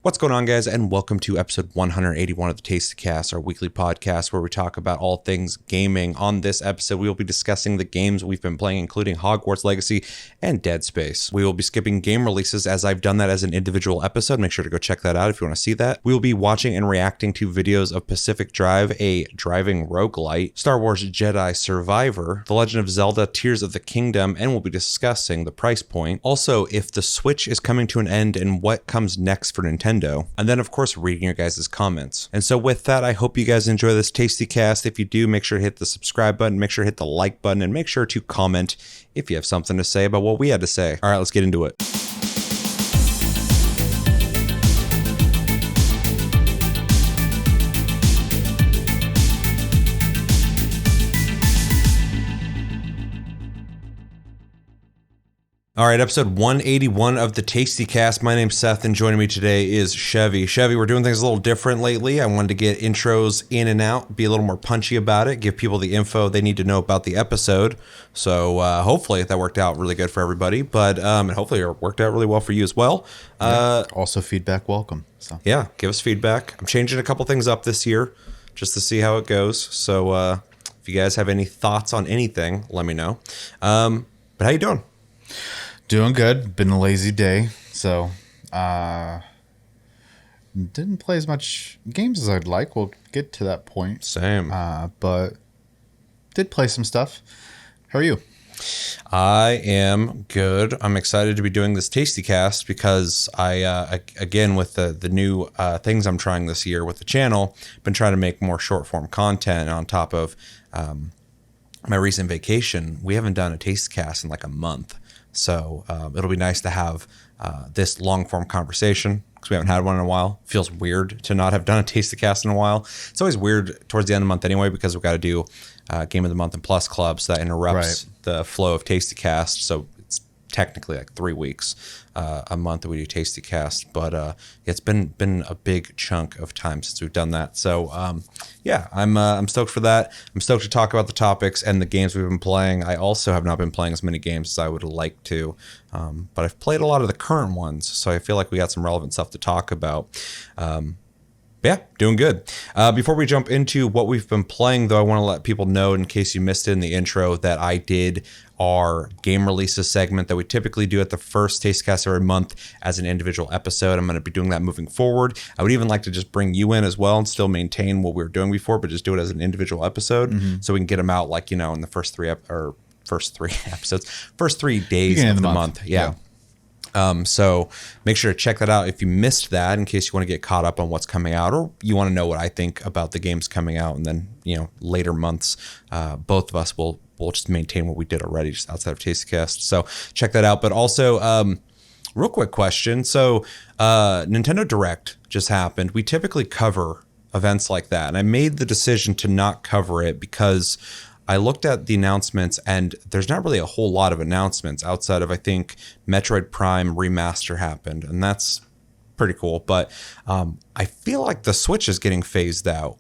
What's going on, guys, and welcome to episode 181 of the Tasty Cast, our weekly podcast where we talk about all things gaming. On this episode, we will be discussing the games we've been playing, including Hogwarts Legacy and Dead Space. We will be skipping game releases as I've done that as an individual episode. Make sure to go check that out if you want to see that. We will be watching and reacting to videos of Pacific Drive, a driving roguelite, Star Wars Jedi Survivor, The Legend of Zelda Tears of the Kingdom, and we'll be discussing the price point. Also, if the Switch is coming to an end and what comes next for Nintendo. And then, of course, reading your guys' comments. And so with that, I hope you guys enjoy this Tasty Cast. If you do, make sure to hit the subscribe button, make sure to hit the like button, and make sure to comment if you have something to say about what we had to say. All right, let's get into it. All right, episode 181 of the Tasty Cast. My name's Seth, and joining me today is Chevy. Chevy, we're doing things a little different lately. I wanted to get intros in and out, be a little more punchy about it, give people the info they need to know about the episode. So hopefully that worked out really good for everybody, but and hopefully it worked out really well for you as well. Also, feedback welcome. So yeah, give us feedback. I'm changing a couple things up this year just to see how it goes. So if you guys have any thoughts on anything, let me know. But how you doing? Doing good. Been a lazy day, so didn't play as much games as I'd like. We'll get to that point. Same. But did play some stuff. How are you? I am good. I'm excited to be doing this Tasty Cast because I, again, with the new things I'm trying this year with the channel, been trying to make more short form content on top of my recent vacation. We haven't done a Tasty Cast in like a month. So it'll be nice to have this long-form conversation because we haven't had one in a while. Feels weird to not have done a Taste of Cast in a while. It's always weird towards the end of the month anyway because we've got to do Game of the Month and Plus Club, so that interrupts the flow of Tasty Cast. So it's technically like 3 weeks a month that we do Tasty Cast. But it's been a big chunk of time since we've done that. So yeah, I'm stoked for that. I'm stoked to talk about the topics and the games we've been playing. I also have not been playing as many games as I would like to, but I've played a lot of the current ones, so I feel like we got some relevant stuff to talk about. Yeah, doing good. Before we jump into what we've been playing, though, I want to let people know, in case you missed it in the intro, that I did our game releases segment that we typically do at the first Taste Cast every month as an individual episode. I'm going to be doing that moving forward. I would even like to just bring you in as well and still maintain what we were doing before, but just do it as an individual episode so we can get them out, like, you know, in the first three episodes, first 3 days of the month. Yeah. So make sure to check that out if you missed that, in case you want to get caught up on what's coming out, or you want to know what I think about the games coming out. And then, you know, later months, both of us will just maintain what we did already just outside of Tastecast. So check that out. But also, real quick question. So Nintendo Direct just happened. We typically cover events like that, and I made the decision to not cover it because I looked at the announcements and there's not really a whole lot of announcements outside of, I think, Metroid Prime Remaster happened, and that's pretty cool. But I feel like the Switch is getting phased out.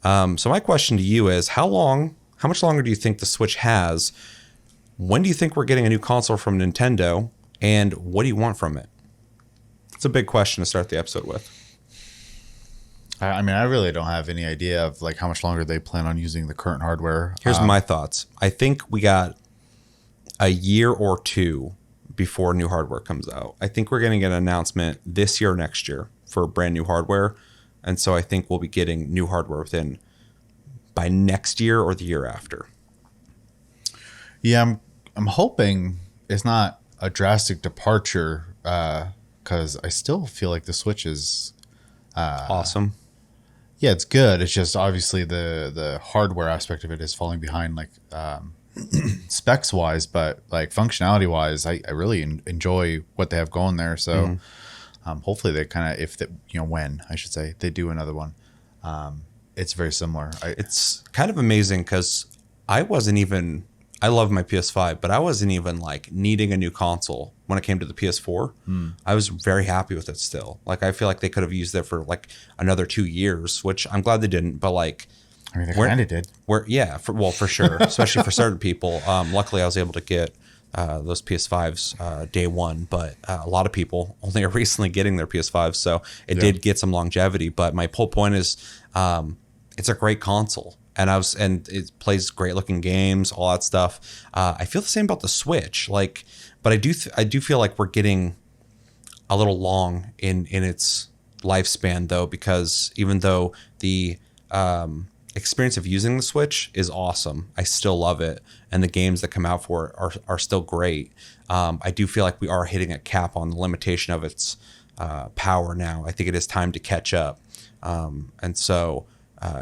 So my question to you is, how much longer do you think the Switch has? When do you think we're getting a new console from Nintendo? And what do you want from it? It's a big question to start the episode with. I mean, I really don't have any idea of like how much longer they plan on using the current hardware. Here's my thoughts. I think we got a year or two before new hardware comes out. I think we're going to get an announcement this year or next year for brand new hardware. And so I think we'll be getting new hardware by next year or the year after. Yeah, I'm hoping it's not a drastic departure because I still feel like the Switch is awesome. Yeah, it's good. It's just obviously the hardware aspect of it is falling behind, like specs wise, but like functionality wise, I really enjoy what they have going there. So hopefully they kind of, when I should say they do another one, it's very similar. It's kind of amazing because I love my PS5, but I wasn't even like needing a new console when it came to the PS4. I was very happy with it still. Like, I feel like they could have used it for like another 2 years, which I'm glad they didn't. But like, I mean, they kind of did. For sure, especially for certain people. Luckily, I was able to get those PS5s day one, but a lot of people only are recently getting their PS5s, so it did get some longevity. But my whole point is, it's a great console, and it plays great looking games, all that stuff. I feel the same about the Switch, but I do feel like we're getting a little long in its lifespan, though, because even though the experience of using the Switch is awesome, I still love it, and the games that come out for it are still great. I do feel like we are hitting a cap on the limitation of its power now. I think it is time to catch up, and so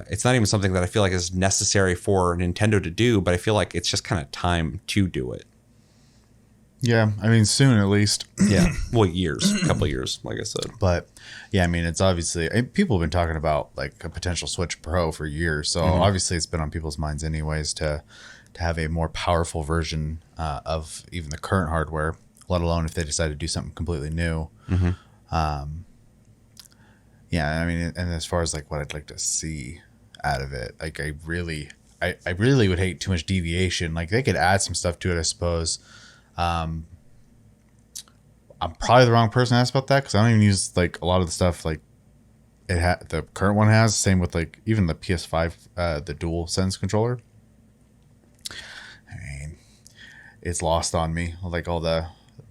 it's not even something that I feel like is necessary for Nintendo to do, but I feel like it's just kind of time to do it. Yeah, I mean, soon at least. Yeah, well, a couple of years, like I said. But yeah, I mean, it's obviously people have been talking about like a potential Switch Pro for years, so obviously it's been on people's minds anyways to have a more powerful version of even the current hardware, let alone if they decide to do something completely new. Yeah, I mean, and as far as like what I'd like to see out of it, like I really would hate too much deviation. Like they could add some stuff to it, I suppose. I'm probably the wrong person to ask about that because I don't even use like a lot of the stuff like the current one has. Same with like even the PS5, the Dual Sense controller. I mean, it's lost on me, like all the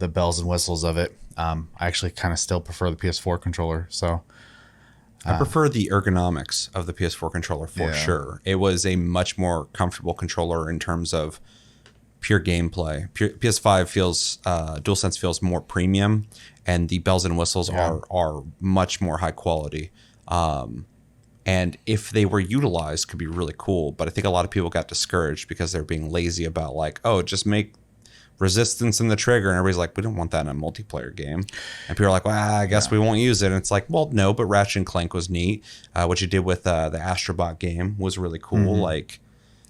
bells and whistles of it. I actually kind of still prefer the PS4 controller. So I prefer the ergonomics of the PS4 controller for sure. It was a much more comfortable controller in terms of pure gameplay. PS5 feels DualSense feels more premium, and the bells and whistles are much more high quality. And if they were utilized, could be really cool. But I think a lot of people got discouraged because they're being lazy about like, oh, just make resistance in the trigger, and everybody's like, we don't want that in a multiplayer game. And people are like, well, I guess we won't use it. And it's like, well, no, but Ratchet and Clank was neat. What you did with the Astrobot game was really cool. Like,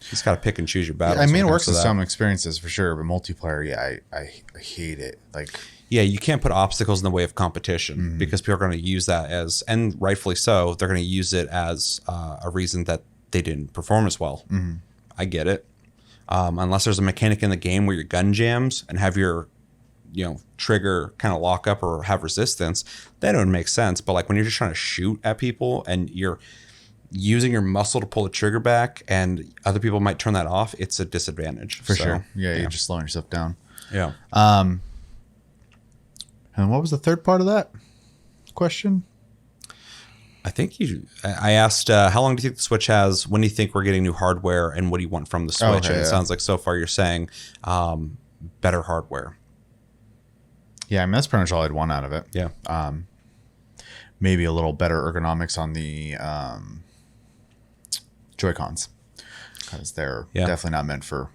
you just got to pick and choose your battles. I mean, it works in some experiences for sure, but multiplayer, I hate it. Like, yeah, you can't put obstacles in the way of competition because people are going to use that as, and rightfully so, they're going to use it as a reason that they didn't perform as well. I get it. Unless there's a mechanic in the game where your gun jams and have your, trigger kind of lock up or have resistance, then it would make sense. But like when you're just trying to shoot at people and you're using your muscle to pull the trigger back and other people might turn that off, it's a disadvantage. For sure. Yeah, you're just slowing yourself down. Yeah. And what was the third part of that question? I think I asked, how long do you think the Switch has? When do you think we're getting new hardware? And what do you want from the Switch? And it sounds like so far you're saying better hardware. Yeah, I mean, that's pretty much all I'd want out of it. Yeah. Maybe a little better ergonomics on the Joy-Cons because they're definitely not meant for,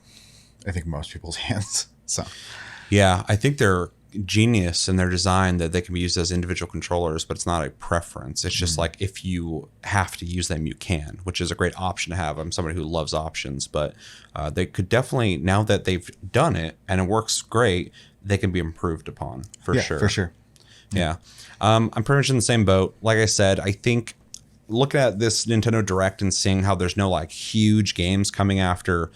I think, most people's hands. So, yeah, I think they're genius in their design that they can be used as individual controllers, but it's not a preference. It's just like if you have to use them, you can, which is a great option to have. I'm somebody who loves options, but they could definitely, now that they've done it and it works great, they can be improved upon for sure. For sure. Yeah. I'm pretty much in the same boat. Like I said, I think looking at this Nintendo Direct and seeing how there's no like huge games coming after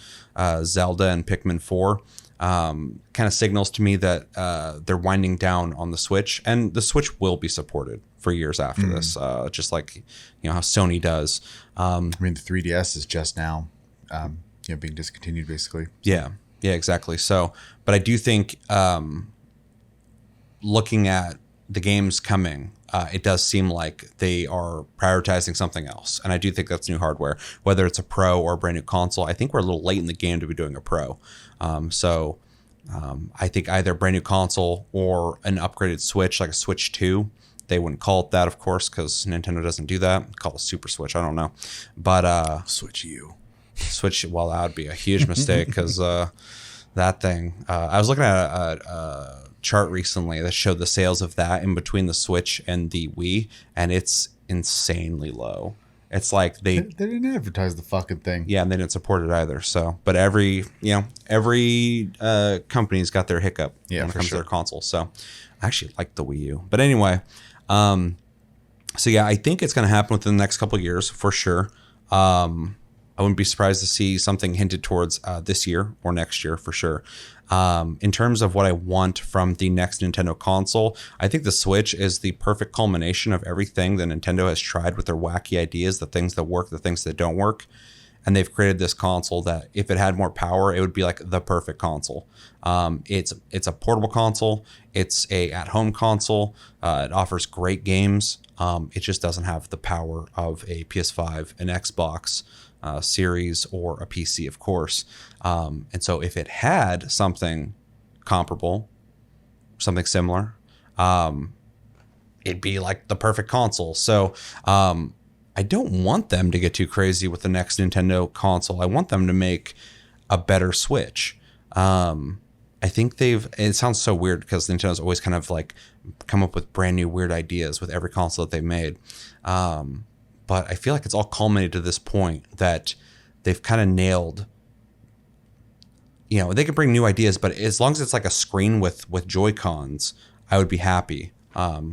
Zelda and Pikmin 4 kind of signals to me that they're winding down on the Switch, and the Switch will be supported for years after this, just like how Sony does. I mean, the 3DS is just now being discontinued, basically. Yeah, exactly. So, but I do think looking at the games coming, it does seem like they are prioritizing something else. And I do think that's new hardware, whether it's a Pro or a brand new console. I think we're a little late in the game to be doing a Pro. So I think either a brand new console or an upgraded Switch, like a Switch 2. They wouldn't call it that, of course, because Nintendo doesn't do that. Call it a Super Switch. I don't know. But Switch U. Switch, well, that would be a huge mistake because that thing. I was looking at a chart recently that showed the sales of that in between the Switch and the Wii, and it's insanely low. It's like they didn't advertise the fucking thing. Yeah, and they didn't support it either. So, but every company's got their hiccup when it comes to their console. So, I actually like the Wii U. But anyway, so yeah, I think it's going to happen within the next couple of years for sure. I wouldn't be surprised to see something hinted towards this year or next year for sure. In terms of what I want from the next Nintendo console, I think the Switch is the perfect culmination of everything that Nintendo has tried with their wacky ideas, the things that work, the things that don't work. And they've created this console that if it had more power, it would be like the perfect console. It's a portable console. It's a at-home console. It offers great games. It just doesn't have the power of a PS5, an Xbox Series, or a PC, of course. And so if it had something comparable, something similar, it'd be like the perfect console. So I don't want them to get too crazy with the next Nintendo console. I want them to make a better Switch. I think it sounds so weird because Nintendo's always kind of like come up with brand new weird ideas with every console that they made. But I feel like it's all culminated to this point that they've kind of nailed, they could bring new ideas, but as long as it's like a screen with Joy-Cons, I would be happy.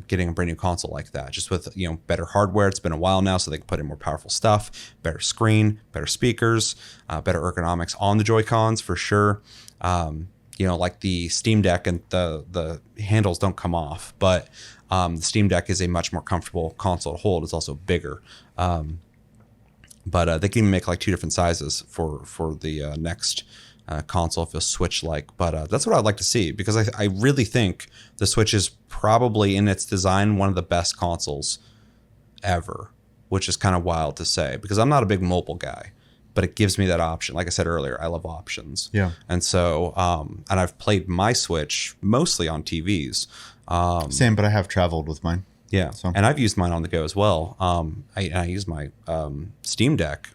Getting a brand new console like that, just with better hardware. It's been a while now, so they can put in more powerful stuff, better screen, better speakers, better ergonomics on the Joy-Cons for sure. Like the Steam Deck and the handles don't come off, but the Steam Deck is a much more comfortable console to hold. It's also bigger, but they can even make like two different sizes for the next console if it's Switch-like. But that's what I'd like to see, because I really think the Switch is probably in its design one of the best consoles ever, which is kind of wild to say because I'm not a big mobile guy, but it gives me that option. Like I said earlier, I love options. Yeah. And so, and I've played my Switch mostly on TVs. Same, but I have traveled with mine. Yeah. So. And I've used mine on the go as well. I use my Steam Deck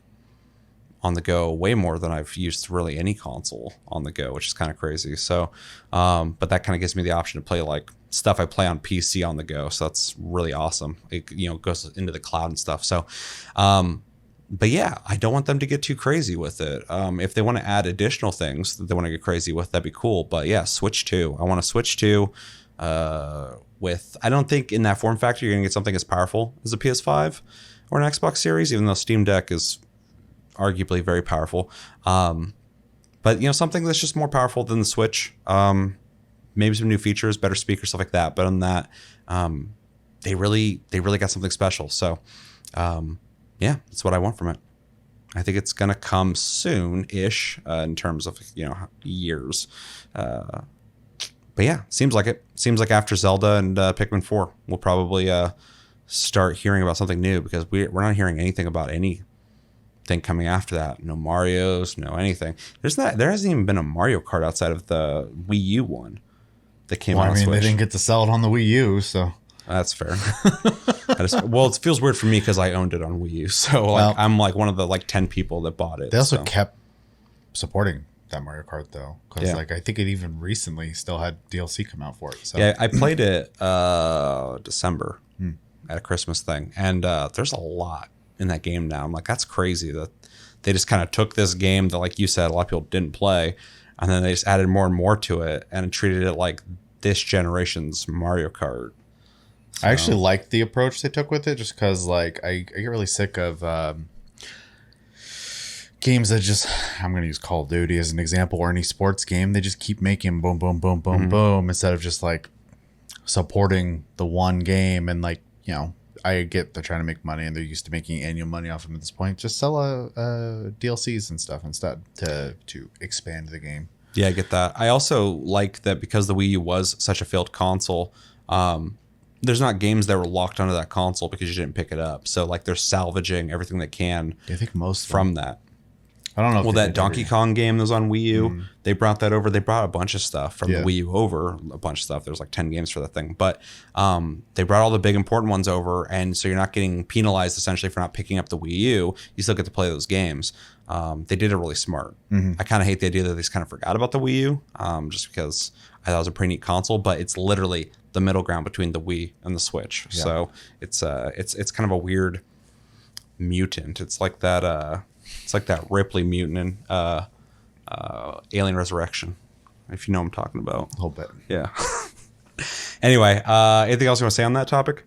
on the go way more than I've used really any console on the go, which is kind of crazy. So, but that kind of gives me the option to play like stuff I play on PC on the go. So that's really awesome. It, goes into the cloud and stuff. So, but yeah, I don't want them to get too crazy with it. If they want to add additional things that they want to get crazy with, that'd be cool. But yeah, Switch 2. I want to Switch 2 I don't think in that form factor you're going to get something as powerful as a PS5 or an Xbox Series, even though Steam Deck is arguably very powerful. But something that's just more powerful than the Switch. Maybe some new features, better speakers, stuff like that. But on that, they really got something special. So yeah, that's what I want from it. I think it's gonna come soon-ish in terms of years. But yeah, seems like it. Seems like after Zelda and Pikmin 4, we'll probably start hearing about something new, because we're not hearing anything about anything coming after that. No Marios, no anything. There hasn't even been a Mario Kart outside of the Wii U one that came out on Switch. They didn't get to sell it on the Wii U, so that's fair. It feels weird for me because I owned it on Wii U, so I'm like one of the 10 people that bought it. They also kept supporting that Mario Kart though, because I think it even recently still had DLC come out for it. So yeah, I played it December at a Christmas thing, and there's a lot in that game now. I'm like, that's crazy that they just kind of took this game that, like you said, a lot of people didn't play, and then they just added more and more to it and treated it like this generation's Mario Kart. So. I actually like the approach they took with it, just because I get really sick of games that just, I'm going to use Call of Duty as an example, or any sports game. They just keep making boom, boom, boom, boom, boom, instead of just supporting the one game. And I get they're trying to make money and they're used to making annual money off them at this point. Just sell DLCs and stuff instead to expand the game. Yeah, I get that. I also like that because the Wii U was such a failed console, there's not games that were locked onto that console because you didn't pick it up. So they're salvaging everything they can. I think most from that. I don't know. Well, that Donkey Kong game that was on Wii U, they brought that over. They brought a bunch of stuff from the Wii U over, a bunch of stuff. There's 10 games for that thing. But they brought all the big important ones over. And so you're not getting penalized essentially for not picking up the Wii U. You still get to play those games. They did it really smart. I kind of hate the idea that they just kind of forgot about the Wii U, just because I thought it was a pretty neat console. But it's literally the middle ground between the Wii and the Switch. Yeah. So it's kind of a weird mutant. It's like that... It's like that Ripley mutant in Alien Resurrection, if you know what I'm talking about. A little bit. Yeah. Anyway, anything else you want to say on that topic?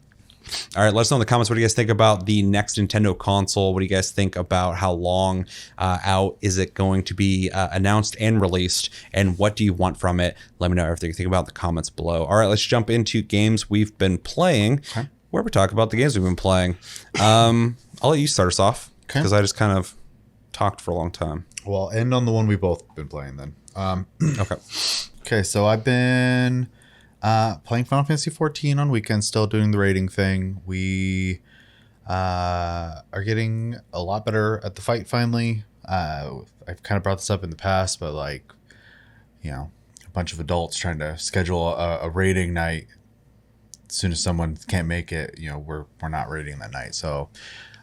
All right, let us know in the comments, what do you guys think about the next Nintendo console? What do you guys think about how long out is it going to be announced and released? And what do you want from it? Let me know everything you think about in the comments below. All right, let's jump into games we've been playing, where we talk about the games we've been playing. I'll let you start us off, because I just kind of talked for a long time. Well, end on the one we both been playing then. Okay. Okay, so I've been playing Final Fantasy 14 on weekends, still doing the rating thing. We are getting a lot better at the fight finally. I've kind of brought this up in the past, but like, you know, a bunch of adults trying to schedule a raiding night. As soon as someone can't make it, you know, we're not raiding that night. So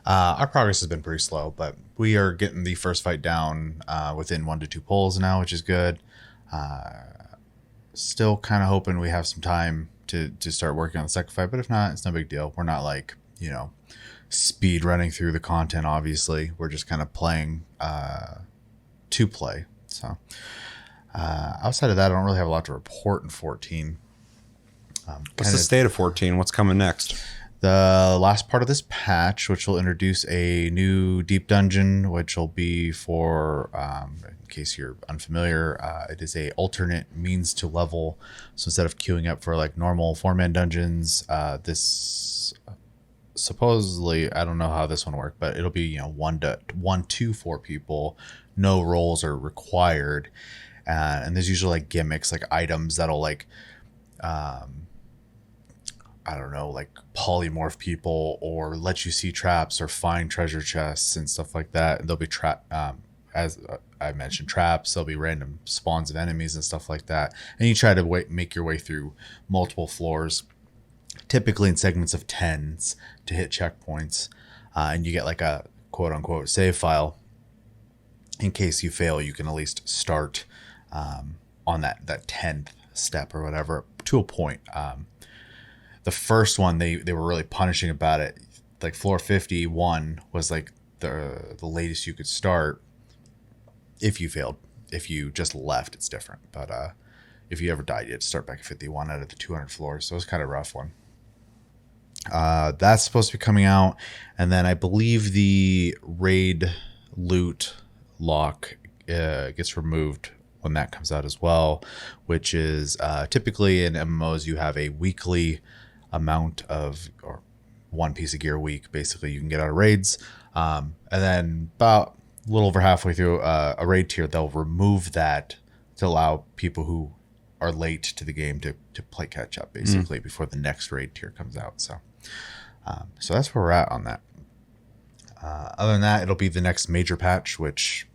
our progress has been pretty slow, but we are getting the first fight down within 1 to 2 pulls now, which is good. Still kind of hoping we have some time to start working on the second fight, but if not, it's no big deal. We're not like, you know, speed running through the content, obviously. We're just kind of playing to play. So outside of that, I don't really have a lot to report in 14. What's the state of 14? What's coming next? The last part of this patch, which will introduce a new deep dungeon, which will be for, in case you're unfamiliar, it is a alternate means to level. So instead of queuing up for like normal 4-man dungeons, this supposedly, I don't know how this one worked, but it'll be, you know, 1 to 4 people. No roles are required, and there's usually like gimmicks, like items that'll like, I don't know, like polymorph people or let you see traps or find treasure chests and stuff like that. There'll be as I mentioned, traps. There'll be random spawns of enemies and stuff like that. And you try to make your way through multiple floors, typically in segments of 10s to hit checkpoints. And you get like a quote unquote save file. In case you fail, you can at least start on that 10th step or whatever to a point. The first one, they were really punishing about it. Like floor 51 was like the latest you could start if you failed. If you just left, it's different. But if you ever died, you had to start back at 51 out of the 200 floors. So it was kind of a rough one. That's supposed to be coming out. And then I believe the raid loot lock gets removed when that comes out as well, which is typically in MMOs you have a weekly amount of, or 1 piece of gear a week basically you can get out of raids, and then about a little over halfway through a raid tier they'll remove that to allow people who are late to the game to play catch up basically before the next raid tier comes out. So so that's where we're at on that. Other than that, it'll be the next major patch, which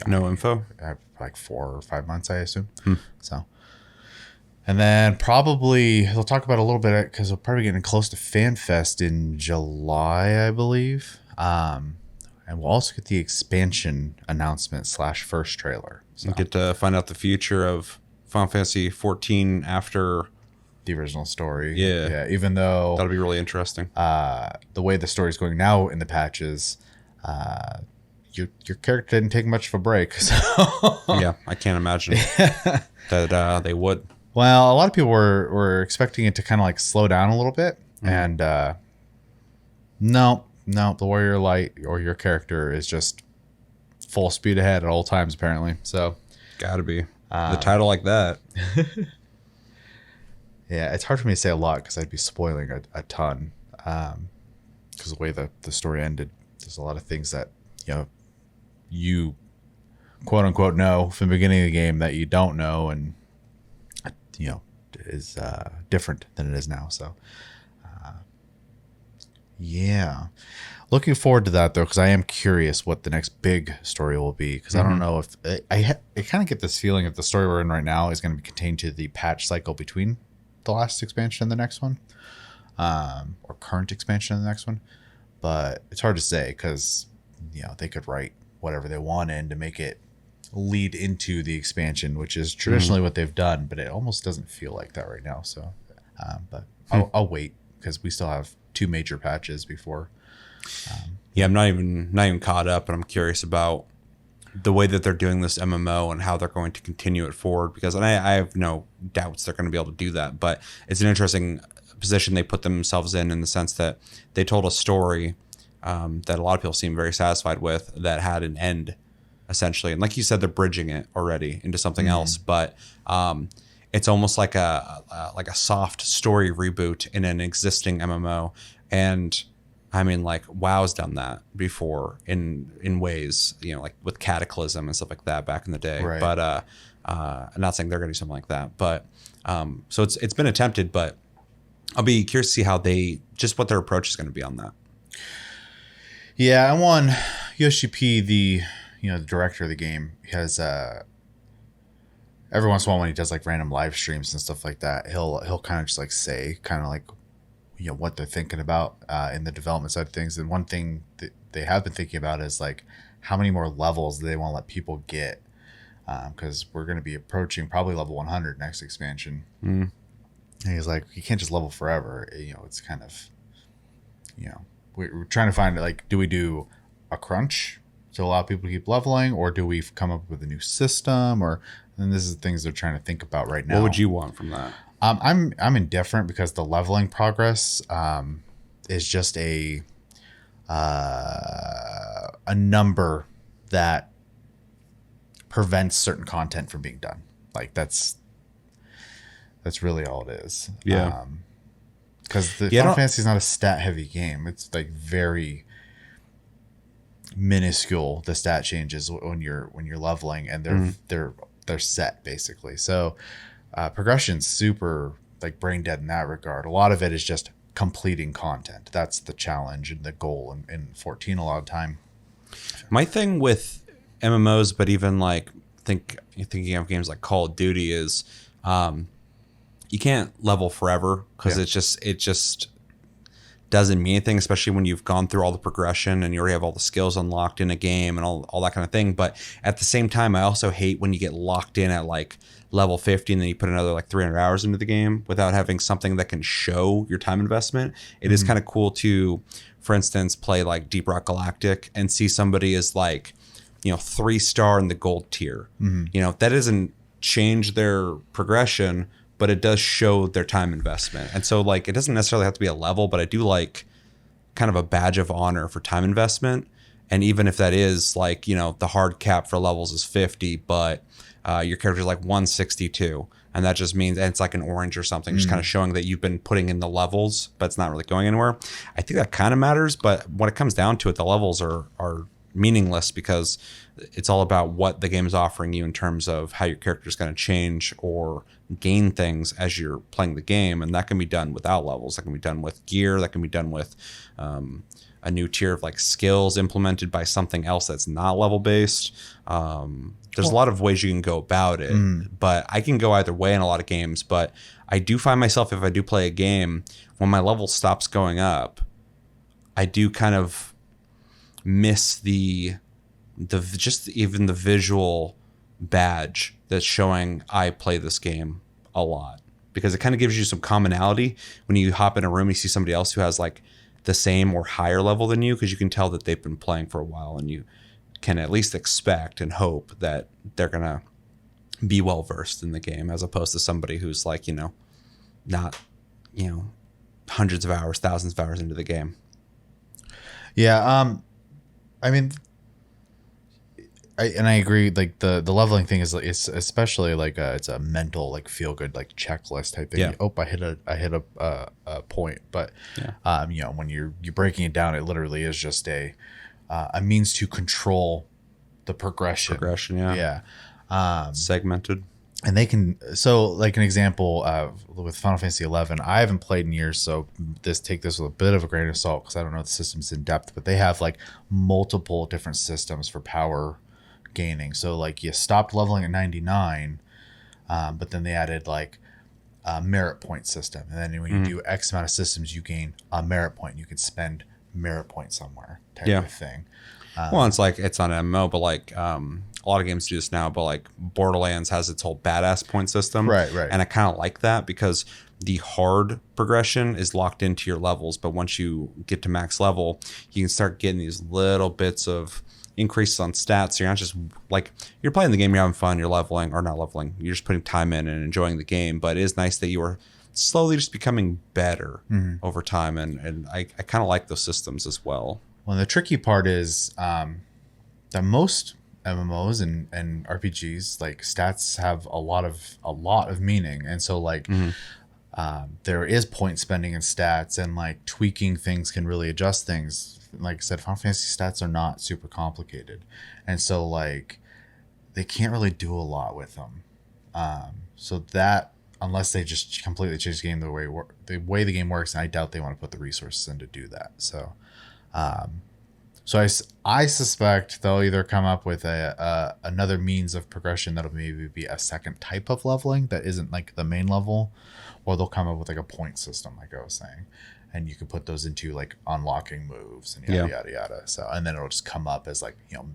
no info, like 4 or 5 months I assume. So, and then probably they'll talk about it a little bit because we're probably getting close to FanFest in July, I believe. And we'll also get the expansion announcement / first trailer. So you get to find out the future of Final Fantasy 14 after the original story. Yeah. Even though that'll be really interesting. The way the story's going now in the patches, your character didn't take much of a break. So yeah, I can't imagine that they would. Well, a lot of people were expecting it to kind of like slow down a little bit, and no, the warrior light or your character is just full speed ahead at all times apparently. So gotta be the title like that. Yeah, it's hard for me to say a lot because I'd be spoiling a ton, because the way the story ended, there's a lot of things that you quote unquote know from the beginning of the game that you don't know, and is different than it is now. So yeah, looking forward to that though, because I am curious what the next big story will be, because I don't know if I kind of get this feeling if the story we're in right now is going to be contained to the patch cycle between the last expansion and the next one, or current expansion and the next one. But it's hard to say because they could write whatever they want in to make it lead into the expansion, which is traditionally what they've done, but it almost doesn't feel like that right now. So but I'll wait because we still have 2 major patches before. Yeah, I'm not even caught up, and I'm curious about the way that they're doing this MMO and how they're going to continue it forward, because I have no doubts they're going to be able to do that, but it's an interesting position they put themselves in the sense that they told a story that a lot of people seem very satisfied with that had an end, essentially. And like you said, they're bridging it already into something else, but it's almost like a soft story reboot in an existing MMO. And I mean, like WoW's done that before in ways, you know, like with Cataclysm and stuff like that back in the day. Right. But I'm not saying they're going to do something like that. But so it's been attempted, but I'll be curious to see how what their approach is going to be on that. Yeah, and one Yoshi P, the director of the game, has every once in a while when he does like random live streams and stuff like that, he'll kind of just like say kind of like, you know, what they're thinking about in the development side of things. And one thing that they have been thinking about is like how many more levels do they want to let people get, because we're going to be approaching probably level 100 next expansion. And he's like, you can't just level forever. You know, it's kind of, you know, we're trying to find like, do we do a crunch to allow people to keep leveling, or do we come up with a new system? Or and this is the things they're trying to think about right now. What would you want from that? I'm indifferent because the leveling progress is just a number that prevents certain content from being done. Like that's really all it is. Yeah. Because Final Fantasy is not a stat heavy game. It's like very minuscule, the stat changes when you're leveling, and they're set basically. So progression's super like brain dead in that regard. A lot of it is just completing content. That's the challenge and the goal in 14 a lot of time. My thing with MMOs, but even like thinking of games like Call of Duty, is you can't level forever because it just doesn't mean anything, especially when you've gone through all the progression and you already have all the skills unlocked in a game and all that kind of thing. But at the same time, I also hate when you get locked in at like level 50 and then you put another like 300 hours into the game without having something that can show your time investment. It is kind of cool to, for instance, play like Deep Rock Galactic and see somebody is like, you know, 3-star in the gold tier. You know, that doesn't change their progression, but it does show their time investment. And so like, it doesn't necessarily have to be a level, but I do like kind of a badge of honor for time investment. And even if that is like, you know, the hard cap for levels is 50, but your character's like 162. And that just means, and it's like an orange or something, just kind of showing that you've been putting in the levels, but it's not really going anywhere. I think that kind of matters, but when it comes down to it, the levels are meaningless because it's all about what the game is offering you in terms of how your character is going to change or gain things as you're playing the game. And that can be done without levels. That can be done with gear. That can be done with a new tier of like skills implemented by something else that's not level based. There's a lot of ways you can go about it, but I can go either way in a lot of games. But I do find myself, if I do play a game, when my level stops going up, I do kind of miss the just even the visual badge that's showing I play this game a lot, because it kind of gives you some commonality when you hop in a room and you see somebody else who has like the same or higher level than you, because you can tell that they've been playing for a while and you can at least expect and hope that they're gonna be well versed in the game, as opposed to somebody who's like, you know, not, you know, hundreds of hours, thousands of hours into the game. Yeah. I mean, I agree. Like the leveling thing is, it's especially like it's a mental like feel good like checklist type thing. Yeah. Oh, I hit a point, but you know, when you're breaking it down, it literally is just a means to control the progression. Yeah. Segmented. And they can, so like an example with Final Fantasy 11, I haven't played in years, so take this with a bit of a grain of salt because I don't know the systems in depth, but they have like multiple different systems for power gaining. So like you stopped leveling at 99, but then they added like a merit point system, and then when you do X amount of systems, you gain a merit point. You can spend merit point somewhere type of thing. Well, it's like it's on MMO, but like a lot of games do this now, but like Borderlands has its whole badass point system. Right. And I kind of like that because the hard progression is locked into your levels. But once you get to max level, you can start getting these little bits of increases on stats. So you're not just like, you're playing the game, you're having fun, you're leveling, or not leveling. You're just putting time in and enjoying the game. But it is nice that you are slowly just becoming better over time. And I kind of like those systems as well. Well, the tricky part is that most MMOs and RPGs, like, stats have a lot of meaning, and so like there is point spending in stats, and like tweaking things can really adjust things. Like I said, Final Fantasy stats are not super complicated, and so like they can't really do a lot with them. So that, unless they just completely change the game the way the game works, and I doubt they want to put the resources in to do that. So I suspect they'll either come up with another means of progression that'll maybe be a second type of leveling that isn't like the main level, or they'll come up with like a point system, like I was saying, and you can put those into like unlocking moves and yada yada yada. So, and then it'll just come up as like, you know,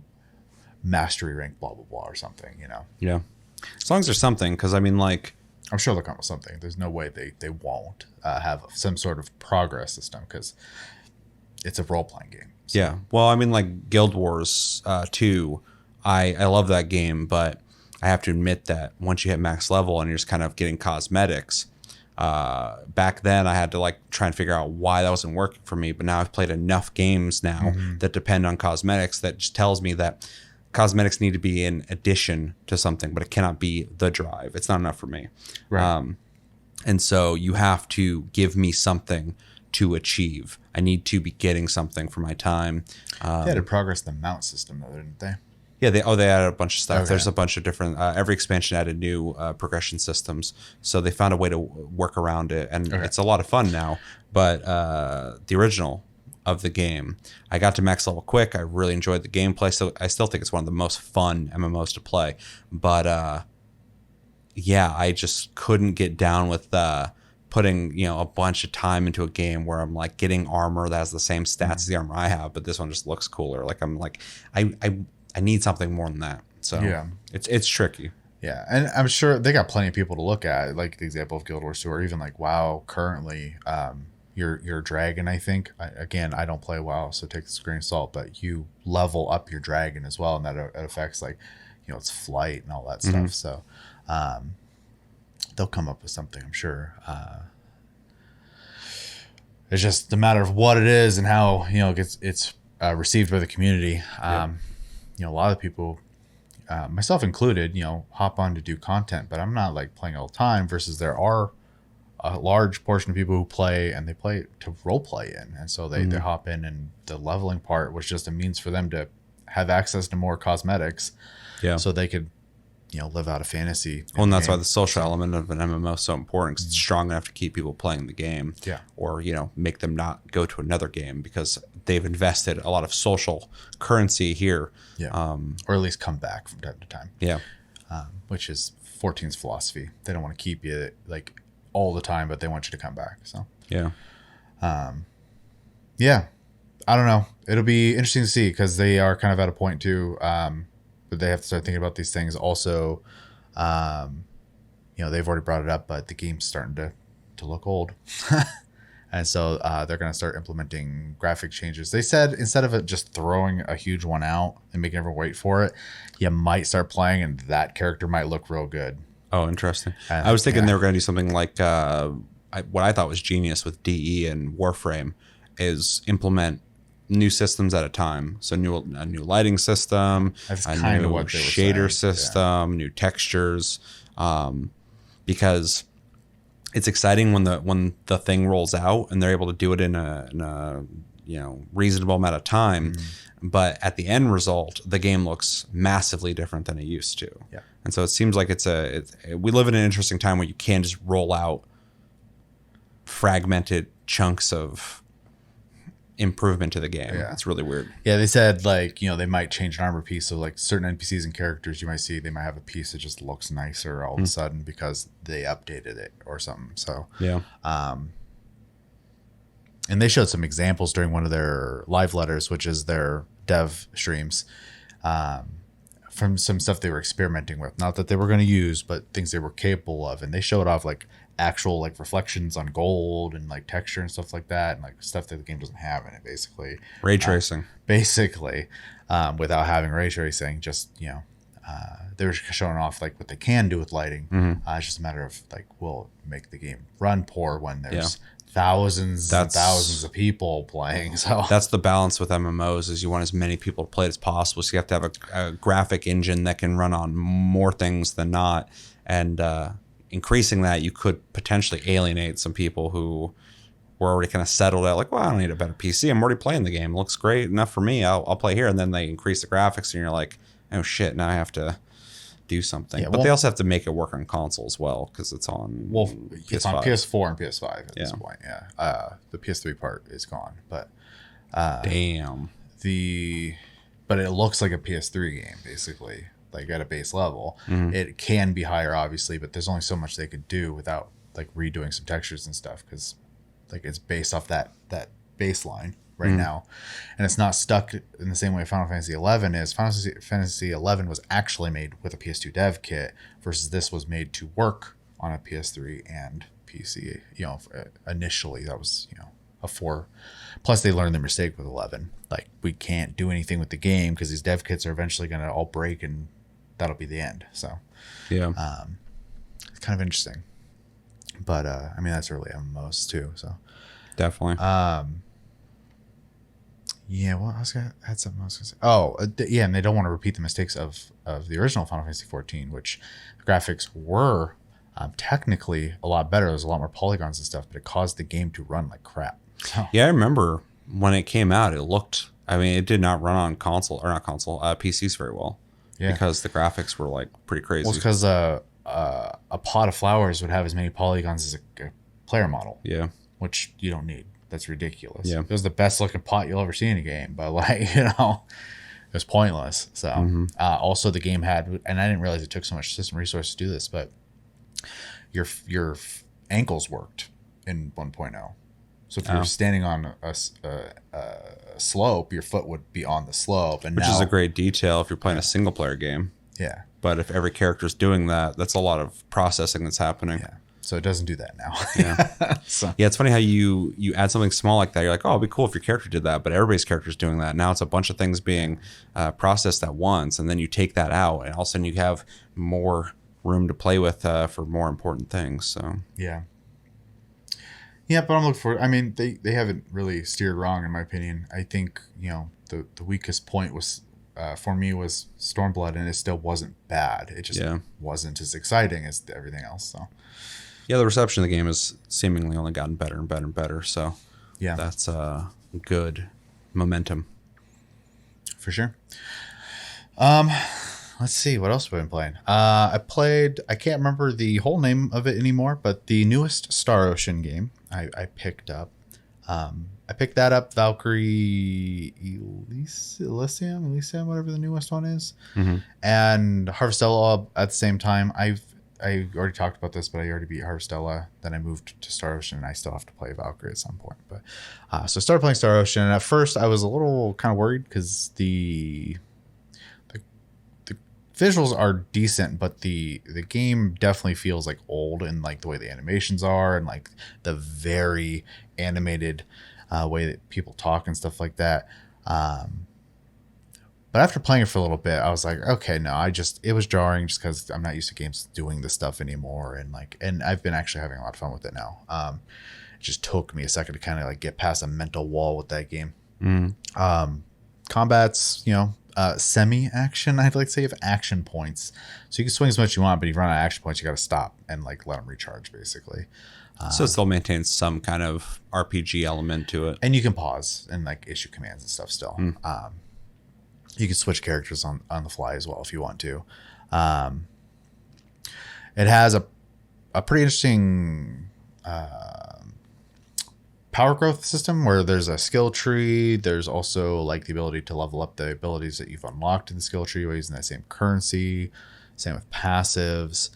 mastery rank blah blah blah or something, you know. Yeah, as long as there's something, because I mean, like, I'm sure they'll come up with something. There's no way they won't have some sort of progress system, because it's a role-playing game. So. Yeah. Well, I mean, like Guild Wars 2, I love that game, but I have to admit that once you hit max level and you're just kind of getting cosmetics, back then I had to like try and figure out why that wasn't working for me. But now I've played enough games now that depend on cosmetics that just tells me that cosmetics need to be in addition to something, but it cannot be the drive. It's not enough for me. Right. And so you have to give me something to achieve. I need to be getting something for my time. They had to progress the mount system, though, didn't they? Yeah, they added a bunch of stuff. Okay. There's a bunch of different. Every expansion added new progression systems, so they found a way to work around it, and it's a lot of fun now. But the original of the game, I got to max level quick. I really enjoyed the gameplay, so I still think it's one of the most fun MMOs to play. But yeah, I just couldn't get down with putting, you know, a bunch of time into a game where I'm like getting armor that has the same stats as the armor I have, but this one just looks cooler. Like I'm like I need something more than that. So yeah, it's tricky. Yeah, and I'm sure they got plenty of people to look at, like the example of Guild Wars 2, or even like WoW currently. Your dragon, I think. Again, I don't play WoW, so take this with a grain of salt. But you level up your dragon as well, and that affects, like, you know, its flight and all that stuff. So they'll come up with something, I'm sure. It's just a matter of what it is and how, you know, it's received by the community. You know, a lot of people, myself included, you know, hop on to do content, but I'm not like playing all the time. Versus there are a large portion of people who play, and they play to role play in, and so they hop in, and the leveling part was just a means for them to have access to more cosmetics, so they could, you know, live out a fantasy. Well, and that's why the social element of an MMO is so important, because it's strong enough to keep people playing the game, or, you know, make them not go to another game because they've invested a lot of social currency here, or at least come back from time to time, which is 14's philosophy. They don't want to keep you like all the time, but they want you to come back. So I don't know. It'll be interesting to see, because they are kind of at a point too, but they have to start thinking about these things. Also, you know, they've already brought it up, but the game's starting to look old. And so they're going to start implementing graphic changes. They said instead of it just throwing a huge one out and making everyone wait for it, you might start playing and that character might look real good. Oh, interesting. I was thinking they were going to do something like what I thought was genius with DE and Warframe is implement new systems at a time. So a new lighting system, That's a kind new of what they were shader saying. system, new textures, because it's exciting when the thing rolls out and they're able to do it in a you know, reasonable amount of time. But at the end result, the game looks massively different than it used to. Yeah. And so it seems like we live in an interesting time where you can just roll out fragmented chunks of improvement to the game. Yeah. It's really weird. Yeah, they said, like, you know, they might change an armor piece. So like certain NPCs and characters you might see, they might have a piece that just looks nicer all of a sudden because they updated it or something. So and they showed some examples during one of their live letters, which is their dev streams, from some stuff they were experimenting with. Not that they were going to use, but things they were capable of. And they showed off like actual like reflections on gold and like texture and stuff like that, and like stuff that the game doesn't have in it, basically. Ray tracing. Without having ray tracing, just, you know, They were showing off like what they can do with lighting. It's just a matter of like, will it make the game run poor when there's thousands and thousands of people playing. So that's the balance with MMOs, is you want as many people to play it as possible. So you have to have a graphic engine that can run on more things than not. And increasing that, you could potentially alienate some people who were already kind of settled out, like, well, I don't need a better PC. I'm already playing the game. It looks great enough for me. I'll play here. And then they increase the graphics and you're like, oh shit, now I have to do something. But they also have to make it work on console as well, because it's on PS5. It's on PS4 and PS5 at this point. The PS3 part is gone, but damn, but it looks like a PS3 game basically, like at a base level. It can be higher obviously, but there's only so much they could do without like redoing some textures and stuff, because like it's based off that baseline right now, and it's not stuck in the same way Final Fantasy 11 is. Final Fantasy 11 was actually made with a PS2 dev kit, versus this was made to work on a PS3 and PC. Initially that was a 4. Plus they learned their mistake with 11. Like, we can't do anything with the game because these dev kits are eventually going to all break, and that'll be the end. So it's kind of interesting. But I mean, that's early MMOs too. So definitely. Yeah, well, I had something else to say. Oh, yeah, and they don't want to repeat the mistakes of the original Final Fantasy 14, which the graphics were technically a lot better. There was a lot more polygons and stuff, but it caused the game to run like crap. So. Yeah, I remember when it came out, it did not run on PCs very well. Yeah. Because the graphics were like pretty crazy. Well, it's because a pot of flowers would have as many polygons as a player model. Yeah. Which you don't need. That's ridiculous. Yeah. It was the best looking pot you'll ever see in a game, but like, it was pointless. So also the game had, and I didn't realize it took so much system resources to do this, but your ankles worked in 1.0. So if you're standing on a slope, your foot would be on the slope, which is a great detail if you're playing a single player game. Yeah. But if every character's doing that, that's a lot of processing that's happening. Yeah. So it doesn't do that now. Yeah, it's funny how you add something small like that. You're like, oh, it'd be cool if your character did that, but everybody's character's doing that. Now it's a bunch of things being processed at once, and then you take that out, and all of a sudden you have more room to play with for more important things. So yeah, but I'm looking for. I mean, they haven't really steered wrong in my opinion. I think the weakest point was for me was Stormblood, and it still wasn't bad. It just wasn't as exciting as everything else. So. Yeah, the reception of the game has seemingly only gotten better and better and better. So yeah, that's good momentum. For sure. Let's see, what else have I been playing? I can't remember the whole name of it anymore, but the newest Star Ocean game I picked up. I picked that up, Valkyrie Elysium, whatever the newest one is, and Harvestella at the same time. I already talked about this, but I already beat Harvestella. Then I moved to Star Ocean, and I still have to play Valkyrie at some point. But so I started playing Star Ocean, and at first I was a little kind of worried because the visuals are decent, but the game definitely feels like old in like the way the animations are and like the very animated way that people talk and stuff like that. But after playing it for a little bit, I was like, okay, no, it was jarring just because I'm not used to games doing this stuff anymore. And I've been actually having a lot of fun with it now. It just took me a second to kind of like get past a mental wall with that game. Combat's, semi-action. I'd like to say you have action points. So you can swing as much as you want, but if you run out of action points, you got to stop and like let them recharge basically. So it still maintains some kind of RPG element to it. And you can pause and like issue commands and stuff still. You can switch characters on the fly as well if you want to. It has a pretty interesting power growth system where there's a skill tree. There's also like the ability to level up the abilities that you've unlocked in the skill tree using that same currency. Same with passives.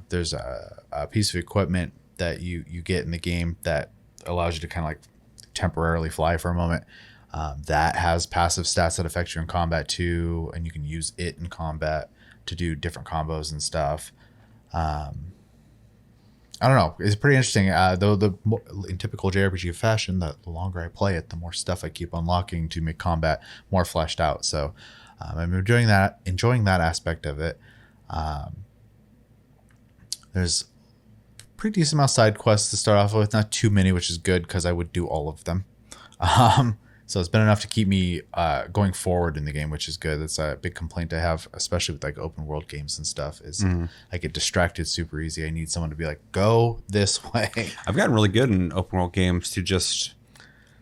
There's a piece of equipment that you get in the game that allows you to kind of like temporarily fly for a moment. That has passive stats that affect you in combat too, and you can use it in combat to do different combos and stuff. I don't know. It's pretty interesting. Though in typical JRPG fashion, the longer I play it, the more stuff I keep unlocking to make combat more fleshed out. So I'm enjoying that aspect of it. There's pretty decent amount of side quests to start off with, not too many, which is good because I would do all of them. So it's been enough to keep me going forward in the game, which is good. That's a big complaint I have, especially with like open world games and stuff, is I get distracted super easy. I need someone to be like, go this way. I've gotten really good in open world games to just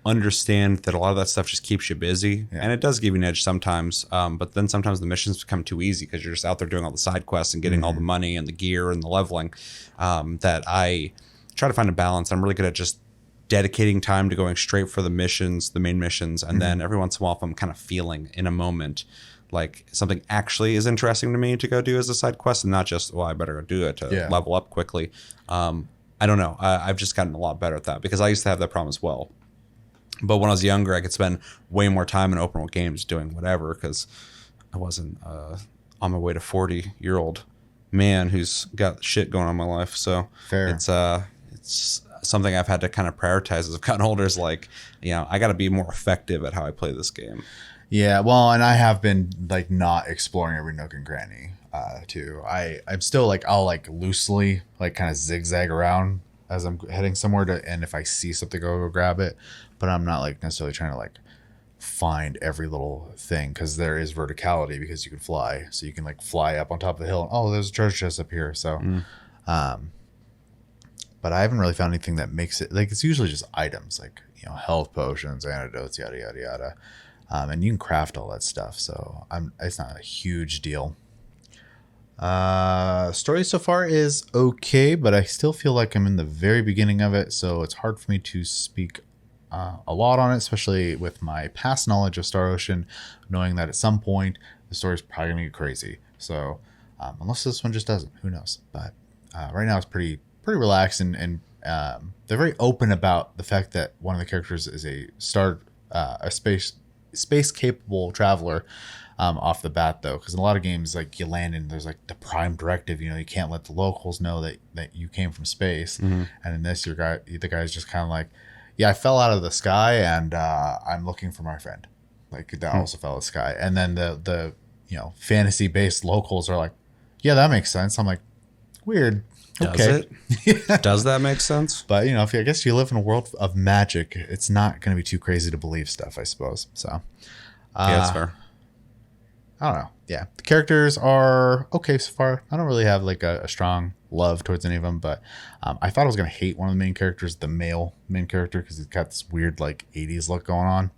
understand that a lot of that stuff just keeps you busy, and it does give you an edge sometimes, but then sometimes the missions become too easy because you're just out there doing all the side quests and getting all the money and the gear and the leveling, that I try to find a balance. I'm really good at just dedicating time to going straight for the missions, the main missions, and then every once in a while if I'm kind of feeling in a moment like something actually is interesting to me to go do as a side quest and not just, well, I better go do it to level up quickly. I don't know, I've just gotten a lot better at that because I used to have that problem as well. But when I was younger, I could spend way more time in open world games doing whatever because I wasn't on my way to 40-year-old man who's got shit going on in my life. So it's something I've had to kind of prioritize as I've gotten older. Is like, I got to be more effective at how I play this game. Yeah, well, and I have been like not exploring every nook and cranny too. I'm still like I'll like loosely like kind of zigzag around as I'm heading somewhere and if I see something, I'll go grab it. But I'm not like necessarily trying to like find every little thing because there is verticality because you can fly, so you can like fly up on top of the hill and there's a treasure chest up here. So, but I haven't really found anything that makes it like it's usually just items like health potions, antidotes, yada yada yada, and you can craft all that stuff. So it's not a huge deal. Story so far is okay, but I still feel like I'm in the very beginning of it, so it's hard for me to speak a lot on it, especially with my past knowledge of Star Ocean, knowing that at some point the story's probably gonna get crazy. So unless this one just doesn't, who knows? But right now it's pretty relaxed, and they're very open about the fact that one of the characters is a space capable traveler. Off the bat though, because in a lot of games like you land and there's like the prime directive, you can't let the locals know that you came from space. And in this, the guy's just kind of like, yeah, I fell out of the sky and I'm looking for my friend, like that also fell out of the sky. And then the fantasy based locals are like, yeah, that makes sense. I'm like, weird. Okay. Does it? Does that make sense? But I guess you live in a world of magic, it's not going to be too crazy to believe stuff, I suppose. So yeah, that's fair. I don't know. Yeah. The characters are okay so far. I don't really have like a strong love towards any of them, but I thought I was going to hate one of the main characters, the male main character, because he's got this weird like 80s look going on.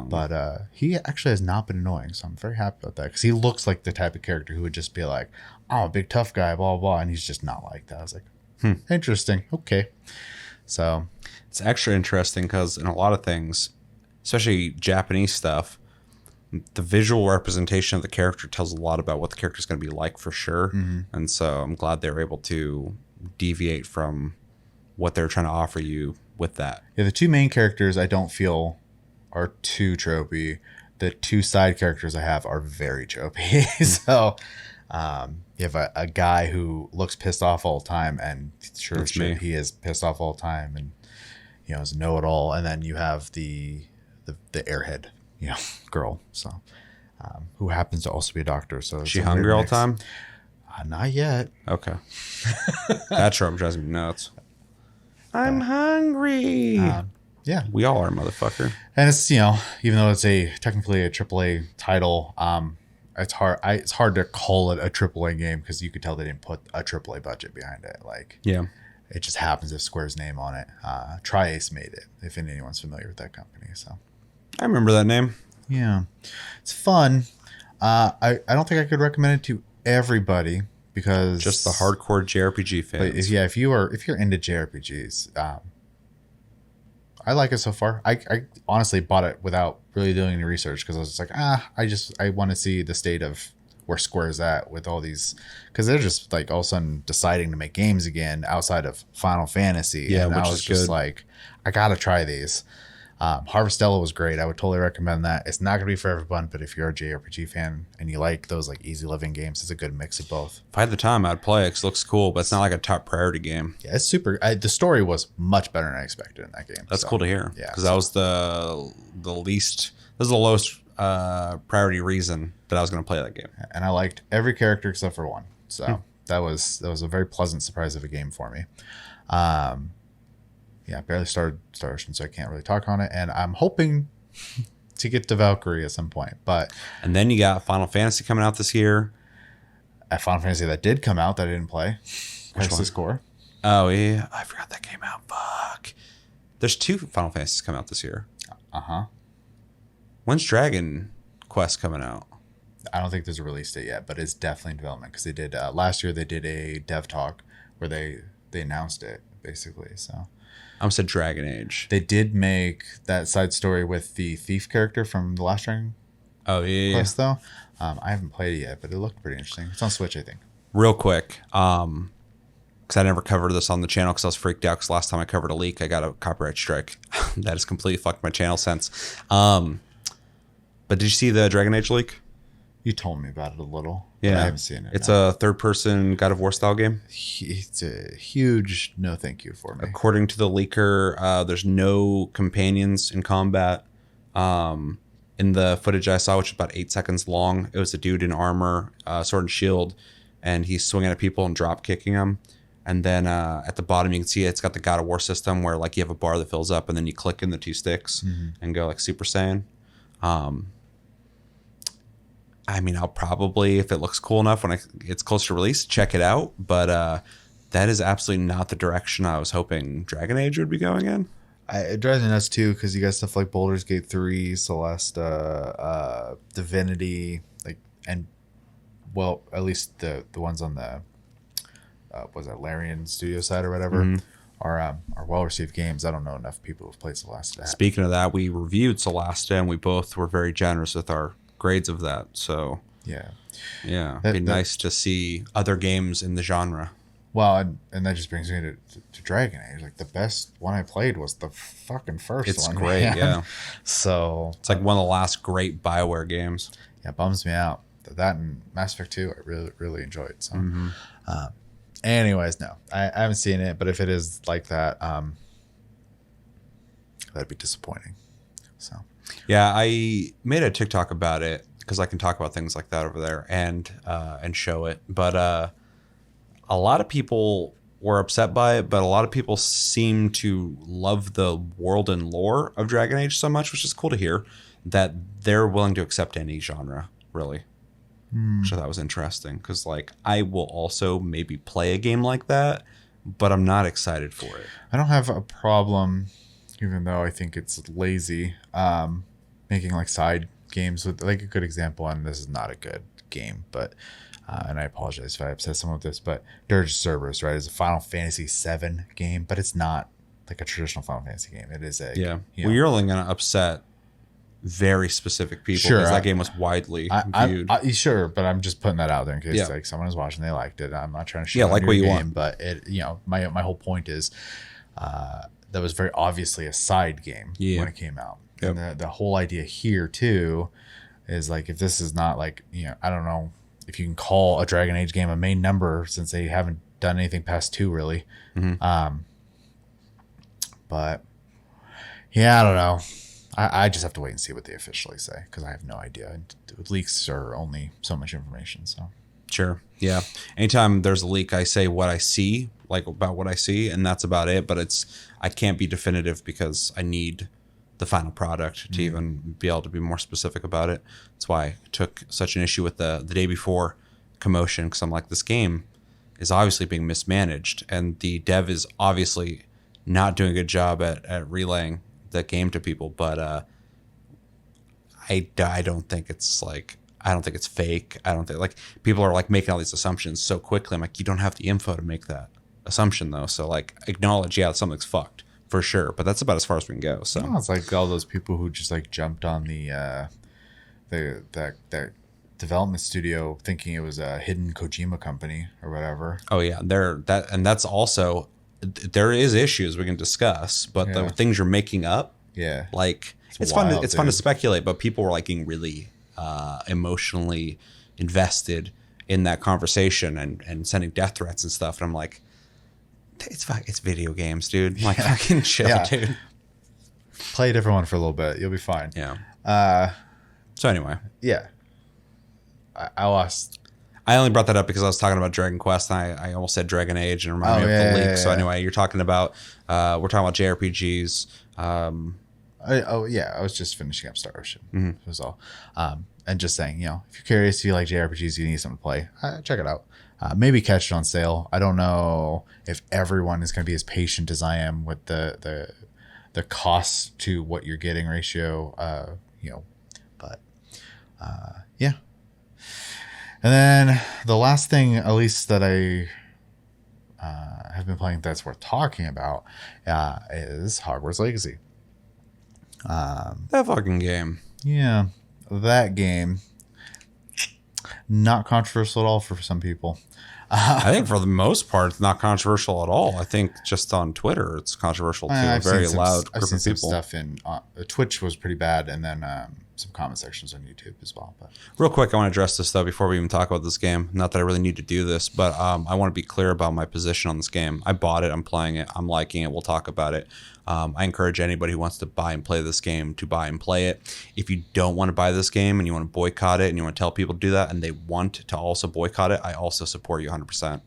But he actually has not been annoying, so I'm very happy about that because he looks like the type of character who would just be like, oh, a big tough guy, blah, blah, and he's just not like that. I was like, interesting. Okay. So it's extra interesting because in a lot of things, especially Japanese stuff, the visual representation of the character tells a lot about what the character is going to be like for sure. And so I'm glad they were able to deviate from what they're trying to offer you with that. Yeah, the two main characters I don't feel are too tropey. The two side characters I have are very tropey. So you have a guy who looks pissed off all the time, and sure as shit, he is pissed off all the time, and is a know-it-all. And then you have the airhead girl, so who happens to also be a doctor. So is she hungry all the time? Not yet. Okay. That trope drives me nuts. I'm hungry. Yeah, we all are, motherfucker. And it's even though it's technically a AAA title, it's hard to call it a AAA game because you could tell they didn't put a AAA budget behind it. Like, yeah, it just happens if Square's name on it. Tri-Ace made it, if anyone's familiar with that company. So I remember that name. Yeah, it's fun. I don't think I could recommend it to everybody because just the hardcore JRPG fans. But if you're into JRPGs, I like it so far. I honestly bought it without really doing any research because I was just like, I want to see the state of where Square's at with all these, because they're just like all of a sudden deciding to make games again outside of Final Fantasy. Yeah, and which I was is just good. like, I gotta try these. Harvestella was great. I would totally recommend that. It's not gonna be for everyone, but if you're a JRPG fan and you like those like easy living games, it's a good mix of both. If I had the time, I'd play it because it looks cool, but it's not like a top priority game. Yeah, it's super. The story was much better than I expected in that game. That's cool to hear. Yeah, because that was the least. This is the lowest priority reason that I was going to play that game. And I liked every character except for one. So that was a very pleasant surprise of a game for me. Yeah, barely started Star Ocean, so I can't really talk on it. And I'm hoping to get to Valkyrie at some point. And then you got Final Fantasy coming out this year. A Final Fantasy that did come out that I didn't play. Crisis Core. Oh, yeah. I forgot that came out. Fuck. There's 2 Final Fantasies coming out this year. Uh-huh. When's Dragon Quest coming out? I don't think there's a release date yet, but it's definitely in development because they did last year. They did a dev talk where they announced it basically. So I almost said Dragon Age. They did make that side story with the thief character from the last Dragon. Oh yeah. Quest, though. I haven't played it yet, but it looked pretty interesting. It's on Switch, I think. Real quick, because I never covered this on the channel because I was freaked out because last time I covered a leak, I got a copyright strike. That has completely fucked my channel since. But did you see the Dragon Age leak? You told me about it a little. Yeah, I haven't seen it. It's a third-person God of War style game. It's a huge no thank you for me. According to the leaker, there's no companions in combat. In the footage I saw, which was about 8 seconds long, it was a dude in armor, sword and shield, and he's swinging at people and drop kicking them. And then at the bottom, you can see it's got the God of War system where like you have a bar that fills up, and then you click in the 2 sticks and go like Super Saiyan. I mean, I'll probably, if it looks cool enough when it's close to release, check it out. But that is absolutely not the direction I was hoping Dragon Age would be going in. It drives me nuts too because you got stuff like Baldur's Gate 3, Celeste, Divinity, at least the ones on the was that Larian Studio side or whatever are well received games. I don't know enough people who've played Celeste. Speaking of that, we reviewed Celeste and we both were very generous with our grades of that. So yeah, it'd be nice to see other games in the genre. Well, and that just brings me to Dragon Age. Like the best one I played was the fucking first one. It's great, yeah. So it's like one of the last great BioWare games. Yeah, it bums me out. That and Mass Effect 2, I really, really enjoyed. So, anyways, no, I haven't seen it, but if it is like that, that'd be disappointing. So, yeah, I made a TikTok about it because I can talk about things like that over there and show it, but a lot of people were upset by it, but a lot of people seem to love the world and lore of Dragon Age so much, which is cool to hear, that they're willing to accept any genre, really. Which I thought was interesting, because like I will also maybe play a game like that, but I'm not excited for it. I don't have a problem, even though I think it's lazy, making like side games with like a good example, and this is not a good game, but and I apologize if I upset someone with this, but Dirge Cerberus, right, is a Final Fantasy VII game, but it's not like a traditional Final Fantasy game. It is a Well, you're only going to upset very specific people because that game was widely viewed. Sure, but I'm just putting that out there in case like someone was watching, they liked it. I'm not trying to like what you want, but it, my whole point is that was very obviously a side game when it came out. Yep. And the whole idea here too is like, if this is not like, I don't know if you can call a Dragon Age game a main number since they haven't done anything past 2 really. But yeah, I don't know. I just have to wait and see what they officially say because I have no idea. Leaks are only so much information. So sure, yeah. Anytime there's a leak, I say what I see, like about what I see, and that's about it. But I can't be definitive because I need the final product to even be able to be more specific about it. That's why I took such an issue with the day before commotion, because I'm like, this game is obviously being mismanaged, and the dev is obviously not doing a good job at relaying the game to people. But I don't think it's like, I don't think it's fake. I don't think like people are like making all these assumptions so quickly. I'm like, you don't have the info to make that assumption though. So like acknowledge, something's fucked for sure. But that's about as far as we can go. So it's like all those people who just like jumped on that development studio thinking it was a hidden Kojima company or whatever. Oh yeah, that's also, there is issues we can discuss, but the things you're making up, like it's fun to speculate, but people were like getting really emotionally invested in that conversation and sending death threats and stuff, and I'm like, it's video games, dude. I'm like, fucking chill, dude. Play a different one for a little bit, you'll be fine. So anyway, yeah, I lost. I only brought that up because I was talking about Dragon Quest, and I almost said Dragon Age, and reminded me of the leak. Yeah, So anyway, you're talking about we're talking about JRPGs. I was just finishing up Star Ocean. That was all. And just saying, if you're curious, if you like JRPGs, you need something to play, check it out. Maybe catch it on sale. I don't know if everyone is going to be as patient as I am with the cost to what you're getting ratio. But yeah. And then the last thing, at least that I have been playing that's worth talking about, is Hogwarts Legacy. That fucking game. Yeah, that game. Not controversial at all for some people. I think for the most part, it's not controversial at all. I think just on Twitter, it's controversial too. I've Very seen loud I've group seen of some people. stuff in Twitch was pretty bad, and then some comment sections on YouTube as well. But Real quick, I want to address this though before we even talk about this game. Not that I really need to do this, but I want to be clear about my position on this game. I bought it. I'm playing it. I'm liking it. We'll talk about it. I encourage anybody who wants to buy and play this game to buy and play it. If you don't want to buy this game and you want to boycott it and you want to tell people to do that and they want to also boycott it, I also support you 100%.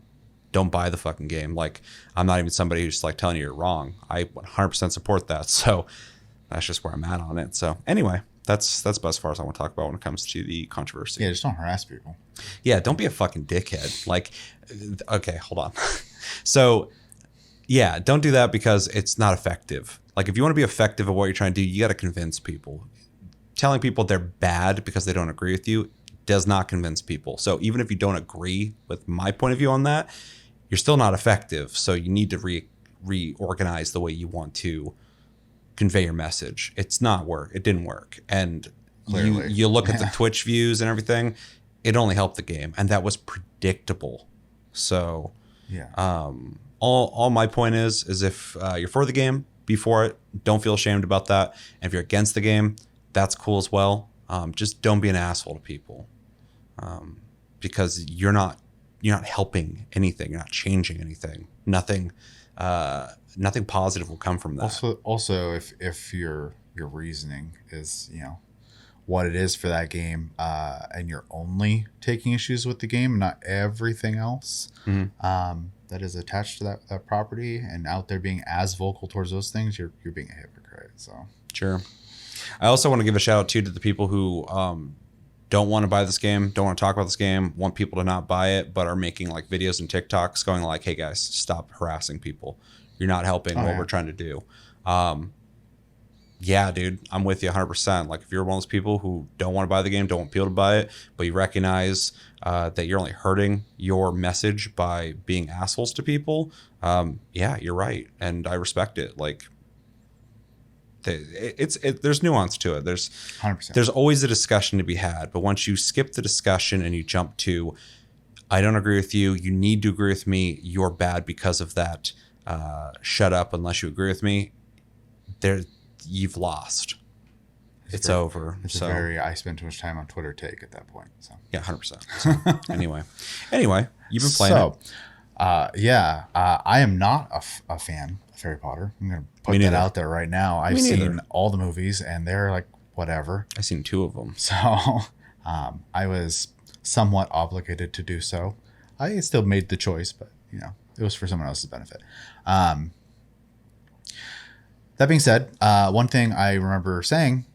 Don't buy the fucking game. Like, I'm not even somebody who's like telling you you're wrong. I 100% support that. So that's just where I'm at on it. So anyway, that's about as far as I want to talk about when it comes to the controversy. yeah, just don't harass people. Yeah, don't be a fucking dickhead. Like, okay, hold on. So, yeah, don't do that because it's not effective. Like, if you want to be effective at what you're trying to do, you got to convince people. Telling people they're bad because they don't agree with you does not convince people. So even if you don't agree with my point of view on that, you're still not effective. So you need to reorganize the way you want to convey your message. It didn't work. And you look at the Twitch views and everything, it only helped the game. And that was predictable. So Yeah. all my point is if you're for the game, be for it. Don't feel ashamed about that. And if you're against the game, that's cool as well. Just don't be an asshole to people, because you're not helping anything. You're not changing anything. Nothing positive will come from that. Also, if your reasoning is what it is for that game, and you're only taking issues with the game, not everything else that is attached to that property, and out there being as vocal towards those things, you're being a hypocrite. So sure. I also want to give a shout out too to the people who don't want to buy this game, don't want to talk about this game, want people to not buy it, but are making like videos and TikToks going like, "Hey guys, stop harassing people. You're not helping what we're trying to do." Yeah, dude, I'm with you 100%. Like, if you're one of those people who don't want to buy the game, don't want people to buy it, but you recognize that you're only hurting your message by being assholes to people, yeah, you're right, and I respect it. Like, there's nuance to it. There's 100%. There's always a discussion to be had, but once you skip the discussion and you jump to, I don't agree with you, you need to agree with me, you're bad because of that, shut up unless you agree with me, you've lost. It's over. It's a very I spend too much time on Twitter take at that point. So yeah, 100%. So, anyway, you've been playing it. I am not a fan of Harry Potter. I'm going to put that out there right now. I've seen all the movies, and they're like whatever. I've seen 2 of them. So I was somewhat obligated to do so. I still made the choice, but it was for someone else's benefit. That being said, one thing I remember saying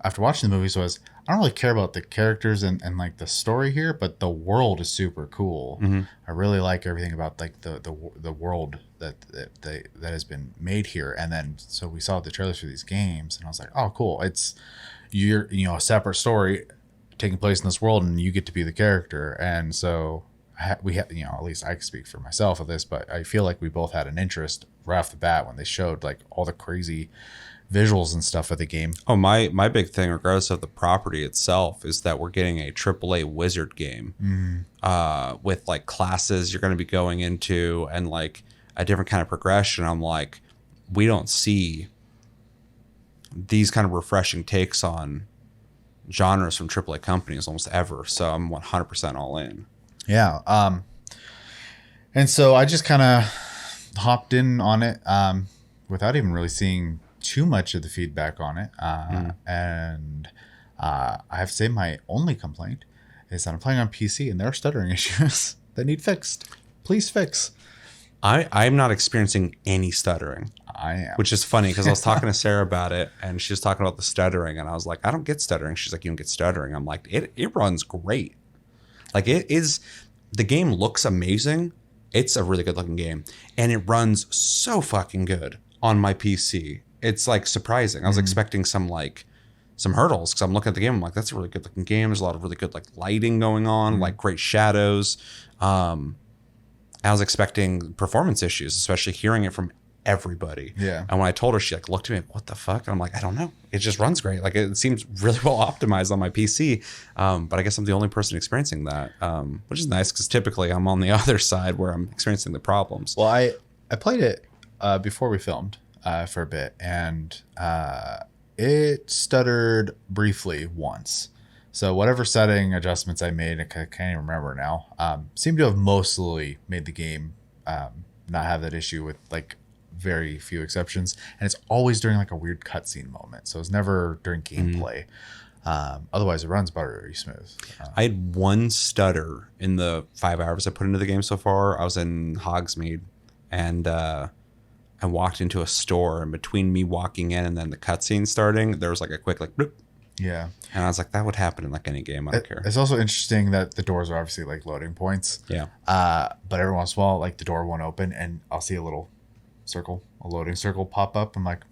after watching the movies was, I don't really care about the characters and like the story here, but the world is super cool. Mm-hmm. I really like everything about like the world that has been made here. And then so we saw the trailers for these games, and I was like, oh, cool! It's you're a separate story taking place in this world, and you get to be the character. And so we have at least I can speak for myself of this, but I feel like we both had an interest right off the bat when they showed like all the crazy visuals and stuff of the game. Oh, my big thing, regardless of the property itself, is that we're getting a AAA wizard game with like classes you're going to be going into and like a different kind of progression. I'm like, we don't see these kind of refreshing takes on genres from AAA companies almost ever. So I'm 100% all in. Yeah. And so I just kind of hopped in on it without even really seeing too much of the feedback on it. And I have to say my only complaint is that I'm playing on PC and there are stuttering issues that need fixed. Please fix. I'm not experiencing any stuttering. I am. Which is funny because I was talking to Sarah about it and she was talking about the stuttering and I was like, I don't get stuttering. She's like, you don't get stuttering. I'm like, it runs great. Like it is, the game looks amazing. It's a really good looking game and it runs so fucking good on my PC. It's like surprising. I was expecting some hurdles because I'm looking at the game. I'm like, that's a really good looking game. There's a lot of really good like lighting going on, like great shadows. I was expecting performance issues, especially hearing it from everybody. Yeah. And when I told her, she like looked at me like, what the fuck? And I'm like, I don't know. It just runs great. Like it seems really well optimized on my PC. But I guess I'm the only person experiencing that, which is nice because typically I'm on the other side where I'm experiencing the problems. Well, I played it before we filmed for a bit, and it stuttered briefly once. So whatever setting adjustments I made, I can't even remember now, seem to have mostly made the game not have that issue with like very few exceptions. And it's always during like a weird cutscene moment. So it's never during gameplay. Otherwise, it runs buttery smooth. I had one stutter in the 5 hours I put into the game so far. I was in Hogsmeade and I walked into a store, and between me walking in and then the cutscene starting, there was like a quick like bloop. Yeah. And I was like, that would happen in like any game. I don't care. It's also interesting that the doors are obviously like loading points. Yeah. But every once in a while, like the door won't open and I'll see a little circle, a loading circle pop up. I'm like,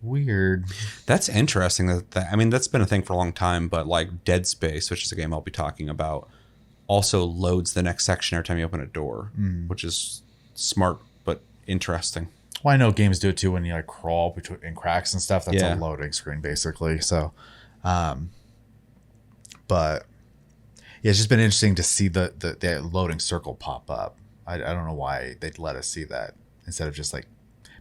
weird. That's interesting. I mean, that's been a thing for a long time, but like Dead Space, which is a game I'll be talking about, also loads the next section every time you open a door, which is smart but interesting. Well, I know games do it too when you like crawl between in cracks and stuff. That's Yeah. a loading screen basically. So, but yeah, it's just been interesting to see the loading circle pop up. I don't know why they'd let us see that instead of just like,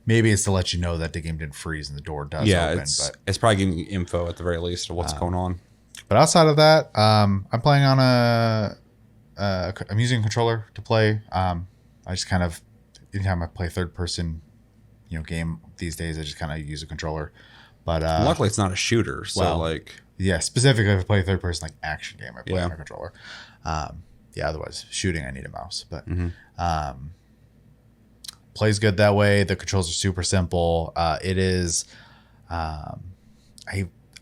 maybe it's to let you know that the game didn't freeze and the door does open. It's probably giving you info at the very least of what's going on. But outside of that, I'm playing on I'm using a controller to play. I just kind of, anytime I play third person, game these days, I just kind of use a controller. But luckily it's not a shooter. So yeah, specifically if I play a third person like action game, I play on a controller. Otherwise shooting, I need a mouse. But plays good that way. The controls are super simple. It is, I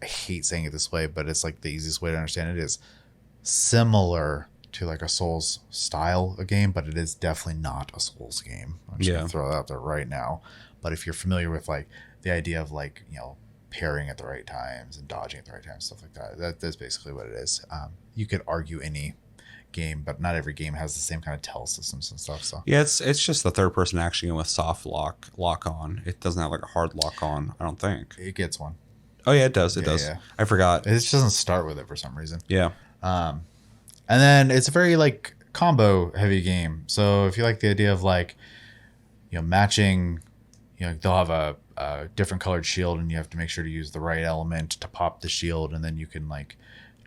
hate saying it this way, but it's like the easiest way to understand it is similar to like a Souls style of game, but it is definitely not a Souls game. I'm just gonna throw that out there right now. But if you're familiar with like the idea of like, pairing at the right times and dodging at the right times, stuff like that, that's basically what it is. You could argue any game, but not every game has the same kind of tell systems and stuff. So yeah, it's just the third person action game with soft lock on. It doesn't have like a hard lock on, I don't think. it gets one. Oh yeah, it does. It does. Yeah. I forgot. It just doesn't start with it for some reason. Yeah. And then it's a very like combo heavy game. So if you like the idea of like, matching, they'll have a different colored shield and you have to make sure to use the right element to pop the shield. And then you can like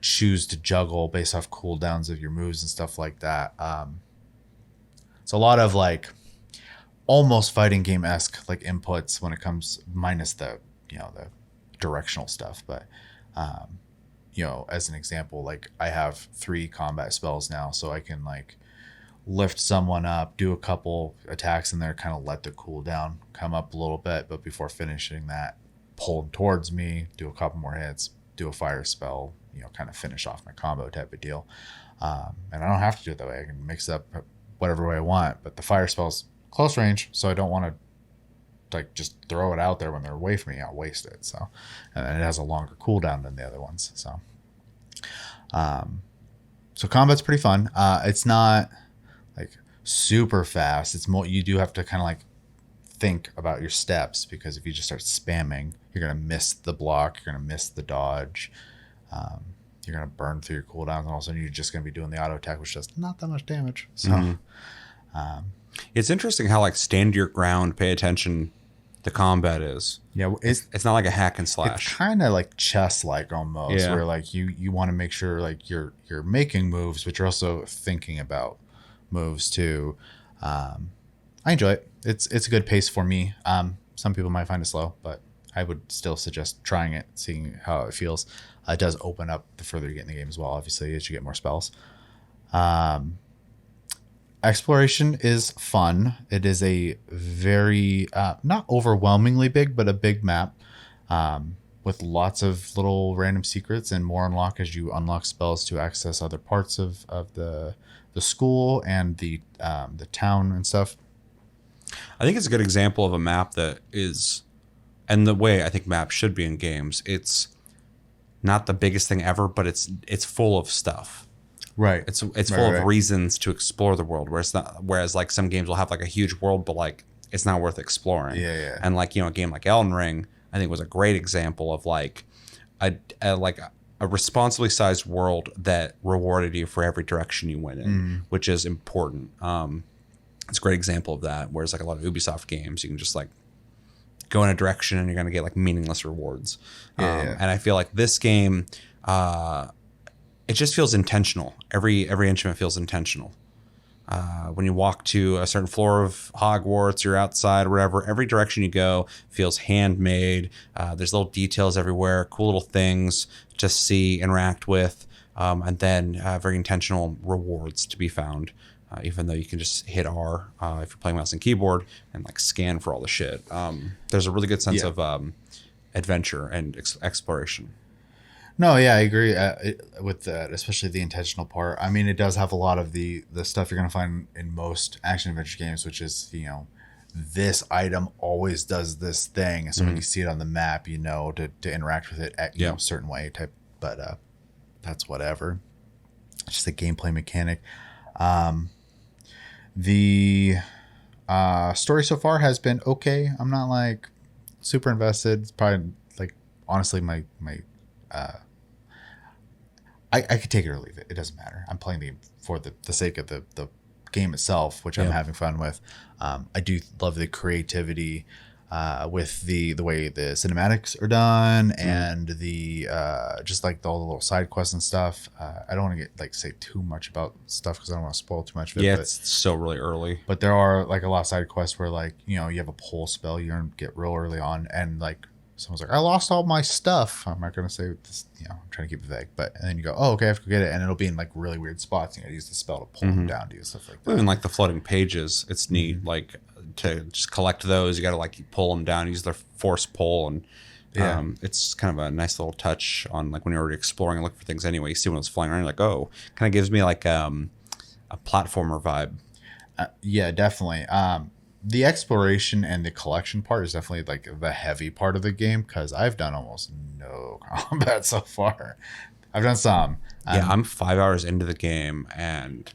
choose to juggle based off cooldowns of your moves and stuff like that. It's a lot of like almost fighting game-esque like inputs when it comes, minus the, the directional stuff. But, as an example, like I have 3 combat spells now, so I can like lift someone up, do a couple attacks in there, kind of let the cooldown come up a little bit, but before finishing that, pull them towards me, do a couple more hits, do a fire spell, kind of finish off my combo type of deal. And I don't have to do it that way. I can mix it up whatever way I want, but the fire spell's close range, so I don't want to like just throw it out there when they're away from me. I'll waste it. So, and it has a longer cooldown than the other ones. So, so combat's pretty fun. It's not like super fast. It's more, you do have to kind of like think about your steps, because if you just start spamming, you're going to miss the block, you're going to miss the dodge, you're going to burn through your cooldowns, and all of a sudden you're just going to be doing the auto attack, which does not that much damage. So it's interesting how like stand your ground, pay attention the combat is. Yeah, it's not like a hack and it's slash. kind of like chess like almost, Yeah. where like you want to make sure like you're making moves, but you're also thinking about moves too. I enjoy it. It's a good pace for me. Some people might find it slow, but I would still suggest trying it, seeing how it feels. It does open up the further you get in the game as well, obviously, as you get more spells. Exploration is fun. It is a very, not overwhelmingly big, but a big map with lots of little random secrets and more unlock as you unlock spells to access other parts of the school and the town and stuff. I think it's a good example of a map that is, and the way I think maps should be in games, it's not the biggest thing ever, but it's full of stuff. Right. It's full of reasons to explore the world. Whereas like some games will have like a huge world, but like it's not worth exploring. Yeah. And like, a game like Elden Ring, I think was a great example of like a responsibly sized world that rewarded you for every direction you went in, which is important. It's a great example of that. Whereas like a lot of Ubisoft games, you can just like go in a direction and you're going to get like meaningless rewards. And I feel like this game, it just feels intentional. Every inch of it feels intentional. When you walk to a certain floor of Hogwarts, you're outside, or whatever, every direction you go feels handmade. There's little details everywhere, cool little things to see, interact with, and then very intentional rewards to be found. Even though you can just hit R if you're playing mouse and keyboard and like scan for all the shit. There's a really good sense of adventure and exploration. No, yeah, I agree with that, especially the intentional part. I mean, it does have a lot of the stuff you're going to find in most action adventure games, which is, this item always does this thing. So when you see it on the map, to interact with it at a certain way type. But that's whatever. It's just a gameplay mechanic. The story so far has been okay. I'm not like super invested. It's probably like, honestly, my I could take it or leave it. It doesn't matter. I'm playing the game for the sake of the game itself, which I'm having fun with. I do love the creativity with the way the cinematics are done and the just like all the little side quests and stuff. I don't want to get say too much about stuff because I don't want to spoil too much of it. Yeah, it's so really early. But there are like a lot of side quests where you have a pull spell you get real early on, and like someone's like, I lost all my stuff. I'm not going to say this, I'm trying to keep it vague, and then you go, oh, okay, I have to go get it. And it'll be in like really weird spots. You use the spell to pull them down, do stuff like that. Even like the floating pages, it's neat. Like to just collect those, you got to like pull them down, use their force pull. And it's kind of a nice little touch on like when you're already exploring and looking for things anyway. You see when it's flying around, you're like, oh, kind of gives me like a platformer vibe. Yeah, definitely. The exploration and the collection part is definitely like the heavy part of the game because I've done almost no combat so far. I've done some. I'm 5 hours into the game and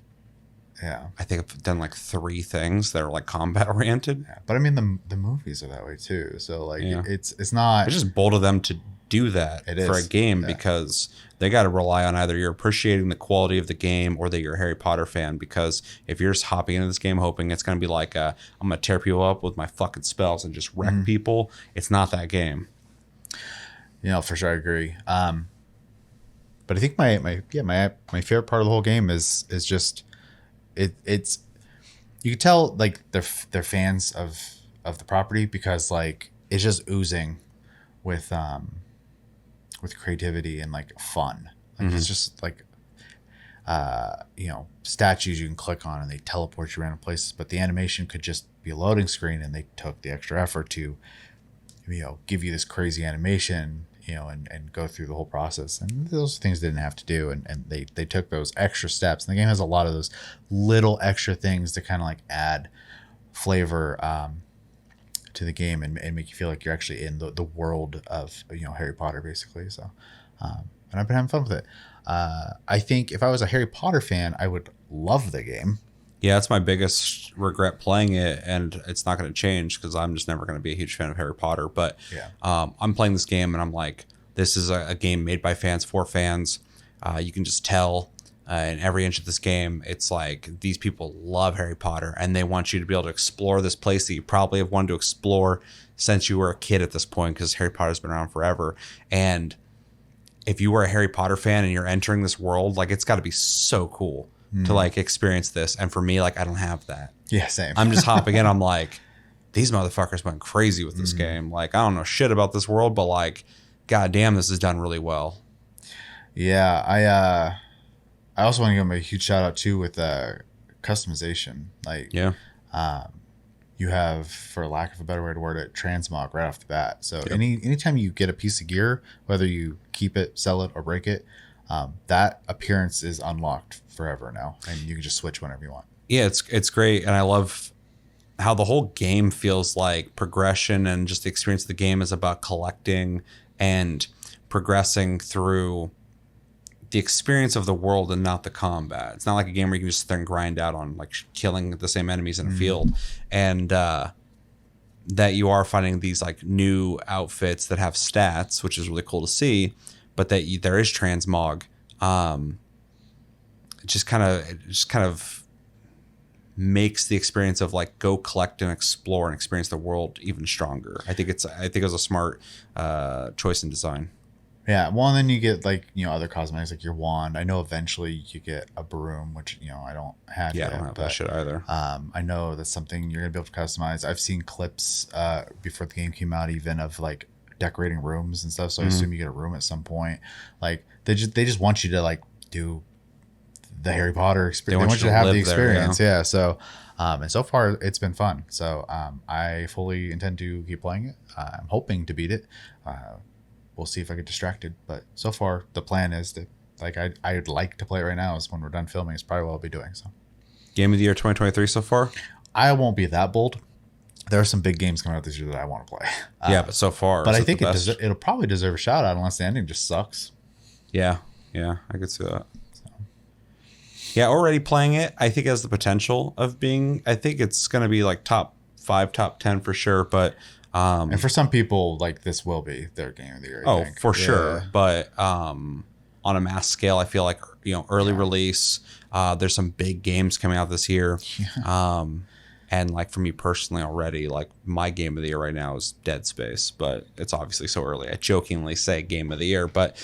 I think I've done like 3 things that are like combat oriented. Yeah, but I mean the movies are that way too. So like it's not. It's just bold of them to do that for a game because they got to rely on either you're appreciating the quality of the game or that you're a Harry Potter fan, because if you're just hopping into this game hoping it's going to be like I'm going to tear people up with my fucking spells and just wreck people, it's not that game. For sure I agree. But I think my favorite part of the whole game is just it's you can tell like they're fans of the property because like it's just oozing with creativity and like fun. Like it's just like statues you can click on and they teleport you random places, but the animation could just be a loading screen and they took the extra effort to give you this crazy animation and go through the whole process, and those things they didn't have to do, and they took those extra steps, and the game has a lot of those little extra things to kind of like add flavor to the game and make you feel like you're actually in the world of Harry Potter basically. So and I've been having fun with it. I think if I was a Harry Potter fan, I would love the game. Yeah, that's my biggest regret playing it, and it's not going to change because I'm just never going to be a huge fan of Harry Potter. But I'm playing this game, and I'm like, this is a game made by fans for fans. You can just tell in every inch of this game, it's like these people love Harry Potter, and they want you to be able to explore this place that you probably have wanted to explore since you were a kid at this point, because Harry Potter's been around forever. And if you were a Harry Potter fan and you're entering this world, like it's got to be so cool to like experience this. And for me, like I don't have that. Yeah, same. I'm just hopping in. I'm like, these motherfuckers went crazy with this game. Like, I don't know shit about this world, but like, goddamn, this is done really well. Yeah, I also want to give them a huge shout out too with customization. Like, Yeah. you have, for lack of a better way to word it, transmog right off the bat. So anytime you get a piece of gear, whether you keep it, sell it, or break it, that appearance is unlocked forever now, and you can just switch whenever you want. Yeah, it's great, and I love how the whole game feels like progression, and just the experience of the game is about collecting and progressing through the experience of the world and not the combat. It's not like a game where you can just sit there and grind out on like killing the same enemies in a field, and that you are finding these like new outfits that have stats, which is really cool to see, but that there is transmog. It just kind of makes the experience of like go collect and explore and experience the world even stronger. I think it was a smart choice in design. Yeah, well, and then you get like, other cosmetics like your wand. I know eventually you get a broom, which I don't have. Yeah, yet, I don't have but, that shit either. I know that's something you're gonna be able to customize. I've seen clips before the game came out, even of like decorating rooms and stuff. So I assume you get a room at some point. Like they just want you to like do the Harry Potter experience. They want you to have the experience. There, yeah. So, and so far it's been fun. So I fully intend to keep playing it. I'm hoping to beat it. We'll see if I get distracted, but so far the plan is that like I'd like to play it right now. Is when we're done filming, it's probably what I'll be doing. So, Game of the Year 2023 so far. I won't be that bold. There are some big games coming out this year that I want to play. Yeah, but so far, but I think it'll probably deserve a shout out unless the ending just sucks. Yeah, I could see that. So. Yeah, already playing it. I think it has the potential of being. I think it's going to be like top 5, top 10 for sure, but. And for some people, like this will be their game of the year. I think. For sure. But on a mass scale, I feel like early release. There's some big games coming out this year. Yeah. And like for me personally, already like my game of the year right now is Dead Space, but it's obviously so early. I jokingly say game of the year, but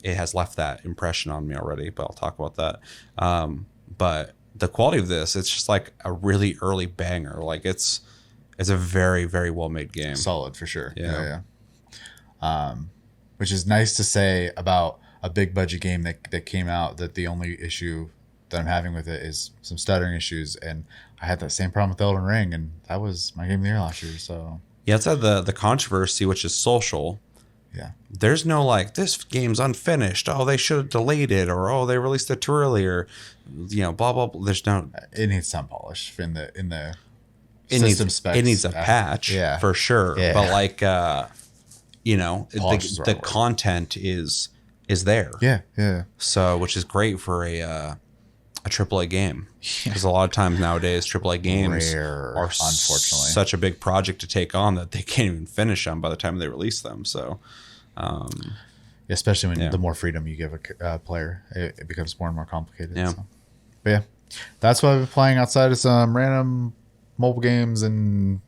it has left that impression on me already. But I'll talk about that. But the quality of this, it's just like a really early banger. Like it's a very, very well made game. Solid for sure. Yeah. Which is nice to say about a big budget game that came out, that the only issue that I'm having with it is some stuttering issues. And I had that same problem with Elden Ring, and that was my game of the year last year. So yeah, it's the controversy, which is social. Yeah. There's no like, this game's unfinished. Oh, they should have delayed it, or oh, they released it too early, or blah blah blah. There's no. It needs some polish in the It needs a patch, for sure. Yeah. But like, the content is there. Yeah. So, which is great for a AAA game, because a lot of times nowadays AAA games are unfortunately such a big project to take on that they can't even finish them by the time they release them. So, especially when the more freedom you give a player, it becomes more and more complicated. Yeah. So. But yeah, that's what I've been playing outside of some random mobile games and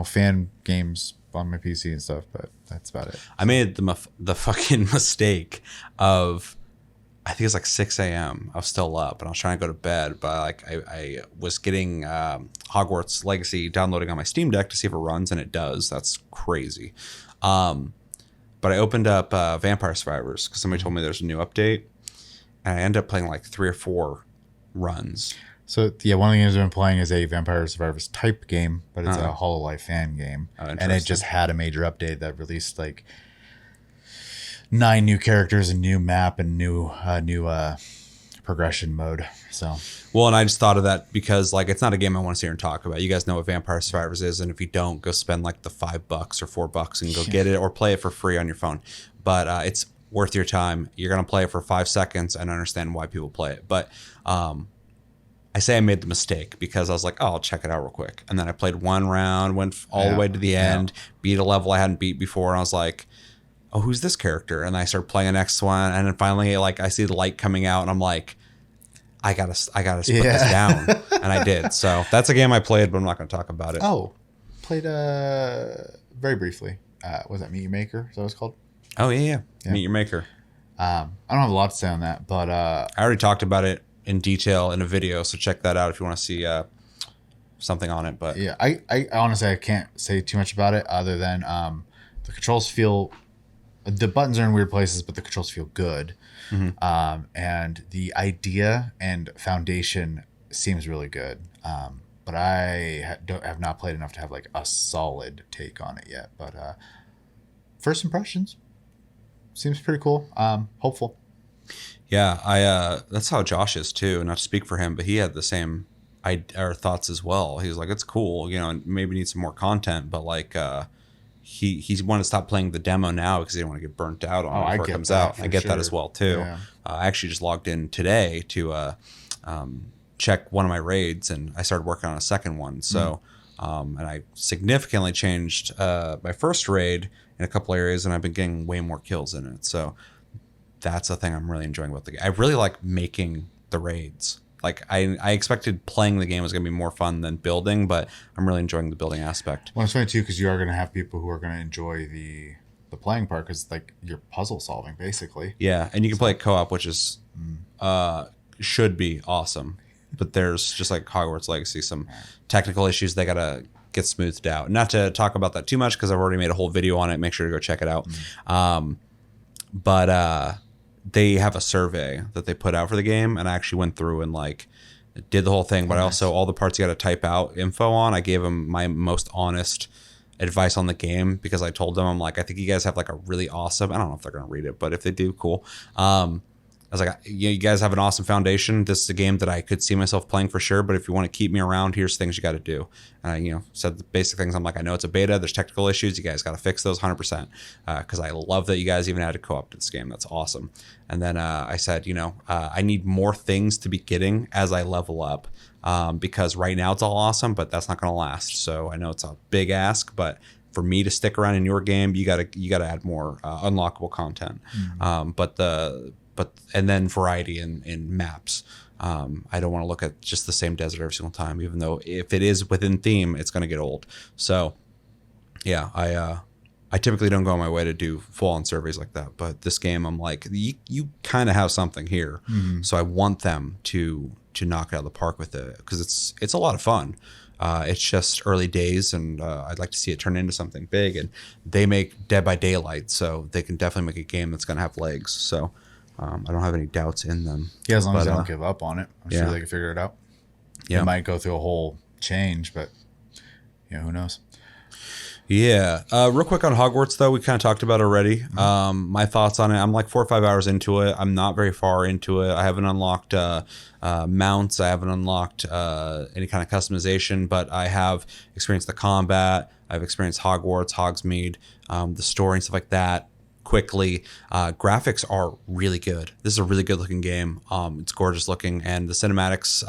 fan games on my PC and stuff, but that's about it. I made the fucking mistake of, I think it's like 6 a.m. I was still up and I was trying to go to bed, but like I was getting Hogwarts Legacy downloading on my Steam Deck to see if it runs, and it does. That's crazy. But I opened up Vampire Survivors because somebody told me there's a new update, and I ended up playing like 3 or 4 runs. So yeah, one of the games I've been playing is a Vampire Survivors type game, but it's a HoloLive fan game, and it just had a major update that released like 9 new characters, a new map, and new progression mode. So well, and I just thought of that because like it's not a game I want to sit here and talk about. You guys know what Vampire Survivors is, and if you don't, go spend like the $5 or $4 and go get it, or play it for free on your phone. But it's worth your time. You're gonna play it for 5 seconds and understand why people play it. But I say I made the mistake because I was like, oh, I'll check it out real quick. And then I played 1 round, went all the way to the end, beat a level I hadn't beat before. And I was like, oh, who's this character? And I started playing the next one. And then finally, like, I see the light coming out and I'm like, I gotta put this down. And I did. So that's a game I played, but I'm not going to talk about it. Oh, played very briefly. Was that Meet Your Maker? Is that what it's called? Oh, yeah. Meet Your Maker. I don't have a lot to say on that, but I already talked about it in detail in a video, so check that out if you want to see something on it. But Yeah, I honestly I can't say too much about it other than the controls feel, the buttons are in weird places, but the controls feel good. And the idea and foundation seems really good. But don't have not played enough to have like a solid take on it yet. But first impressions seems pretty cool. Hopeful. yeah, I that's how Josh is too. Not to speak for him, but he had the same or thoughts as well. He was like, it's cool, you know, and maybe need some more content, but like he wanted to stop playing the demo now because he didn't want to get burnt out on it before it comes out. I get that as well too. Yeah. I actually just logged in today to check one of my raids, and I started working on a second one. So and I significantly changed my first raid in a couple areas, and I've been getting way more kills in it. So that's the thing I'm really enjoying about the game. I really like making the raids. Like I expected playing the game was going to be more fun than building, but I'm really enjoying the building aspect. Well, it's funny too because you are going to have people who are going to enjoy the playing part because like you're puzzle solving basically. Yeah, and you can play co-op, which is should be awesome. But there's just like Hogwarts Legacy, some technical issues they gotta get smoothed out. Not to talk about that too much because I've already made a whole video on it. Make sure to go check it out. But they have a survey that they put out for the game, and I actually went through and like did the whole thing. But I also, all the parts you got to type out info on, I gave them my most honest advice on the game because I told them, I'm like, I think you guys have like a really awesome, I don't know if they're gonna read it, but if they do, cool. I was like, you guys have an awesome foundation. This is a game that I could see myself playing for sure. But if you want to keep me around, here's things you got to do. And I, said the basic things. I'm like, I know it's a beta. There's technical issues. You guys got to fix those 100%. Because I love that you guys even added co-op to this game. That's awesome. And then I said, I need more things to be getting as I level up. Because right now it's all awesome, but that's not going to last. So I know it's a big ask, but for me to stick around in your game, you gotta add more unlockable content. And then variety in maps. I don't want to look at just the same desert every single time, even though if it is within theme, it's going to get old. So yeah, I typically don't go on my way to do full on surveys like that. But this game, I'm like, you kind of have something here. So I want them to knock it out of the park with it because it's a lot of fun. It's just early days, and I'd like to see it turn into something big. And they make Dead by Daylight, so they can definitely make a game that's going to have legs. So I don't have any doubts in them. Yeah, as long as they don't give up on it. I'm sure they can figure it out. Yeah. It might go through a whole change, but who knows? Yeah. Real quick on Hogwarts, though, we kind of talked about it already. My thoughts on it, I'm like 4 or 5 hours into it. I'm not very far into it. I haven't unlocked mounts. I haven't unlocked any kind of customization, but I have experienced the combat. I've experienced Hogwarts, Hogsmeade, the story and stuff like that. Quickly, graphics are really good. This is a really good looking game. It's gorgeous looking, and the cinematics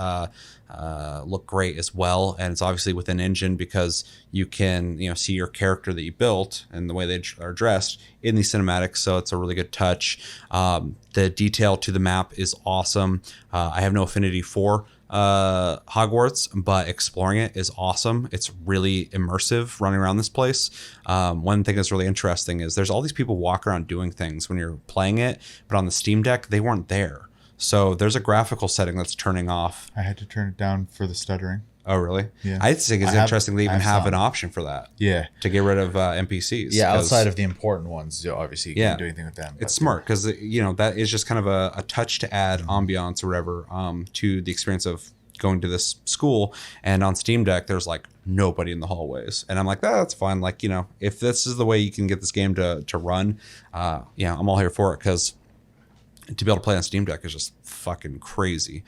look great as well. And it's obviously within engine because you can see your character that you built and the way they are dressed in these cinematics. So it's a really good touch. The detail to the map is awesome. I have no affinity for Hogwarts, but exploring it is awesome. It's really immersive running around this place. One thing that's really interesting is there's all these people walking around doing things when you're playing it, but on the Steam Deck, they weren't there. So there's a graphical setting that's turning off. I had to turn it down for the stuttering. Oh, really? Yeah. I think it's interesting they even have an option for that. Yeah. To get rid of NPCs. Yeah, outside of the important ones, obviously you can't do anything with them. It's smart because, that is just kind of a touch to add ambiance or whatever to the experience of going to this school. And on Steam Deck, there's like nobody in the hallways. And I'm like, that's fine. Like, if this is the way you can get this game to run, I'm all here for it because to be able to play on Steam Deck is just fucking crazy.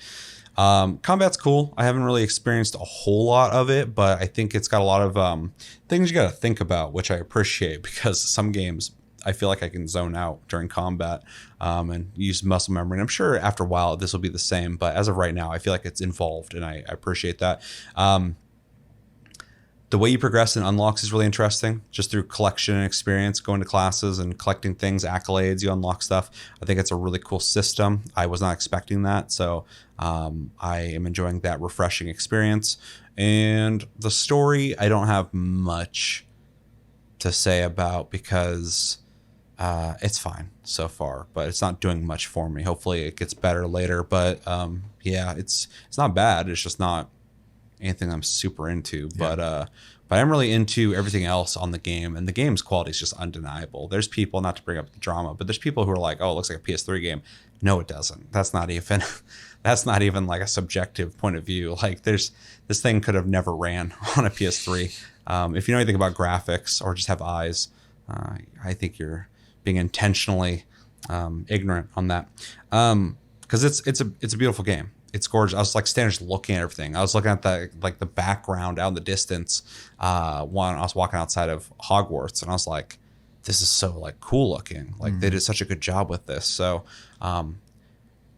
Combat's cool. I haven't really experienced a whole lot of it, but I think it's got a lot of things you got to think about, which I appreciate because some games I feel like I can zone out during combat and use muscle memory. And I'm sure after a while this will be the same, but as of right now, I feel like it's involved, and I appreciate that. The way you progress in unlocks is really interesting, just through collection and experience, going to classes and collecting things, accolades, you unlock stuff. I think it's a really cool system. I was not expecting that, so I am enjoying that refreshing experience. And the story, I don't have much to say about because it's fine so far, but it's not doing much for me. Hopefully it gets better later, but it's not bad. It's just not anything I'm super into, but I'm really into everything else on the game, and the game's quality is just undeniable. There's people, not to bring up the drama, but there's people who are like, oh, it looks like a PS3 game. No, it doesn't. That's not even that's not even like a subjective point of view. Like this thing could have never ran on a PS3. If you know anything about graphics or just have eyes, I think you're being intentionally ignorant on that. Because it's a beautiful game. It's gorgeous. I was like standing just looking at everything. I was looking at the background out in the distance when I was walking outside of Hogwarts, and I was like, this is so like cool looking. Like they did such a good job with this. So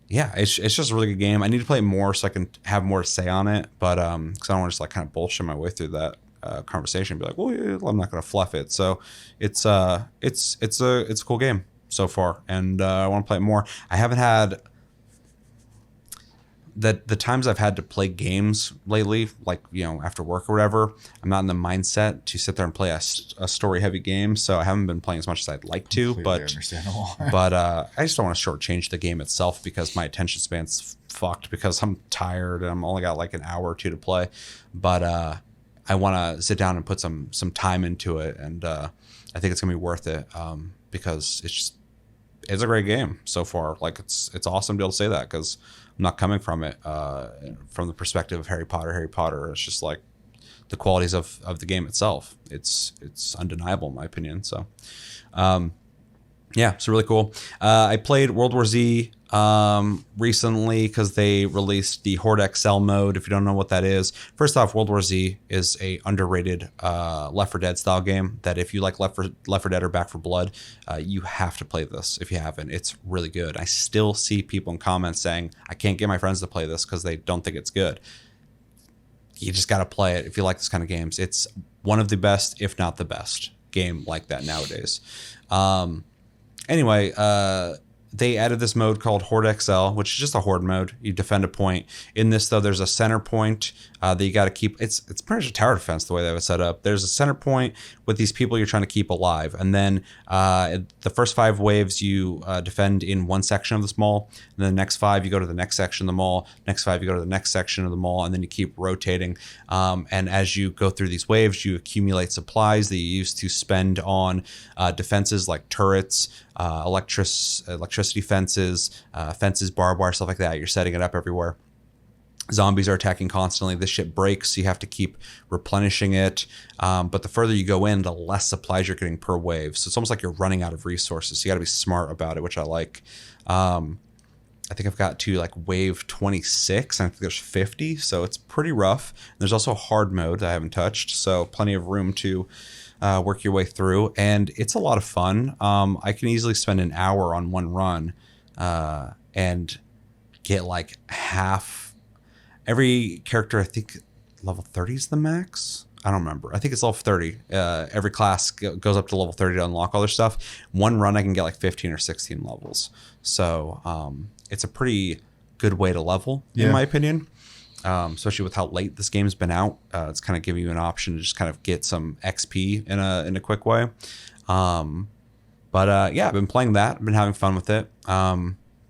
yeah, it's just a really good game. I need to play it more so I can have more to say on it, but because I don't want to just like kind of bullshit my way through that conversation and be like, well, yeah, I'm not going to fluff it. So it's a cool game so far, and I want to play it more. I haven't had the times I've had to play games lately, like, you know, after work or whatever, I'm not in the mindset to sit there and play a story heavy game. So I haven't been playing as much as I'd like to, but I just don't want to shortchange the game itself because my attention span's fucked because I'm tired and I'm only got like an hour or two to play. But I want to sit down and put some time into it, and I think it's gonna be worth it because it's a great game so far. Like it's awesome to be able to say that because I'm not coming from it from the perspective of Harry Potter. It's just like the qualities of the game itself. It's undeniable in my opinion. So yeah, it's really cool. I played World War Z recently because they released the Horde XL mode. If you don't know what that is, first off, World War Z is a underrated Left 4 Dead style game that if you like Left 4 Dead or Back 4 Blood, you have to play this if you haven't. It's really good. I still see people in comments saying, I can't get my friends to play this because they don't think it's good. You just got to play it if you like this kind of games. It's one of the best, if not the best, game like that nowadays. Anyway, they added this mode called Horde XL, which is just a horde mode. You defend a point. In this, though, there's a center point that you got to keep. It's pretty much a tower defense the way they have it set up. There's a center point with these people you're trying to keep alive. And then the first 5 waves you defend in one section of this mall. And then the next 5, you go to the next section of the mall. Next 5, you go to the next section of the mall. And then you keep rotating. And as you go through these waves, you accumulate supplies that you use to spend on defenses like turrets, electricity fences, barbed wire, stuff like that. You're setting it up everywhere. Zombies are attacking constantly. This shit breaks, so you have to keep replenishing it. But the further you go in, the less supplies you're getting per wave. So it's almost like you're running out of resources. So you got to be smart about it, which I like. I think I've got to like wave 26, and I think there's 50, so it's pretty rough. There's also a hard mode that I haven't touched, so plenty of room to work your way through, and it's a lot of fun. I can easily spend an hour on one run and get like half. Every character, I think level 30 is the max. I don't remember. I think it's level 30. Every class goes up to level 30 to unlock all their stuff. One run, I can get like 15 or 16 levels. So it's a pretty good way to level, in my opinion. Especially with how late this game's been out. It's kind of giving you an option to just kind of get some XP in a quick way. But yeah, I've been playing that. I've been having fun with it.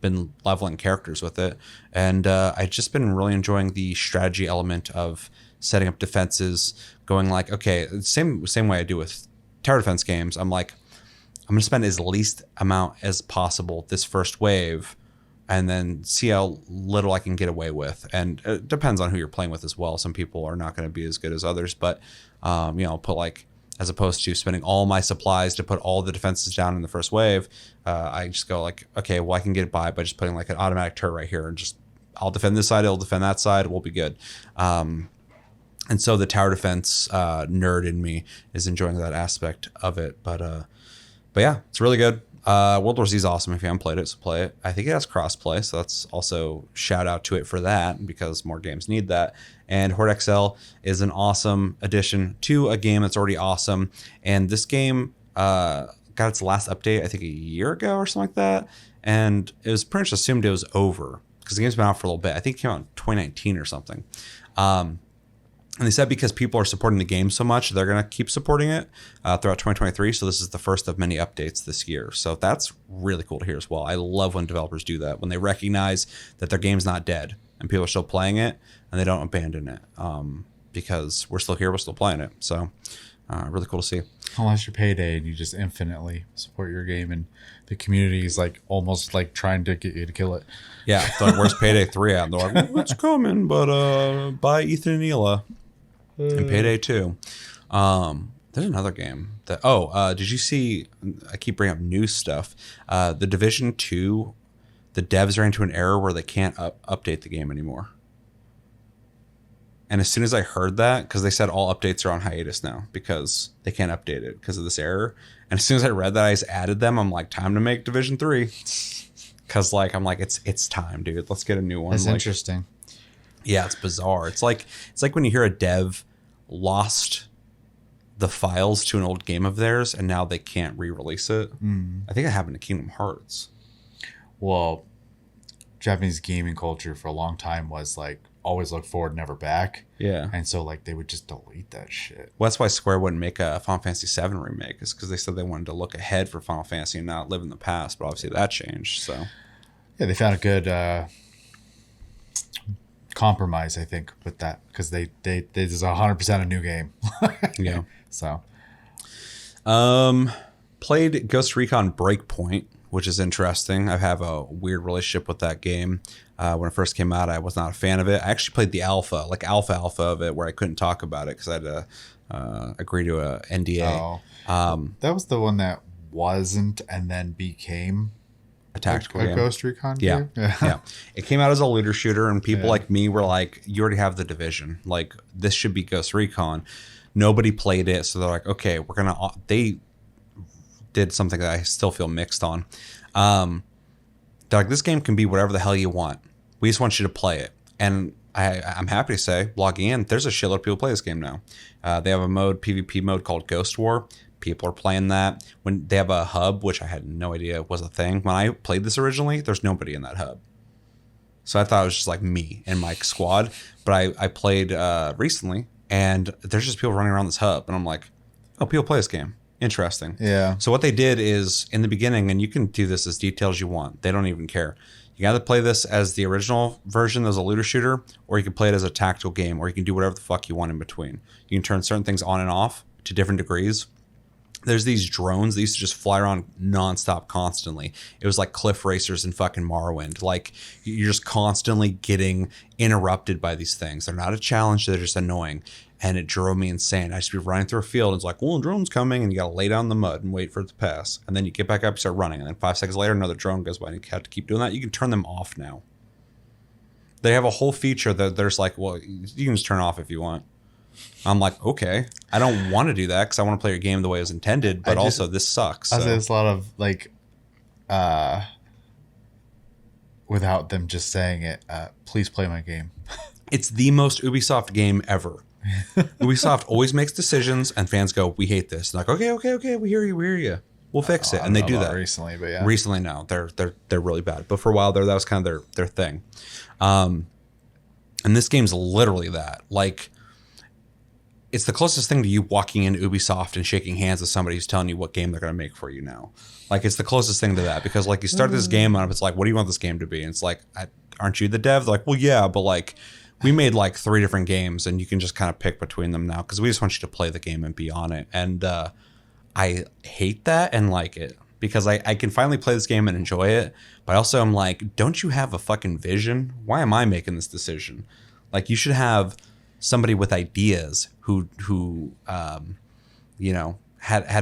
Been leveling characters with it, and I've just been really enjoying the strategy element of setting up defenses, going like, okay, same way I do with tower defense games. I'm like, I'm gonna spend as least amount as possible this first wave, and then see how little I can get away with. And it depends on who you're playing with as well. Some people are not going to be as good as others, but put like, as opposed to spending all my supplies to put all the defenses down in the first wave, I just go like, okay, well, I can get by just putting like an automatic turret right here, and just I'll defend this side, it'll defend that side, we'll be good. And so the tower defense nerd in me is enjoying that aspect of it. But yeah, it's really good. World War Z is awesome. If you haven't played it, so play it. I think it has crossplay, so that's also shout out to it for that, because more games need that. And Horde XL is an awesome addition to a game that's already awesome. And this game got its last update, I think, a year ago or something like that. And it was pretty much assumed it was over because the game's been out for a little bit. I think it came out in 2019 or something. And they said because people are supporting the game so much, they're going to keep supporting it throughout 2023. So this is the first of many updates this year. So that's really cool to hear as well. I love when developers do that, when they recognize that their game's not dead. and people are still playing it, and they don't abandon it because we're still here, we're still playing it. So really cool to see. Unless you're Payday and you just infinitely support your game, and the community is like almost like trying to get you to kill it. Yeah, like, where's Payday 3 at? And they're like, well, it's coming, but buy Ethan and Hila and Payday 2. There's another game that did you see? I keep bringing up new stuff. The Division 2, the devs ran into an error where they can't update the game anymore. And as soon as I heard that, because they said all updates are on hiatus now because they can't update it because of this error. And as soon as I read that, I just added them. I'm like, time to make Division 3. Because I'm like, it's time, dude. Let's get a new one. That's interesting. Yeah, it's bizarre. It's like when you hear a dev lost the files to an old game of theirs and now they can't re-release it. I think it happened to Kingdom Hearts. Well, Japanese gaming culture for a long time was like always look forward, never back. Yeah. And so like they would just delete that shit. Well, that's why Square wouldn't make a Final Fantasy VII remake, is because they said they wanted to look ahead for Final Fantasy and not live in the past. But obviously that changed. So yeah, they found a good compromise, I think, with that, because they this is 100% a new game. Yeah. So played Ghost Recon Breakpoint, which is interesting. I have a weird relationship with that game. When it first came out, I was not a fan of it. I actually played the alpha of it, where I couldn't talk about it because I had to agree to a NDA. That was the one that wasn't and then became a tactical a game. Ghost Recon Yeah. game? Yeah. It came out as a looter shooter, and people like me were like, you already have the Division. Like, this should be Ghost Recon. Nobody played it, so they're like, okay, we're going to... They did something that I still feel mixed on. They're like, this game can be whatever the hell you want. We just want you to play it. And I'm happy to say, logging in, there's a shitload of people play this game now. They have a PvP mode called Ghost War. People are playing that. When they have a hub, which I had no idea was a thing. When I played this originally, there's nobody in that hub. So I thought it was just like me and my squad. But I played recently, and there's just people running around this hub. And I'm like, oh, people play this game. Interesting. Yeah. So what they did is, in the beginning, and you can do this as detailed as you want. They don't even care. You got to play this as the original version as a looter shooter, or you can play it as a tactical game, or you can do whatever the fuck you want in between. You can turn certain things on and off to different degrees. There's these drones that used to just fly around nonstop constantly. It was like Cliff Racers in fucking Morrowind. Like, you're just constantly getting interrupted by these things. They're not a challenge. They're just annoying. And it drove me insane. I used to be running through a field, and it's like, well, a drone's coming, and you got to lay down in the mud and wait for it to pass. And then you get back up, you start running, and then 5 seconds later, another drone goes by, and you have to keep doing that. You can turn them off now. They have a whole feature that there's like, well, you can just turn off if you want. I'm like, okay. I don't want to do that because I want to play your game the way it was intended, but also this sucks. So. There's a lot of like, without them just saying it, please play my game. It's the most Ubisoft game ever. Ubisoft always makes decisions, and fans go, we hate this. And like, okay, we hear you. We'll fix it. And they do that. Recently, but yeah. Recently, no. They're really bad. But for a while there, that was kind of their thing. And this game's literally that. Like, it's the closest thing to you walking into Ubisoft and shaking hands with somebody who's telling you what game they're going to make for you now. Like, it's the closest thing to that, because like you start this game up, it's like, what do you want this game to be? And it's like, aren't you the dev? They're like, well, yeah, but like, we made like 3 different games, and you can just kind of pick between them now because we just want you to play the game and be on it. And I hate that and like it, because I can finally play this game and enjoy it. But also I'm like, don't you have a fucking vision? Why am I making this decision? Like, you should have somebody with ideas who had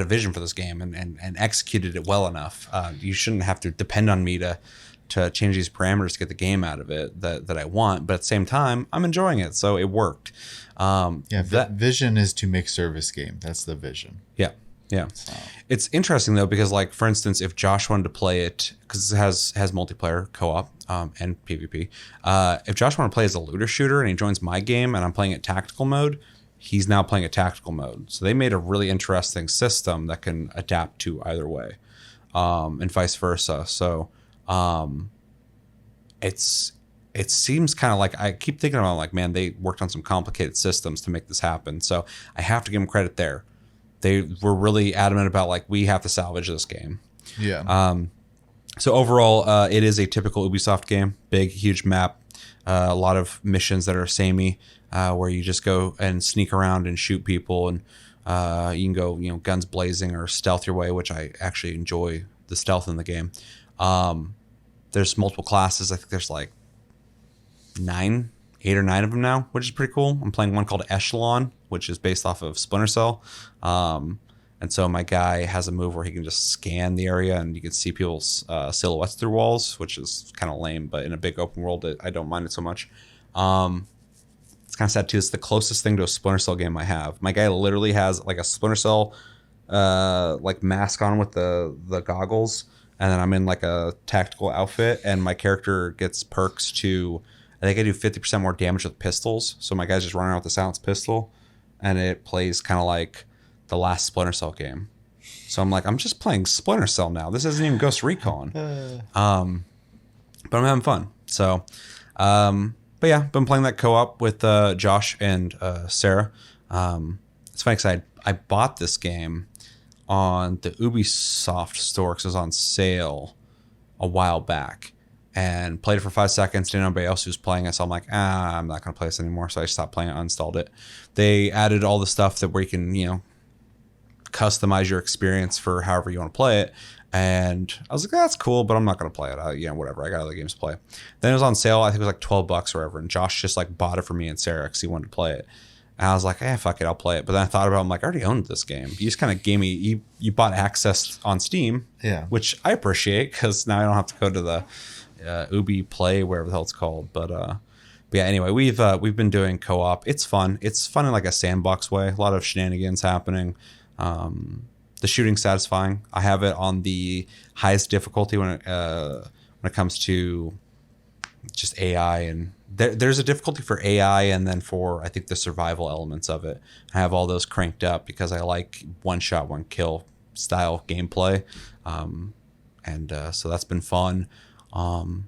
a vision for this game and executed it well enough. You shouldn't have to depend on me to change these parameters to get the game out of it that I want. But at the same time, I'm enjoying it. So it worked. That vision is to make service game. That's the vision. Yeah. Yeah. So. It's interesting though, because like, for instance, if Josh wanted to play it, because it has multiplayer co-op and PvP. If Josh wanted to play as a looter shooter and he joins my game and I'm playing it tactical mode, he's now playing a tactical mode. So they made a really interesting system that can adapt to either way, and vice versa. So it seems kind of like, I keep thinking about like, man, they worked on some complicated systems to make this happen. So I have to give them credit there. They were really adamant about like, we have to salvage this game. Yeah. So overall, it is a typical Ubisoft game. Big, huge map. A lot of missions that are samey, where you just go and sneak around and shoot people, and you can go, guns blazing or stealth your way, which I actually enjoy the stealth in the game. There's multiple classes. I think there's like 8 or 9 of them now, which is pretty cool. I'm playing one called Echelon, which is based off of Splinter Cell. And so my guy has a move where he can just scan the area and you can see people's silhouettes through walls, which is kind of lame, but in a big open world, I don't mind it so much. It's kind of sad too. It's the closest thing to a Splinter Cell game I have. My guy literally has like a Splinter Cell like mask on with the goggles, and then I'm in like a tactical outfit, and my character gets perks to, I think I do 50% more damage with pistols. So my guy's just running around with a silenced pistol, and it plays kind of like the last Splinter Cell game. So I'm like, I'm just playing Splinter Cell now. This isn't even Ghost Recon. But I'm having fun. So, but yeah, been playing that co-op with Josh and Sarah. It's funny because I bought this game on the Ubisoft store because it was on sale a while back, and played it for 5 seconds. Didn't know anybody else who was playing it, so I'm like, I'm not going to play this anymore. So I stopped playing it, uninstalled it. They added all the stuff that where you can, customize your experience for however you want to play it. And I was like, that's cool, but I'm not going to play it. Whatever. I got other games to play. Then it was on sale. I think it was like $12 or whatever. And Josh just like bought it for me and Sarah because he wanted to play it. And I was like, fuck it, I'll play it. But then I thought about it, I'm like, I already owned this game. You just kind of gave me, you bought access on Steam, Yeah, which I appreciate because now I don't have to go to the Ubi Play, wherever the hell it's called. But yeah, anyway, we've been doing co-op. It's fun. It's fun in like a sandbox way. A lot of shenanigans happening. The shooting's satisfying. I have it on the highest difficulty when it comes to just AI, and there's a difficulty for AI, and then for I think the survival elements of it. I have all those cranked up because I like one shot, one kill style gameplay, and so that's been fun. And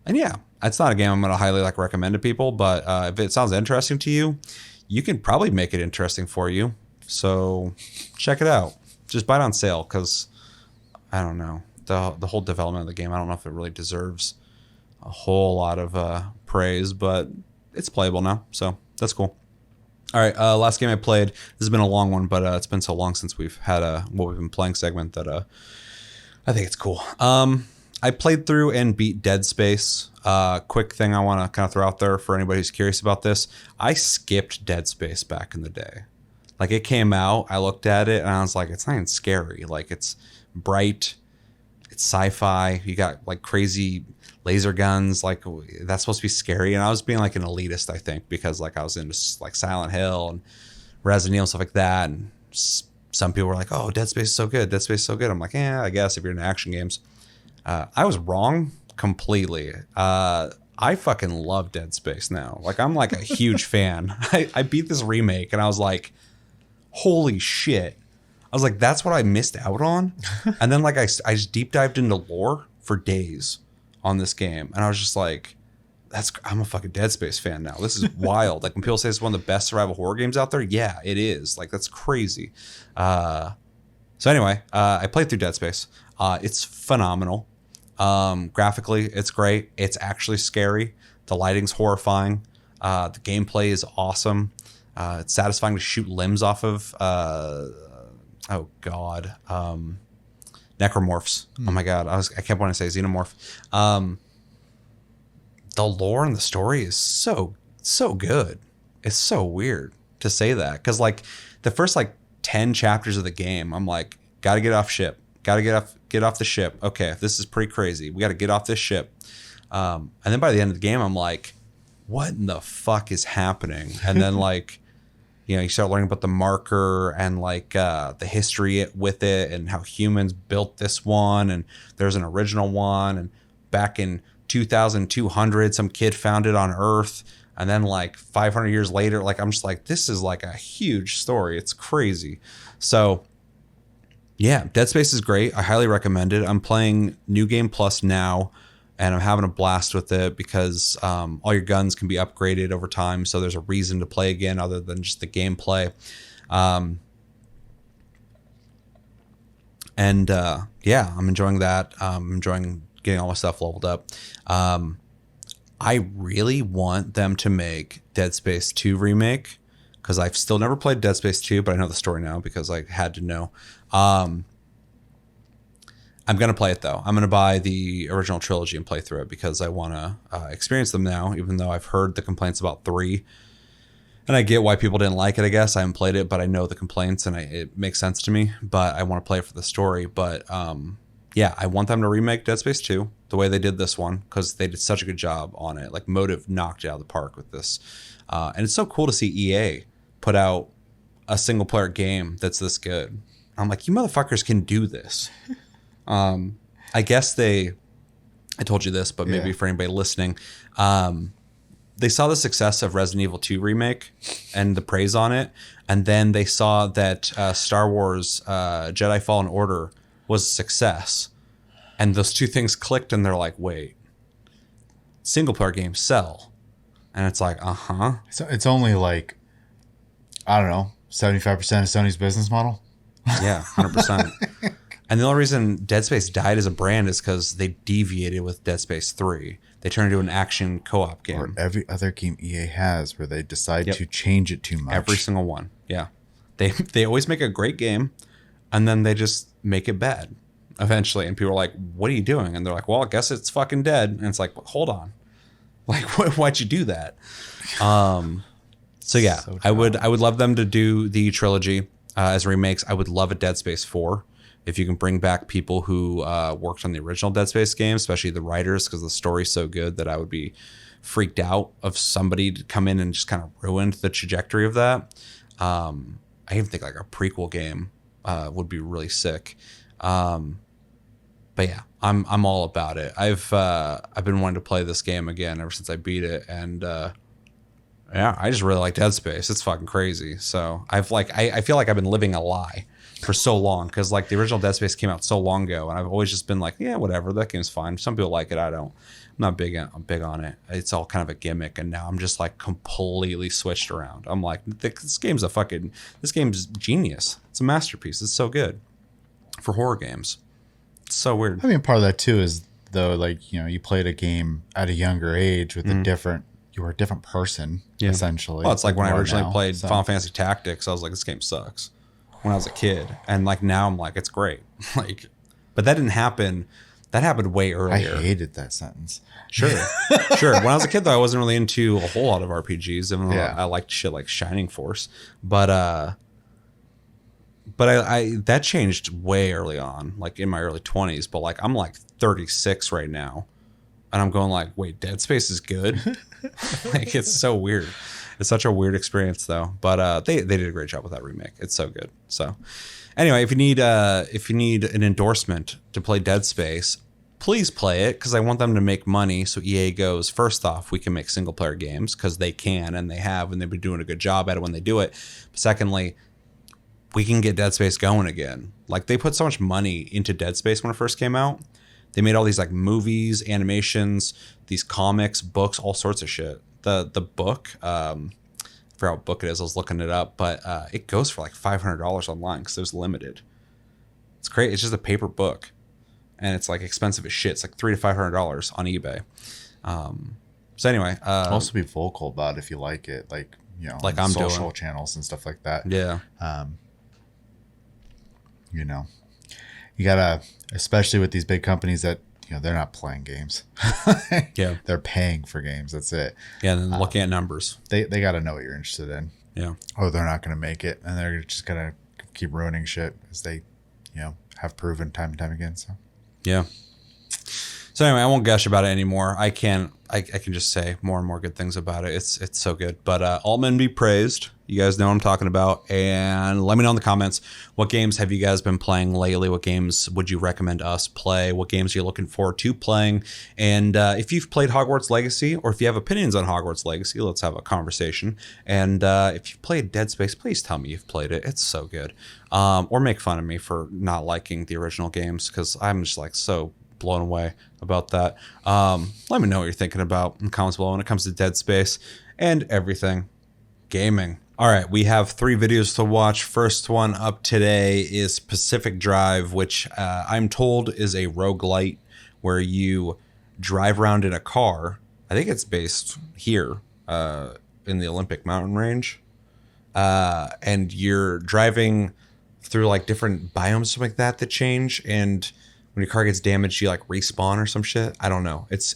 yeah, it's not a game I'm going to highly recommend to people, but if it sounds interesting to you, you can probably make it interesting for you. So check it out. Just buy it on sale because I don't know, the whole development of the game, I don't know if it really deserves a whole lot of praise, but it's playable now, so that's cool. All right, last game I played. This has been a long one, but it's been so long since we've had a what we've been playing segment that I think it's cool. I played through and beat Dead Space. Quick thing I want to kind of throw out there for anybody who's curious about this. I skipped Dead Space back in the day. Like, it came out, I looked at it, and I was like, it's not even scary. Like, it's bright, it's sci-fi, you got, like, crazy laser guns, like, that's supposed to be scary. And I was being, like, an elitist, I think, because, like, I was into, like, Silent Hill and Resident Evil and stuff like that, and some people were like, oh, Dead Space is so good, Dead Space is so good. I'm like, I guess if you're into action games. I was wrong completely. I fucking love Dead Space now. Like, I'm, like, a huge fan. I beat this remake, and I was like, holy shit. I was like, that's what I missed out on. And then like I just deep dived into lore for days on this game. And I was just like, I'm a fucking Dead Space fan now. This is wild. Like when people say it's one of the best survival horror games out there, yeah, it is. Like that's crazy. So anyway, I played through Dead Space. It's phenomenal. Graphically, it's great. It's actually scary. The lighting's horrifying. The gameplay is awesome. It's satisfying to shoot limbs off of, necromorphs. Oh my God. I kept wanting to say xenomorph. The lore and the story is so good. It's so weird to say that. Cause like the first like 10 chapters of the game, I'm like, gotta get off ship. Gotta get off the ship. Okay. This is pretty crazy. We gotta get off this ship. And then by the end of the game, I'm like, what in the fuck is happening? And then like, you start learning about the marker and like the history with it and how humans built this one. And there's an original one. And back in 2200, some kid found it on Earth. And then like 500 years later, like I'm just like, this is like a huge story. It's crazy. So yeah, Dead Space is great. I highly recommend it. I'm playing New Game Plus now, and I'm having a blast with it because all your guns can be upgraded over time. So there's a reason to play again other than just the gameplay. Yeah, I'm enjoying that. I'm enjoying getting all my stuff leveled up. I really want them to make Dead Space 2 remake, because I've still never played Dead Space 2, but I know the story now because I had to know. I'm going to play it, though. I'm going to buy the original trilogy and play through it because I want to experience them now, even though I've heard the complaints about 3. And I get why people didn't like it, I guess. I haven't played it, but I know the complaints, and it makes sense to me. But I want to play it for the story. But yeah, I want them to remake Dead Space 2 the way they did this one, because they did such a good job on it. Like, Motive knocked it out of the park with this. And it's so cool to see EA put out a single-player game that's this good. I'm like, you motherfuckers can do this. I guess I told you this, but maybe for anybody listening, they saw the success of Resident Evil 2 remake and the praise on it. And then they saw that Star Wars Jedi Fallen Order was a success. And those two things clicked, and they're like, wait, single player games sell. And it's like, So it's only like, I don't know, 75% of Sony's business model. Yeah, 100%. And the only reason Dead Space died as a brand is because they deviated with Dead Space 3. They turned it into an action co-op game. Or every other game EA has where they decide to change it too much. Every single one. Yeah. They always make a great game, and then they just make it bad eventually. And people are like, what are you doing? And they're like, well, I guess it's fucking dead. And it's like, hold on. Like, why'd you do that? So yeah, I would love them to do the trilogy as remakes. I would love a Dead Space 4. If you can bring back people who worked on the original Dead Space game, especially the writers, because the story's so good that I would be freaked out of somebody to come in and just kind of ruined the trajectory of that. I even think like a prequel game would be really sick. But yeah, I'm all about it. I've been wanting to play this game again ever since I beat it, and yeah, I just really like Dead Space. It's fucking crazy. So I feel like I've been living a lie for so long, because like the original Dead Space came out so long ago, and I've always just been like, yeah, whatever, that game's fine. Some people like it, I don't. I'm not big on it. It's all kind of a gimmick, and now I'm just like completely switched around. I'm like, this game's genius. It's a masterpiece. It's so good for horror games. It's so weird. I mean, part of that too is though, like, you know, you played a game at a younger age with you were a different person, essentially. Well, it's like when I originally played Final Fantasy Tactics, I was like, this game sucks when I was a kid. And like now I'm like, it's great. Like, but that didn't happen. That happened way earlier. I hated that sentence. Sure. Sure. When I was a kid though, I wasn't really into a whole lot of RPGs, even though I liked shit like Shining Force. But I that changed way early on, like in my early 20s. But like I'm like 36 right now, and I'm going like, wait, Dead Space is good? Like, it's so weird. It's such a weird experience though. But they did a great job with that remake. It's so good. So anyway, if you need an endorsement to play Dead Space, please play it, because I want them to make money. So EA goes, first off, we can make single player games, because they can, and they have, and they've been doing a good job at it when they do it. But secondly, we can get Dead Space going again. Like, they put so much money into Dead Space when it first came out. They made all these like movies, animations, these comics, books, all sorts of shit. The book, I forgot what book it is. I was looking it up, but it goes for like $500 online because it was limited. It's great. It's just a paper book, and it's like expensive as shit. It's like $300 to $500 on eBay. So anyway, also be vocal about it if you like it, like, you know, like I'm social doing. channels and stuff like that. Yeah. You know, you gotta, especially with these big companies that, you know, they're not playing games. Yeah. They're paying for games. That's it. Yeah. And then looking at numbers. They got to know what you're interested in. Yeah. Or they're not going to make it, and they're just going to keep ruining shit, as they, you know, have proven time and time again. So, yeah. So anyway, I won't gush about it anymore. I can just say more and more good things about it. It's so good. But all men be praised. You guys know what I'm talking about. And let me know in the comments, what games have you guys been playing lately? What games would you recommend us play? What games are you looking forward to playing? And if you've played Hogwarts Legacy, or if you have opinions on Hogwarts Legacy, let's have a conversation. And if you've played Dead Space, please tell me you've played it. It's so good. Or make fun of me for not liking the original games, because I'm just like so blown away about that. Let me know what you're thinking about in the comments below when it comes to Dead Space and everything gaming. All right, we have 3 videos to watch. First one up today is Pacific Drive, which I'm told is a roguelite where you drive around in a car. I think it's based here in the Olympic mountain range. And you're driving through like different biomes, something like that change. And when your car gets damaged, you like respawn or some shit. I don't know. It's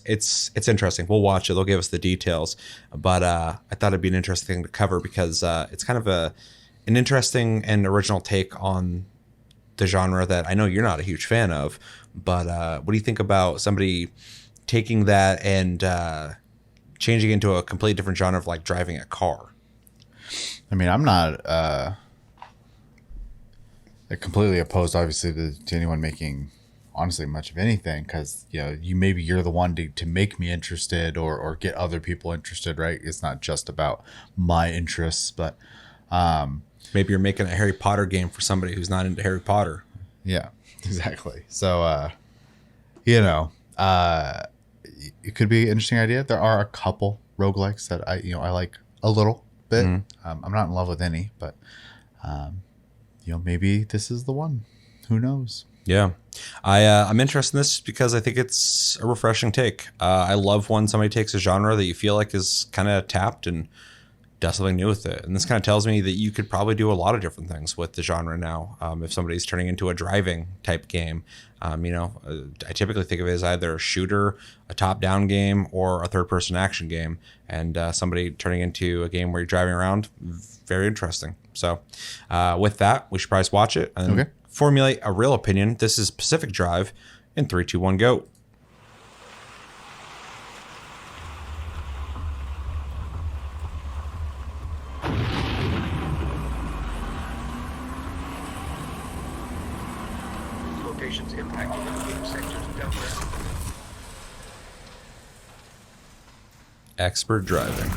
interesting. We'll watch it. They'll give us the details. But I thought it'd be an interesting thing to cover because it's kind of an interesting and original take on the genre that I know you're not a huge fan of. But what do you think about somebody taking that and changing it into a completely different genre of like driving a car? I mean, I'm not completely opposed, obviously, to anyone making, honestly, much of anything, because you're the one to make me interested or get other people interested, right? It's not just about my interests, but maybe you're making a Harry Potter game for somebody who's not into Harry Potter. Yeah, exactly. So, it could be an interesting idea. There are a couple roguelikes that I like a little bit. I'm not in love with any, but maybe this is the one. Who knows? Yeah, I'm interested in this because I think it's a refreshing take. I love when somebody takes a genre that you feel like is kind of tapped and does something new with it. And this kind of tells me that you could probably do a lot of different things with the genre now. If somebody's turning into a driving type game, I typically think of it as either a shooter, a top-down game, or a third-person action game. And somebody turning into a game where you're driving around, very interesting. So with that, we should probably watch it and formulate a real opinion. This is Pacific Drive in 3, 2, 1, go. Locations impacted in game sectors down there. Expert driving.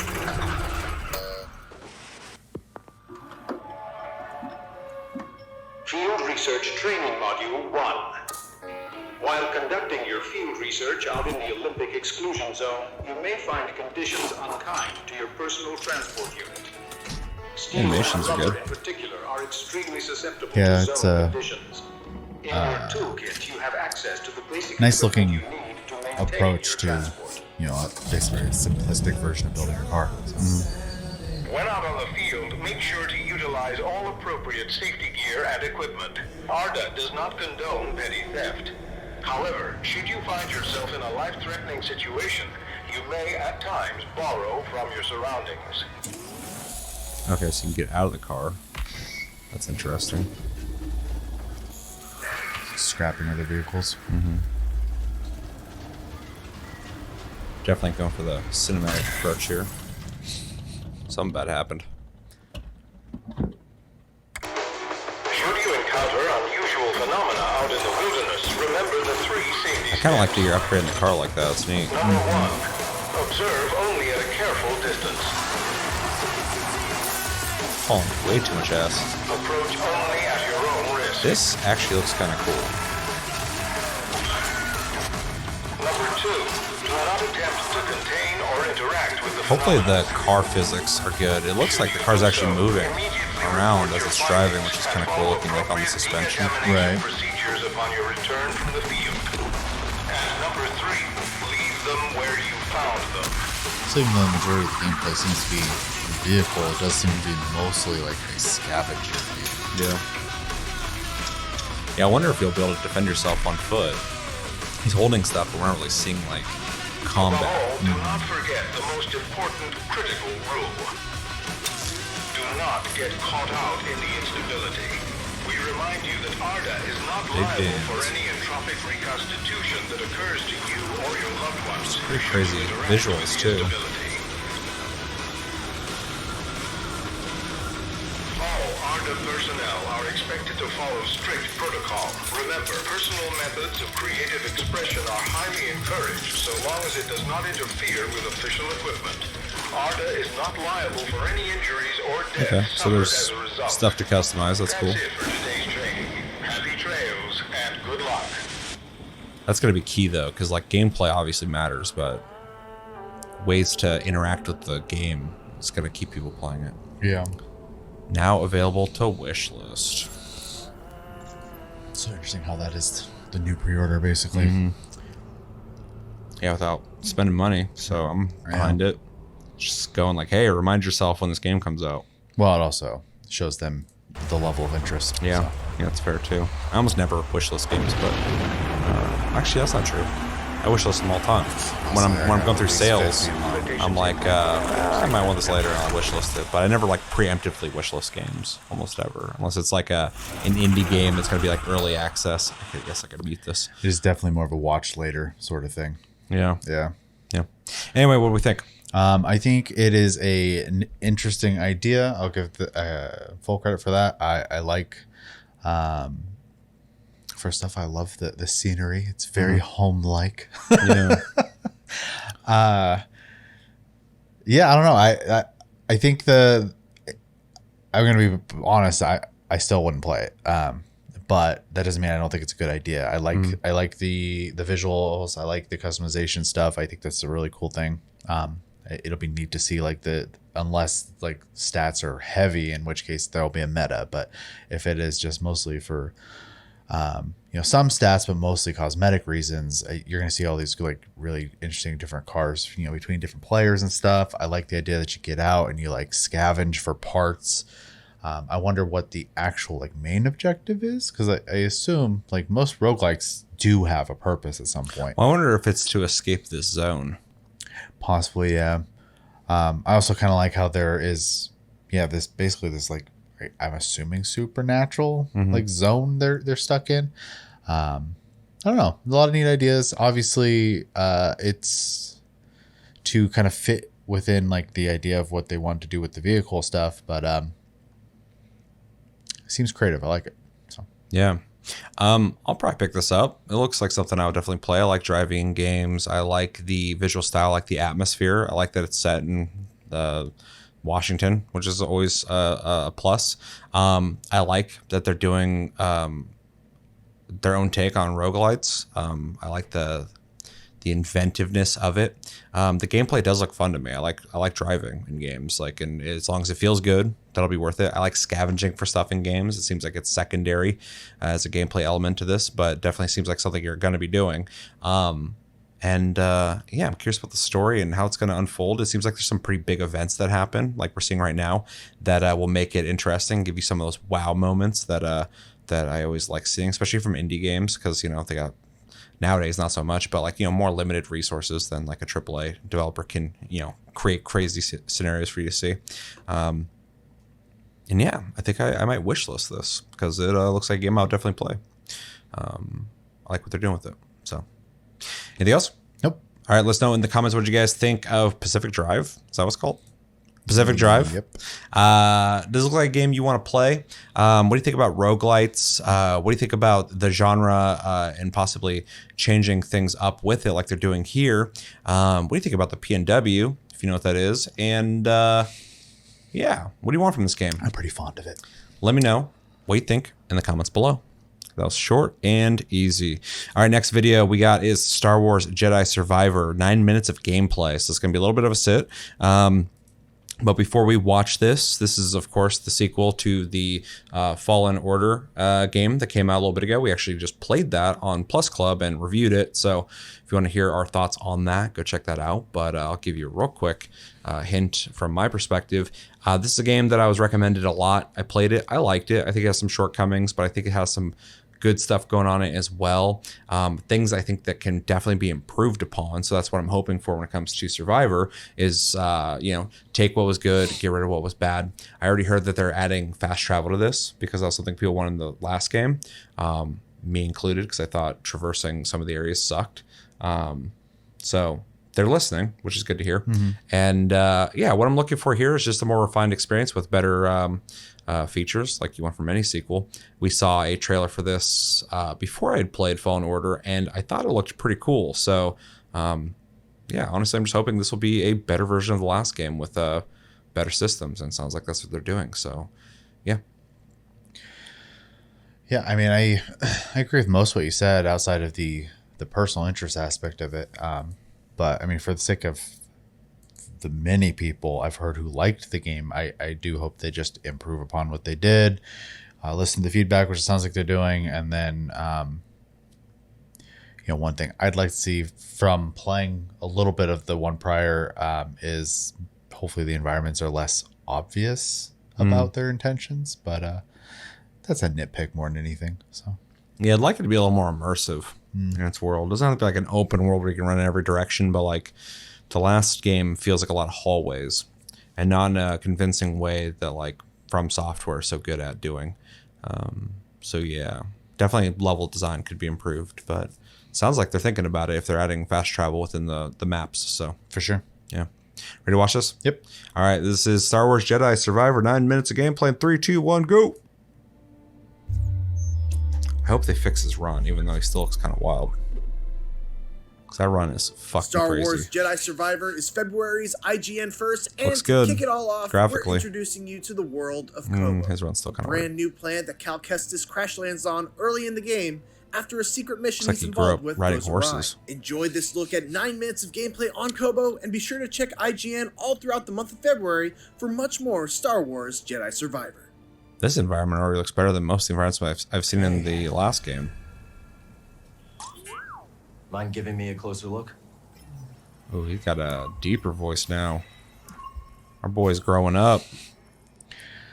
Field Research Training Module 1. While conducting your field research out in the Olympic exclusion zone, you may find conditions unkind to your personal transport unit. Steel Animations are good. In particular are extremely susceptible Yeah, to it's zone conditions. In your toolkit, you have access to the basic nice looking equipment you need to maintain approach your to transport. basically a simplistic version of building a car. So. When out on the field, make sure to utilize all appropriate safety gear and equipment. ARDA does not condone petty theft. However, should you find yourself in a life-threatening situation, you may at times borrow from your surroundings. Okay, so you can get out of the car. That's interesting. Scrapping other vehicles. Definitely going for the cinematic approach here. Something bad happened. Should you encounter unusual phenomena out in the wilderness, remember the 3 safety I kind of like that you're upgrading the car like that. It's neat. Number 1. Observe only at a careful distance. Oh, way too much ass. Approach only at your own risk. This actually looks kind of cool. Number 2. Do not attempt to contain or interact with the Hopefully the phenomena. car physics are good. It looks like the car's actually moving around as it's driving, which is kind of cool looking, like on the suspension. Right. Procedures upon your return from the field. And number 3. Leave them where you found them. So even though the majority of the gameplay seems to be the vehicle, it does seem to be mostly like a scavenger vehicle. Yeah. Yeah, I wonder if you'll be able to defend yourself on foot. He's holding stuff, but we're not really seeing like combat. Above all, do not forget the most important critical rule. Do not get caught out in the instability. We remind you that ARDA is not liable for any entropic reconstitution that occurs to you or your loved ones. Pretty crazy visuals too. All ARDA personnel are expected to follow strict protocol. Remember, personal methods of creative expression are highly encouraged so long as it does not interfere with official equipment. ARDA is not liable for any injuries or deaths Okay, so there's suffered as a result. stuff to customize. That's cool. That's it for today's training. Happy trails and good luck. That's going to be key though, because like gameplay obviously matters, but ways to interact with the game is going to keep people playing it. Yeah. Now available to wishlist. So interesting how that is the new pre-order, basically. Yeah, without spending money. So I'm behind it. Just going like, hey, remind yourself when this game comes out. Well, it also shows them the level of interest. Yeah, so. yeah, that's fair too. I almost never wishlist games, but actually, that's not true. I wishlist them all the time. When I'm going through sales, I'm like, I might want this later, and I'll wishlist it. But I never like preemptively wishlist games, almost ever, unless it's like an indie game that's gonna be like early access. I guess I gotta mute this. It is definitely more of a watch later sort of thing. Yeah, Yeah. yeah. Anyway, what do we think? I think it is an interesting idea. I'll give the full credit for that. I like, first off, I love the scenery. It's very home-like. Yeah. Yeah, I don't know. I think I'm gonna be honest. I still wouldn't play it. But that doesn't mean I don't think it's a good idea. I like the visuals. I like the customization stuff. I think that's a really cool thing. It'll be neat to see unless like stats are heavy, in which case there'll be a meta. But if it is just mostly for some stats, but mostly cosmetic reasons, you're going to see all these like really interesting different cars, between different players and stuff. I like the idea that you get out and you like scavenge for parts. I wonder what the actual like main objective is, because I assume like most roguelikes do have a purpose at some point. Well, I wonder if it's to escape this zone. Possibly, yeah. I also kind of like how there is, this like, I'm assuming supernatural like zone they're stuck in. I don't know, a lot of neat ideas. Obviously, it's to kind of fit within like the idea of what they want to do with the vehicle stuff, but seems creative. I like it. So Yeah. I'll probably pick this up. It looks like something I would definitely play. I like driving games. I like the visual style, I like the atmosphere. I like that it's set in Washington, which is always a plus. I like that they're doing their own take on roguelites. I like the inventiveness of it. The gameplay does look fun to me. I like driving in games, and as long as it feels good, that'll be worth it. I like scavenging for stuff in games. It seems like it's secondary as a gameplay element to this, but definitely seems like something you're going to be doing. I'm curious about the story and how it's going to unfold. It seems like there's some pretty big events that happen, like we're seeing right now, that will make it interesting, give you some of those wow moments that I always like seeing, especially from indie games, because they got nowadays not so much, but more limited resources than like a AAA developer can create crazy scenarios for you to see. And yeah, I think I might wishlist this because it looks like a game I'll definitely play. I like what they're doing with it. So, anything else? Nope. All right, let us know in the comments what you guys think of Pacific Drive. Is that what it's called? Pacific Drive. Yep. Does it look like a game you want to play? What do you think about roguelites? What do you think about the genre and possibly changing things up with it like they're doing here? What do you think about the PNW, if you know what that is? And what do you want from this game? I'm pretty fond of it. Let me know what you think in the comments below. That was short and easy. All right, next video we got is Star Wars Jedi Survivor. 9 minutes of gameplay. So it's going to be a little bit of a sit. But before we watch this is, of course, the sequel to the Fallen Order game that came out a little bit ago. We actually just played that on Plus Club and reviewed it. So if you want to hear our thoughts on that, go check that out. But I'll give you a real quick hint from my perspective. This is a game that I was recommended a lot. I played it. I liked it. I think it has some shortcomings, but I think it has some good stuff going on it as well. Things I think that can definitely be improved upon. So that's what I'm hoping for when it comes to Survivor is, take what was good, get rid of what was bad. I already heard that they're adding fast travel to this because that's something people wanted in the last game, me included, because I thought traversing some of the areas sucked. So they're listening, which is good to hear. Mm-hmm. And what I'm looking for here is just a more refined experience with better features like you want from any sequel. We saw a trailer for this before I had played Fallen Order, and I thought it looked pretty cool. So, honestly, I'm just hoping this will be a better version of the last game with better systems, and it sounds like that's what they're doing. So, yeah. Yeah, I mean, I agree with most of what you said outside of the personal interest aspect of it. But, I mean, for the sake of the many people I've heard who liked the game, I do hope they just improve upon what they did, listen to the feedback, which it sounds like they're doing, and then one thing I'd like to see from playing a little bit of the one prior is hopefully the environments are less obvious about their intentions, but that's a nitpick more than anything. So yeah, I'd like it to be a little more immersive in its world. It doesn't have to be like an open world where you can run in every direction, but like the last game feels like a lot of hallways, and not in a convincing way that like From Software is so good at doing. So yeah, definitely level design could be improved, but it sounds like they're thinking about it if they're adding fast travel within the maps. So for sure. yeah. Ready to watch this? Yep. All right, this is Star Wars Jedi Survivor, 9 minutes of gameplay in 3, 2, 1, go! I hope they fix his run, even though he still looks kind of wild. Because that run is fucking Star crazy. Wars Jedi Survivor is February's IGN first, and Looks to good. kick it all off, Graphically. we're introducing you to the world of Kobo. His run's still kind of brand weird. new planet that Cal Kestis crash lands on early in the game after a secret mission Looks like he's he grew involved up with riding goes awry. horses. Enjoy this look at 9 minutes of gameplay on Kobo, and be sure to check IGN all throughout the month of February for much more Star Wars Jedi Survivor. This environment already looks better than most of the environments I've seen in the last game. Mind giving me a closer look? Oh, he's got a deeper voice now. Our boy's growing up.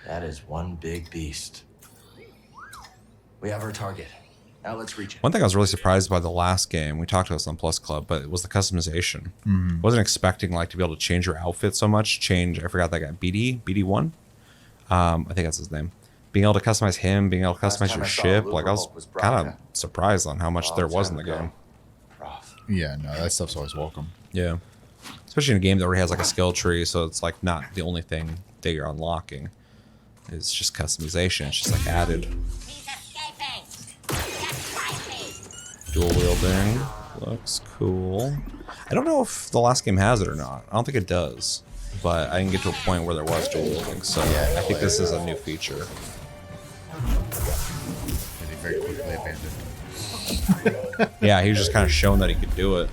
That is one big beast. We have our target. Now let's reach it. One thing I was really surprised by the last game, we talked about this on Plus Club, but it was the customization. Wasn't expecting like to be able to change your outfit so much. I forgot that guy, BD1. I think that's his name. Being able to customize him, being able to Last customize time your I saw ship, a like I was Luke was kind of Braga. surprised on how much there was in the game. Rough. Yeah, no, that stuff's always welcome. Yeah, especially in a game that already has like a skill tree, so it's like not the only thing that you're unlocking. It's just customization. It's just like added. Dual wielding looks cool. I don't know if the last game has it or not. I don't think it does, but I didn't get to a point where there was dual wielding, so I think this is a new feature. They very quickly abandoned. Yeah, he was just kind of showing that he could do it.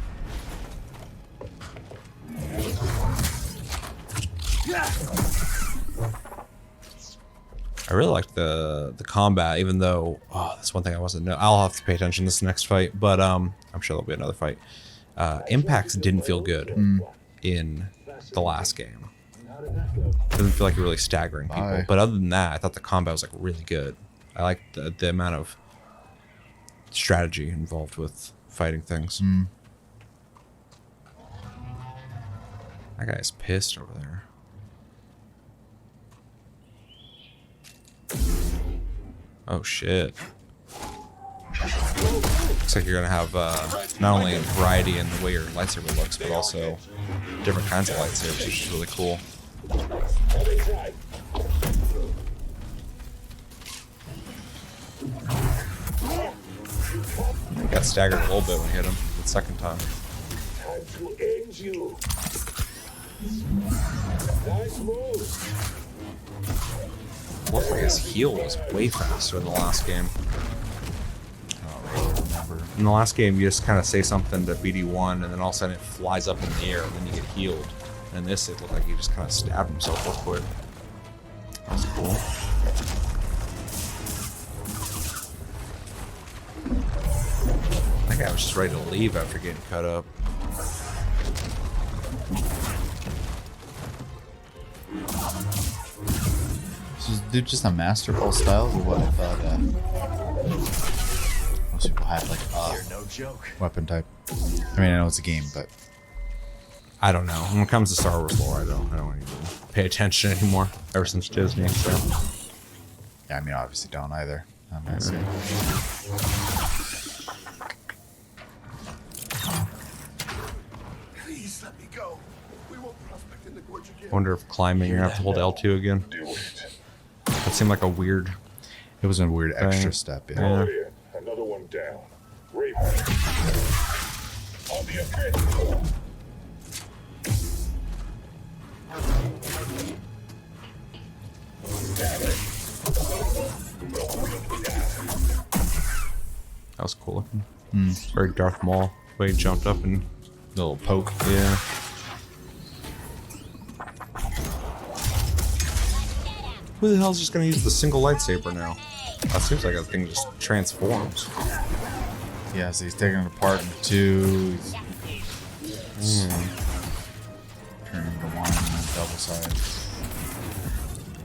I really like the combat, even though that's one thing I wasn't know. I'll have to pay attention to this next fight, but I'm sure there'll be another fight. Impacts didn't feel good in the last game. Doesn't feel like you're really staggering people, Bye. but other than that, I thought the combat was like really good. I liked the amount of strategy involved with fighting things. That guy's pissed over there. Oh shit. Looks like you're gonna have not only a variety in the way your lightsaber looks, but also different kinds of lightsabers, which is really cool. He got staggered a little bit when he hit him the second time. Time to end you. Nice move. Looked like his heal was way faster in the last game. I don't really remember. In the last game, you just kind of say something to BD1, and then all of a sudden it flies up in the air, and then you get healed. And in this, it looked like he just kind of stabbed himself real quick. That's cool. That guy was just ready to leave after getting cut up. Is this dude just a master ball style or what? I thought most people had like You're no joke. weapon type. I mean, I know it's a game, but I don't know. When it comes to Star Wars lore, I don't even pay attention anymore. Ever since Disney, so. yeah, I mean, obviously don't either. I'm gonna say. Please let me go. We won't prospect in the gorge again. Wonder if climbing, you're gonna have to hold L2 again. Do it. That seemed like a weird. It was a weird extra Dang. step. Yeah. Yeah. All in. Another one down. Remake. On the offensive. That was cool looking. Very Darth Maul. The way he jumped up and Little poke. yeah. Who the hell's just gonna use the single lightsaber now? That seems like that thing just transforms. Yeah, so he's taking it apart into two. Turning into one and then double sides.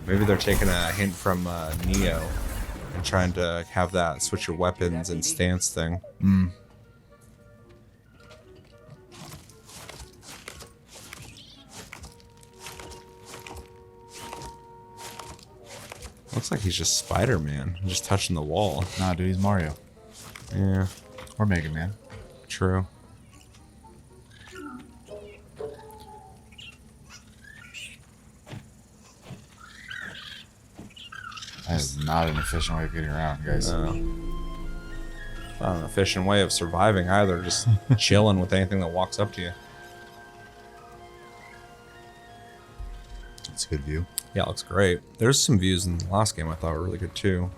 Maybe they're taking a hint from Neo and trying to have that switch your weapons and stance thing. Looks like he's just Spider-Man, just touching the wall. Nah, dude, he's Mario. Yeah, Or Mega Man. true. That is not an efficient way of getting around, guys. Not an efficient way of surviving either, just chilling with anything that walks up to you. It's a good view. Yeah, it looks great. There's some views in the last game I thought were really good too.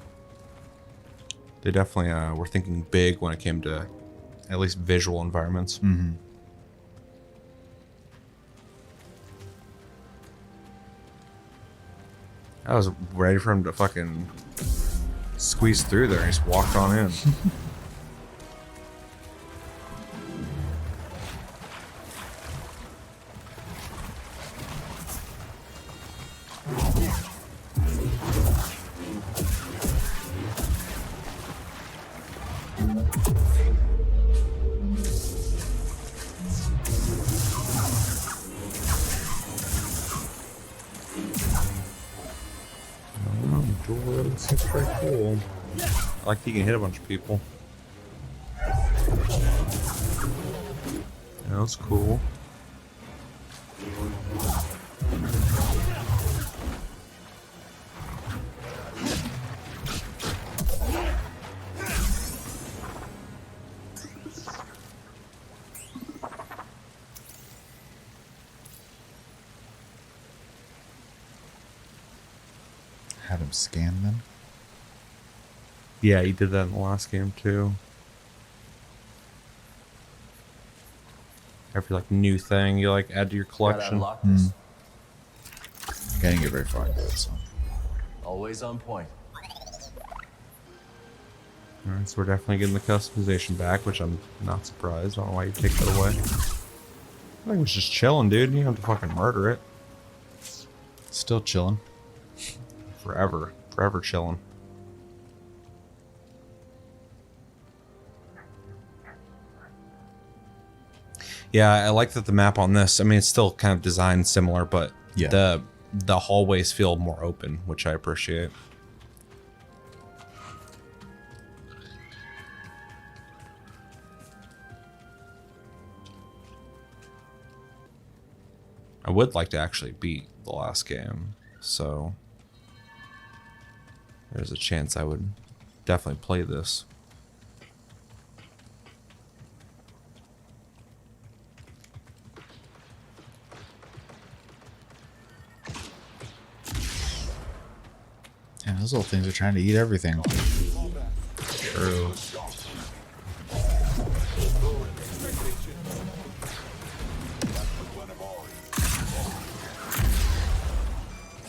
They definitely were thinking big when it came to at least visual environments. Mm-hmm. I was ready for him to fucking squeeze through there. He just walked on in. Seems pretty cool. I like that you can hit a bunch of people. Yeah, that's cool. Had him scan them. Yeah, you did that in the last game too. Every like new thing you like add to your Gotta collection. unlock this. I didn't get very far into it, so. Always on point. Alright, so we're definitely getting the customization back, which I'm not surprised. I don't know why you take that away. I think it was just chilling, dude. You don't have to fucking murder it. Still chilling. Forever. Forever chilling. Yeah, I like that the map on this, I mean, it's still kind of designed similar, but Yeah. the hallways feel more open, which I appreciate. I would like to actually beat the last game, so there's a chance I would definitely play this. And those little things are trying to eat everything. True.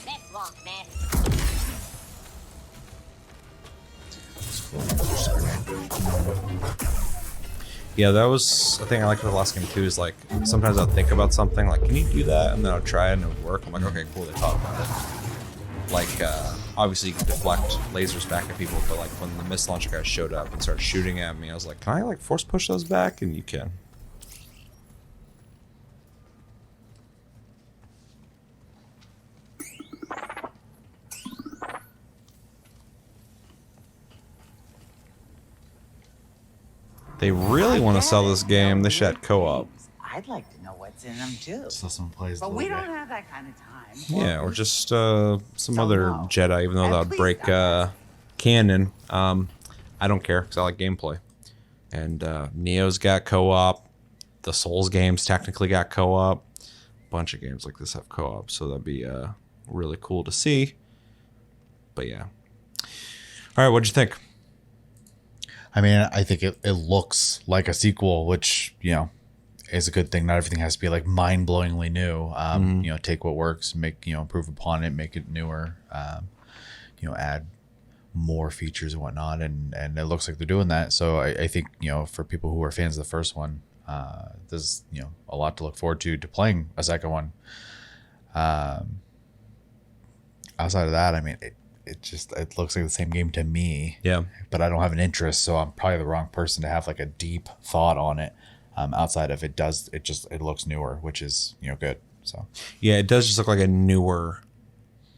That's wrong, man. Yeah, that was a thing I liked about the last game too, is like sometimes I'll think about something like, can you do that? And then I'll try it and it would work. I'm like, okay, cool, they thought about it. Like, obviously you can deflect lasers back at people, but like when the missile launcher guys showed up and started shooting at me, I was like, can I like force push those back? And you can. They really want to sell this game. They should co-op. I'd like to know what's in them too. So someone plays the But we little don't guy. have that kind of time. Yeah, or just some other no. Jedi, even though And that would please break don't. canon. I don't care because I like gameplay. And Neo's got co-op. The Souls games technically got co-op. A bunch of games like this have co-op, so that'd be really cool to see. But yeah. All right, what'd you think? I mean, I think it looks like a sequel, which, you know, is a good thing. Not everything has to be like mind-blowingly new. You know, take what works, make, you know, improve upon it, make it newer, you know, add more features and whatnot, and it looks like they're doing that. So I think, you know, for people who are fans of the first one, there's, you know, a lot to look forward to playing a second one. Outside of that, I mean, it looks like the same game to me. Yeah. But I don't have an interest, so I'm probably the wrong person to have like a deep thought on it. Outside of it looks newer, which is, you know, good. So Yeah, it does just look like a newer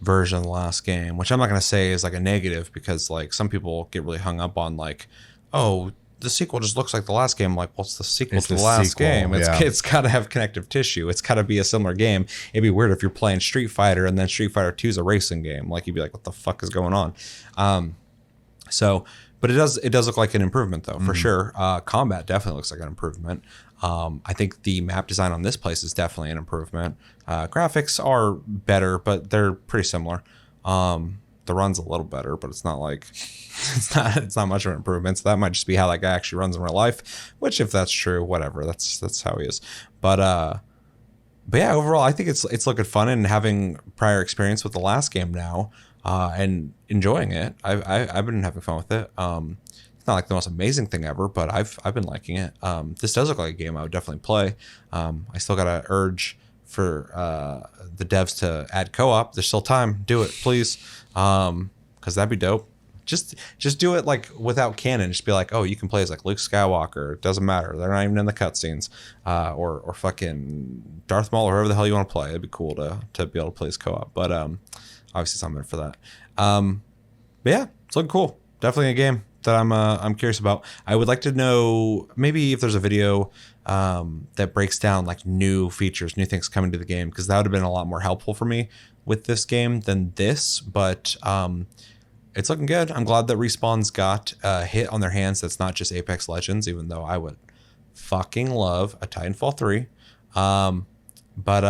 version of the last game, which I'm not going to say is like a negative, because like some people get really hung up on like, oh, the sequel just looks like the last game. I'm like, well, it's the sequel to the last sequel, game. yeah. It's got to have connective tissue. It's got to be a similar game. It'd be weird if you're playing Street Fighter and then Street Fighter 2 is a racing game. Like, you'd be like, what the fuck is going on? But it does look like an improvement though, for sure. Combat definitely looks like an improvement. I think the map design on this place is definitely an improvement. Graphics are better, but they're pretty similar. The run's a little better, but it's not like it's not much of an improvement. So that might just be how that guy actually runs in real life. Which, if that's true, whatever. That's how he is. But yeah, overall, I think it's looking fun, and having prior experience with the last game now, and enjoying it. I've been having fun with it. It's not like the most amazing thing ever, but I've been liking it. This does look like a game I would definitely play. I still got to urge for the devs to add co-op. There's still time. Do it, please, because that'd be dope. Just do it like without canon. Just be like, oh, you can play as like Luke Skywalker. It doesn't matter. They're not even in the cutscenes. Or fucking Darth Maul, or whoever the hell you want to play. It'd be cool to be able to play as co-op. But obviously something for that. But yeah, it's looking cool. Definitely a game that I'm curious about. I would like to know maybe if there's a video that breaks down like new features, new things coming to the game, because that would have been a lot more helpful for me with this game than this. But it's looking good. I'm glad that Respawn's got a hit on their hands that's not just Apex Legends, even though I would fucking love a Titanfall 3. But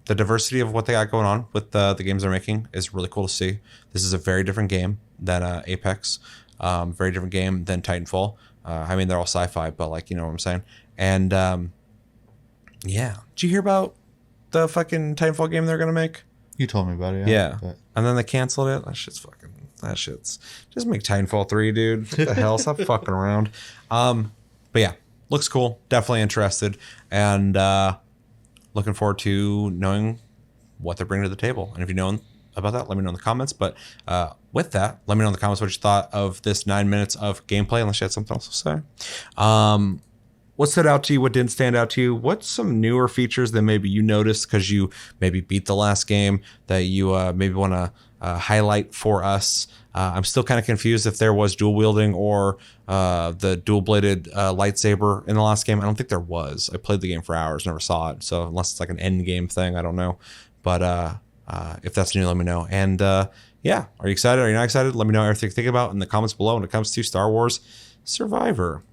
the diversity of what they got going on with the games they're making is really cool to see. This is a very different game than Apex. Very different game than Titanfall. I mean, they're all sci-fi, but like, you know what I'm saying? And yeah. Did you hear about the fucking Titanfall game they're going to make? you told me about it. Yeah. But And then they canceled it. That shit's just make Titanfall 3, dude. What the hell? Stop fucking around. But yeah, looks cool. Definitely interested. And looking forward to knowing what they're bringing to the table. And if you know about that, let me know in the comments. But with that, let me know in the comments what you thought of this 9 minutes of gameplay, unless you had something else to say. What stood out to you? What didn't stand out to you? What's some newer features that maybe you noticed because you maybe beat the last game that you maybe want to highlight for us? I'm still kind of confused if there was dual wielding or the dual bladed lightsaber in the last game. I don't think there was. I played the game for hours, never saw it. So unless it's like an end game thing, I don't know. But if that's new, let me know. And yeah, are you excited? Are you not excited? Let me know everything you think about in the comments below when it comes to Star Wars Survivor.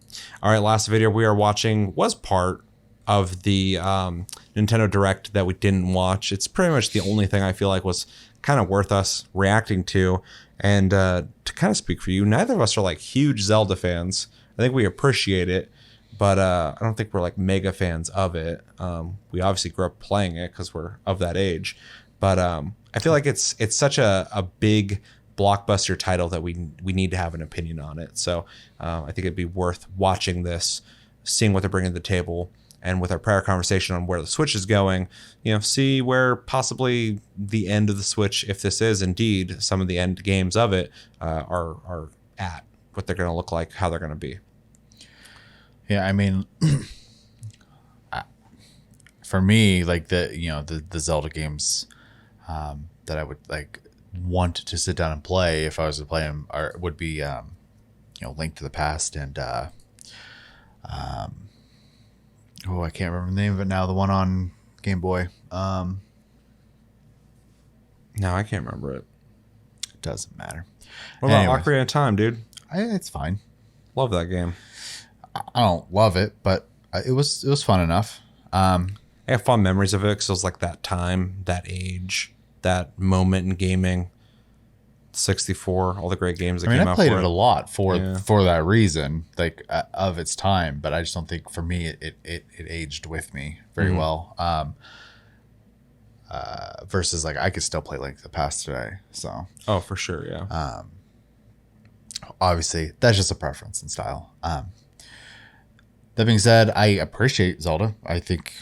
All right, last video we are watching was part of the Nintendo Direct that we didn't watch. It's pretty much the only thing I feel like was kind of worth us reacting to. And to kind of speak for you, neither of us are like huge Zelda fans. I think we appreciate it, but I don't think we're like mega fans of it. We obviously grew up playing it because we're of that age. But I feel like it's such a big blockbuster title that we need to have an opinion on it. So I think it'd be worth watching this, seeing what they're bringing to the table, and with our prior conversation on where the Switch is going, see where possibly the end of the Switch, if this is indeed some of the end games of it, are at, what they're going to look like, how they're going to be. yeah, I mean, for me, like the Zelda games that I would like want to sit down and play if I was to play them would be Link to the Past and I can't remember the name of it now, the one on Game Boy. No, I can't remember it. It doesn't matter. What about Anyways, Ocarina of Time, dude? It's fine. Love that game. I don't love it, but it was fun enough. I have fond memories of it because it was like that time, that age, that moment in gaming. 64, all the great games that came out. I played it for a lot for that reason, like of its time, but I just don't think for me it aged with me very well. Versus like I could still play Link to the Past today. So oh, for sure, yeah. obviously, that's just a preference and style. That being said, I appreciate Zelda. I think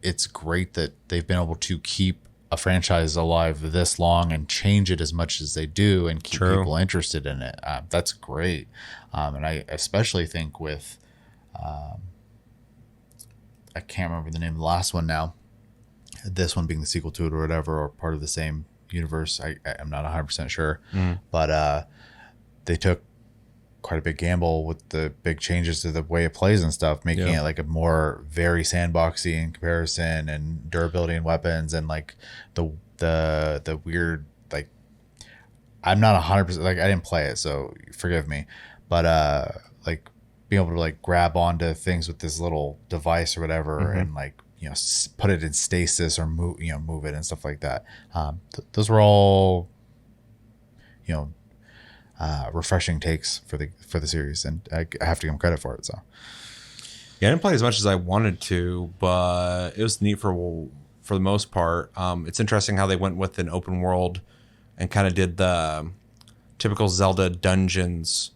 it's great that they've been able to keep a franchise alive this long and change it as much as they do and keep people interested in it. That's great. And I especially think with, I can't remember the name of the last one now, this one being the sequel to it or whatever, or part of the same universe. I'm not 100% sure, but they took quite a big gamble with the big changes to the way it plays and stuff, making it like a more very sandboxy in comparison, and durability and weapons, and like the weird, like, I'm not 100%, like, I didn't play it, so forgive me, but like being able to like grab onto things with this little device or whatever, and like, you know, put it in stasis or move it and stuff like that. Those were all, you know, refreshing takes for the series, and I have to give them credit for it. So yeah, I didn't play as much as I wanted to, but it was neat for the most part. It's interesting how they went with an open world and kind of did the typical Zelda dungeons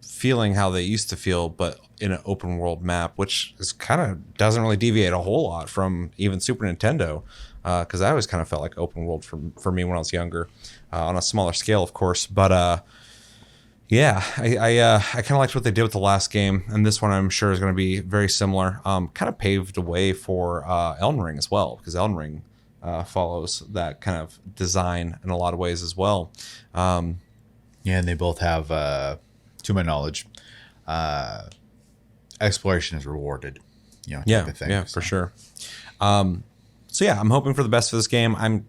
feeling how they used to feel, but in an open world map, which is kind of doesn't really deviate a whole lot from even Super Nintendo, because I always kind of felt like open world for me when I was younger, on a smaller scale, of course. But yeah, I kind of liked what they did with the last game, and this one I'm sure is going to be very similar. Kind of paved the way for Elden Ring as well, because Elden Ring follows that kind of design in a lot of ways as well. Yeah, and they both have, to my knowledge, exploration is rewarded. You know, type of thing, for sure. So yeah, I'm hoping for the best for this game. I'm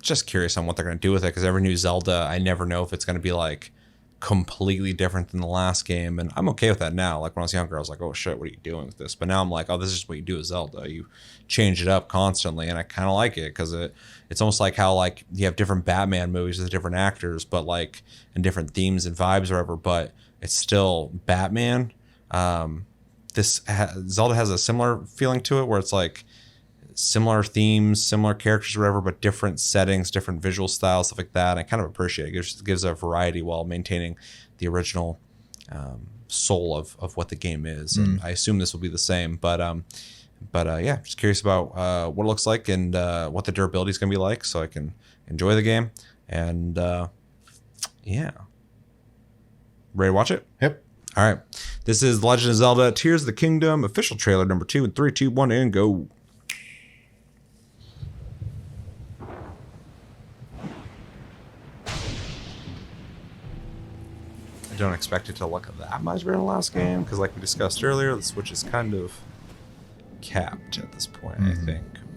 just curious on what they're going to do with it, because every new Zelda, I never know if it's going to be like completely different than the last game, and I'm okay with that now. Like when I was younger, I was like, oh shit, what are you doing with this? But now I'm like, oh, this is what you do with Zelda. You change it up constantly, and I kind of like it, because it's almost like how like you have different Batman movies with different actors, but like and different themes and vibes or whatever, but it's still Batman. Zelda has a similar feeling to it, where it's like similar themes, similar characters, or whatever, but different settings, different visual styles, stuff like that. And I kind of appreciate it. It gives a variety while maintaining the original soul of what the game is. And I assume this will be the same. But yeah, just curious about what it looks like and what the durability is going to be like, so I can enjoy the game. And yeah, ready to watch it? Yep. All right. This is Legend of Zelda Tears of the Kingdom official trailer number 2 in 3, 2, 1, and go. I don't expect it to look that much better than the last game, because like we discussed earlier, the Switch is kind of capped at this point.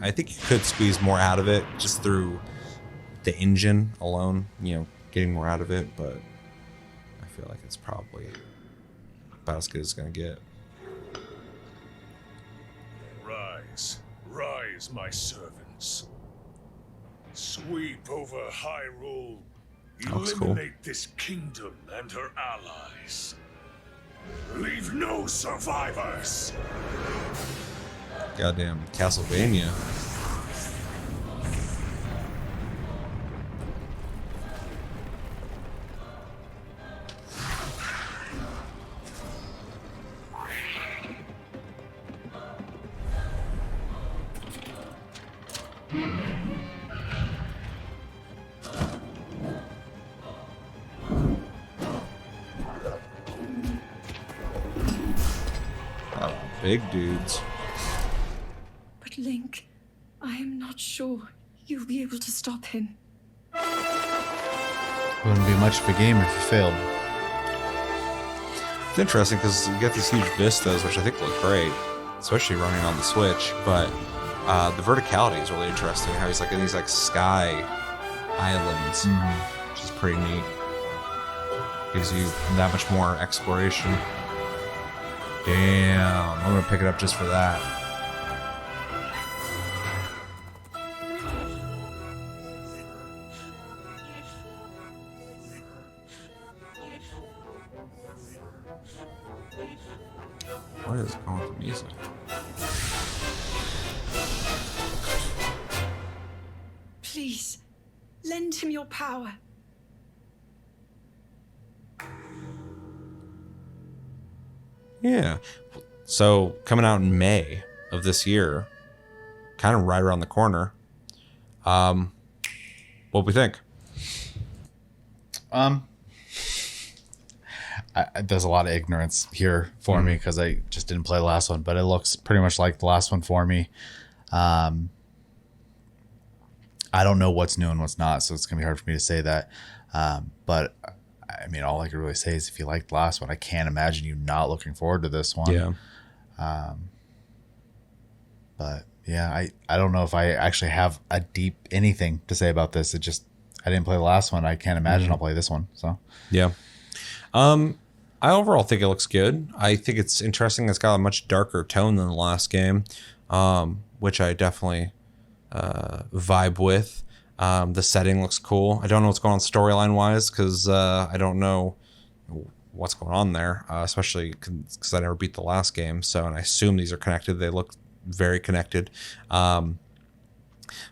I think you could squeeze more out of it just through the engine alone, you know, getting more out of it, but I feel like it's probably about as good as it's gonna get. Rise, my servants. Sweep over Hyrule. Looks cool. Eliminate this kingdom and her allies. Leave no survivors. Goddamn Castlevania. Big dudes. But Link, I am not sure you'll be able to stop him. Wouldn't be much of a game if you failed. It's interesting because you get these huge vistas, which I think look great, especially running on the Switch. But the verticality is really interesting. How he's like in these like sky islands, which is pretty neat. Gives you that much more exploration. Damn, I'm gonna pick it up just for that. What is going with the music? Please, lend him your power. Yeah. So coming out in May of this year, kind of right around the corner. What do we think? There's a lot of ignorance here for me because I just didn't play the last one, but it looks pretty much like the last one for me. I don't know what's new and what's not, so it's gonna be hard for me to say that. But I mean, all I could really say is if you liked the last one, I can't imagine you not looking forward to this one. Yeah. But yeah, I don't know if I actually have a deep anything to say about this. I didn't play the last one. I can't imagine I'll play this one. So Yeah. I overall think it looks good. I think it's interesting. It's got a much darker tone than the last game, which I definitely vibe with. The setting looks cool. I don't know what's going on storyline wise because I don't know what's going on there, especially because I never beat the last game. So, and I assume these are connected. They look very connected. But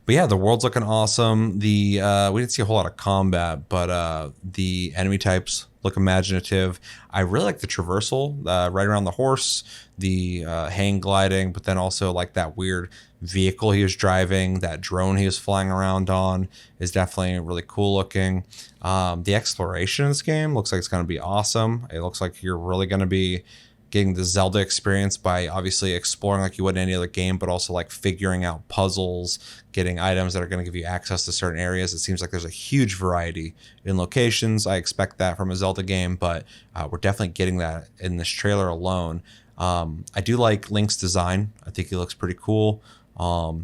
yeah, the world's looking awesome. We didn't see a whole lot of combat, but the enemy types look imaginative. I really like the traversal right around the horse, the hang gliding, but then also like that weird vehicle he was driving, that drone he was flying around on is definitely really cool looking. The exploration in this game looks like it's going to be awesome. It looks like you're really going to be getting the Zelda experience by obviously exploring like you would in any other game, but also like figuring out puzzles, getting items that are going to give you access to certain areas. It seems like there's a huge variety in locations. I expect that from a Zelda game, but we're definitely getting that in this trailer alone. I do like Link's design. I think he looks pretty cool. Yeah,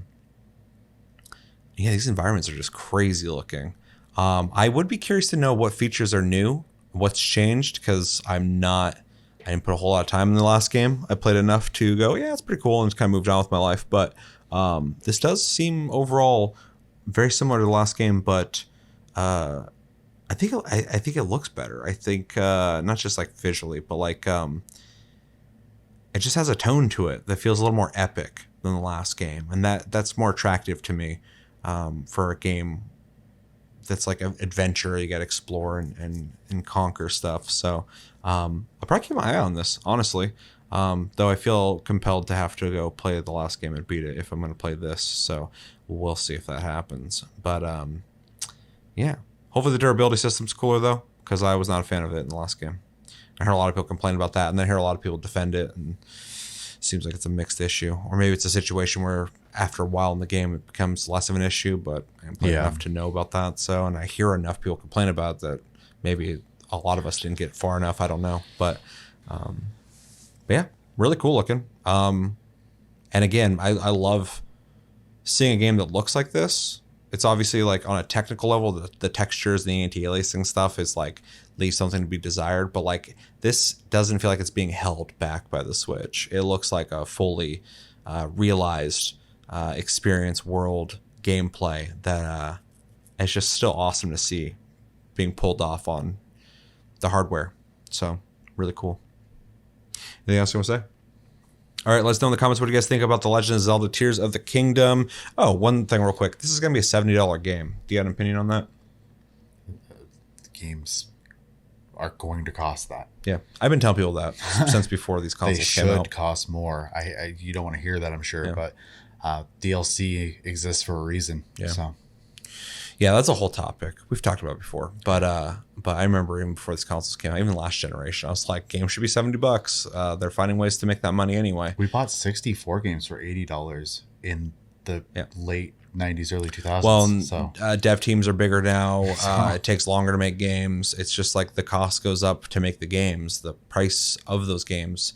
these environments are just crazy looking. I would be curious to know what features are new, what's changed, because I didn't put a whole lot of time in the last game. I played enough to go, yeah, it's pretty cool, and just kind of moved on with my life. But this does seem overall very similar to the last game, but I think it looks better. I think not just like visually, but like it just has a tone to it that feels a little more epic than the last game, and that's more attractive to me for a game that's like an adventure. You got to explore and conquer stuff. So I'll probably keep my eye on this, honestly. Though I feel compelled to have to go play the last game and beat it if I'm going to play this. So we'll see if that happens. But yeah, hopefully the durability system's cooler though, because I was not a fan of it in the last game. I heard a lot of people complain about that, and then I hear a lot of people defend it, and it seems like it's a mixed issue. Or maybe it's a situation where after a while in the game it becomes less of an issue, but I'm playing enough to know about that. So, and I hear enough people complain about that. Maybe a lot of us didn't get far enough. I don't know, but yeah, really cool looking. And again, I love seeing a game that looks like this. It's obviously like on a technical level, the textures and the anti-aliasing stuff is like leaves something to be desired, but like this doesn't feel like it's being held back by the Switch. It looks like a fully realized experience world gameplay that it's just still awesome to see being pulled off on the hardware. So really cool. Anything else you want to say? All right, let us know in the comments what you guys think about The Legend of Zelda Tears of the Kingdom. Oh, one thing real quick. This is going to be a $70 game. Do you have an opinion on that? The games are going to cost that. Yeah, I've been telling people that since before these consoles came out. They should cost more. You don't want to hear that, I'm sure, but DLC exists for a reason. Yeah. So. Yeah, that's a whole topic we've talked about before. But I remember even before these consoles came out, even last generation, I was like, games should be $70. They're finding ways to make that money anyway. We bought 64 games for $80 in the late 90s, early 2000s. Well, dev teams are bigger now. It takes longer to make games. It's just like the cost goes up to make the games. The price of those games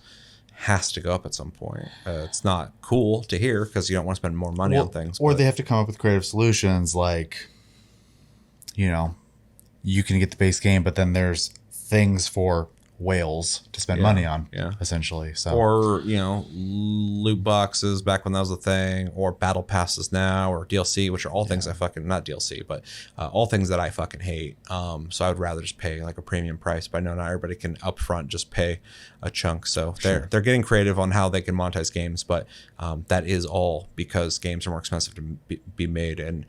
has to go up at some point. It's not cool to hear because you don't want to spend more money on things. Or they have to come up with creative solutions like, you know, you can get the base game, but then there's things for whales to spend money on, essentially. So, or, you know, loot boxes back when that was a thing, or battle passes now, or DLC, which are all things I fucking, not DLC, but all things that I fucking hate. So I would rather just pay like a premium price, but I know not everybody can upfront just pay a chunk. So they're getting creative on how they can monetize games, but that is all because games are more expensive to be made. And